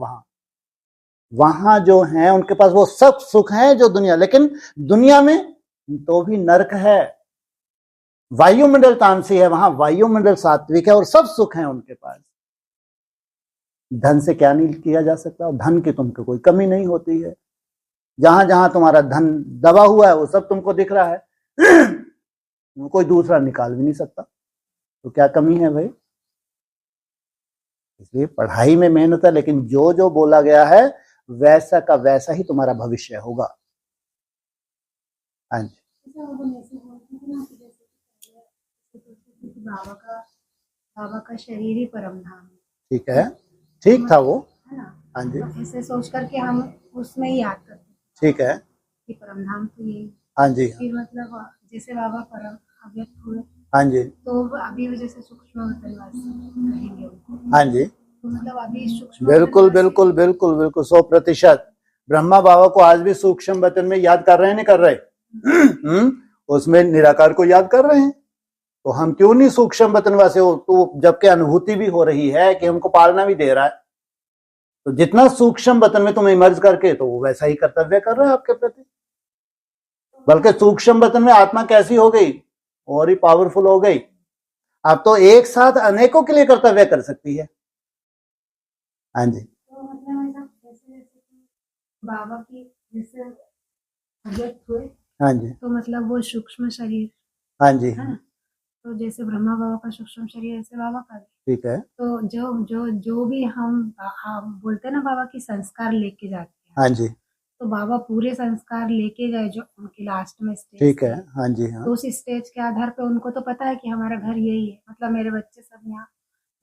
वहां जो है उनके पास वो सब सुख है जो दुनिया, लेकिन दुनिया में तो भी नरक है। वायुमंडल तामसी है, वहां वायुमंडल सात्विक है, और सब सुख है उनके पास। धन से क्या नहीं किया जा सकता, धन की तुमको कोई कमी नहीं होती है। जहां जहां तुम्हारा धन दबा हुआ है वो सब तुमको दिख रहा है। कोई दूसरा निकाल भी नहीं सकता, तो क्या कमी है भाई? इसलिए पढ़ाई में मेहनत है, लेकिन जो जो बोला गया है वैसा का वैसा ही तुम्हारा भविष्य होगा। हाँ जी, बाबा का शरीर ही परम धाम है। ठीक है, ठीक था वो, है ना? हाँ जी, ऐसे सोच करके हम उसमें ही याद करते हैं, ठीक है, कि परम धाम तो यही। हाँ जी, फिर मतलब जैसे बाबा परम अव्यक्त हुए, हाँ जी, तो अभी जैसे सूक्ष्म रहेंगे उनको, हाँ जी, तो मतलब अभी सूक्ष्म, बिल्कुल बिल्कुल बिल्कुल बिल्कुल 100%। ब्रह्मा बाबा को आज भी सूक्ष्म वतन में याद कर रहे हैं, नहीं कर रहे? उसमें निराकार को याद कर रहे हैं, तो हम क्यों नहीं सूक्ष्म वतन वासी हो? तो जबकि अनुभूति भी हो रही है कि हमको पालना भी दे रहा है, तो जितना सूक्ष्म वतन में तुम इमर्ज करके, तो वो वैसा ही कर्तव्य कर रहा है आपके प्रति। बल्कि सूक्ष्म वतन में आत्मा कैसी हो गई, और ही पावरफुल हो गई। अब तो एक साथ अनेकों के लिए कर्तव्य कर सकती है। हाँ जी, तो मतलब ऐसा जैसे जैसे कि बाबा की जैसे अव्यक्त हुए, हाँ जी, तो मतलब वो सूक्ष्म शरीर हाँ जी, है ना, तो जैसे ब्रह्मा बाबा का सूक्ष्म शरीर ऐसे बाबा का भी। ठीक है। तो जो भी हम बोलते हैं ना बाबा की संस्कार लेके जाते हैं, हाँ जी, तो बाबा पूरे संस्कार लेके गए जो उनके लास्ट में स्टेज ठीक है। थी। हाँ जी, हाँ तो उस स्टेज के आधार पे उनको तो पता है कि हमारा घर यही है, मतलब मेरे बच्चे सब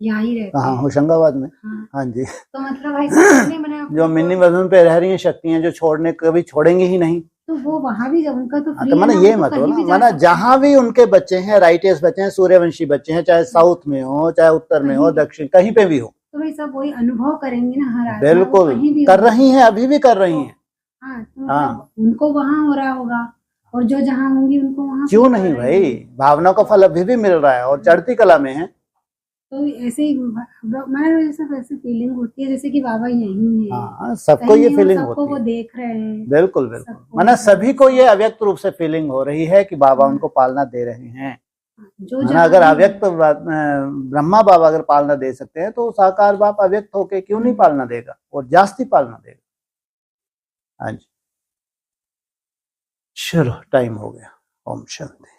यहाँ ही रहते हाँ, हैं। होशंगाबाद में। हाँ, हाँ जी, तो मतलब ऐसे मैंने जो अपने मिनी को, वजन पे रह रही हैं शक्तियां, जो छोड़ने कभी छोड़ेंगे ही नहीं। तो वो वहां भी जब उनका तो हाँ, फ्री तो है माना ना, ये वो तो मत हो कहीं ना, भी जा माना सकते हैं, जहां भी उनके बच्चे हैं, राइटियस बच्चे हैं, सूर्यवंशी बच्चे हैं, चाहे साउथ में हो, चाहे उत्तर में हो, कहीं भी। दक्षिण, कहीं पे भी हो, तो भाई सब वही अनुभव करेंगे ना हर आत्मा, वो बिल्कुल कहीं भी कर होगी। रही हैं, अभी भी कर रही हैं। हाँ, तो हाँ, मतलब उनको वहां हो रहा होगा, और जो जहाँ होंगी उनको वहां क्यों फील हो नहीं रही भाई, होगी। भावना का फल अभी भी मिल रहा है और चढ़ती कला में है। तो ऐसे ही मैं सब ऐसी फीलिंग होती है जैसे कि बाबा यहीं है, हाँ, सबको कहीं ये नहीं, और फीलिंग सबको होती वो है। देख रहे हैं, बिल्कुल बिल्कुल, सबको माना मतलब सभी को ये अव्यक्त रूप से फीलिंग हो रही है कि बाबा उनको पालना दे रहे हैं। जो माना जहाँ अगर भी अव्यक्त है। ब्रह्मा बाबा अगर पालना दे सकते हैं, तो साकार बाप अव्यक्त होके क्यों नहीं पालना देगा, और जास्ती पालना देगा। हाँ जी, चलो टाइम हो गया। ओम शांति।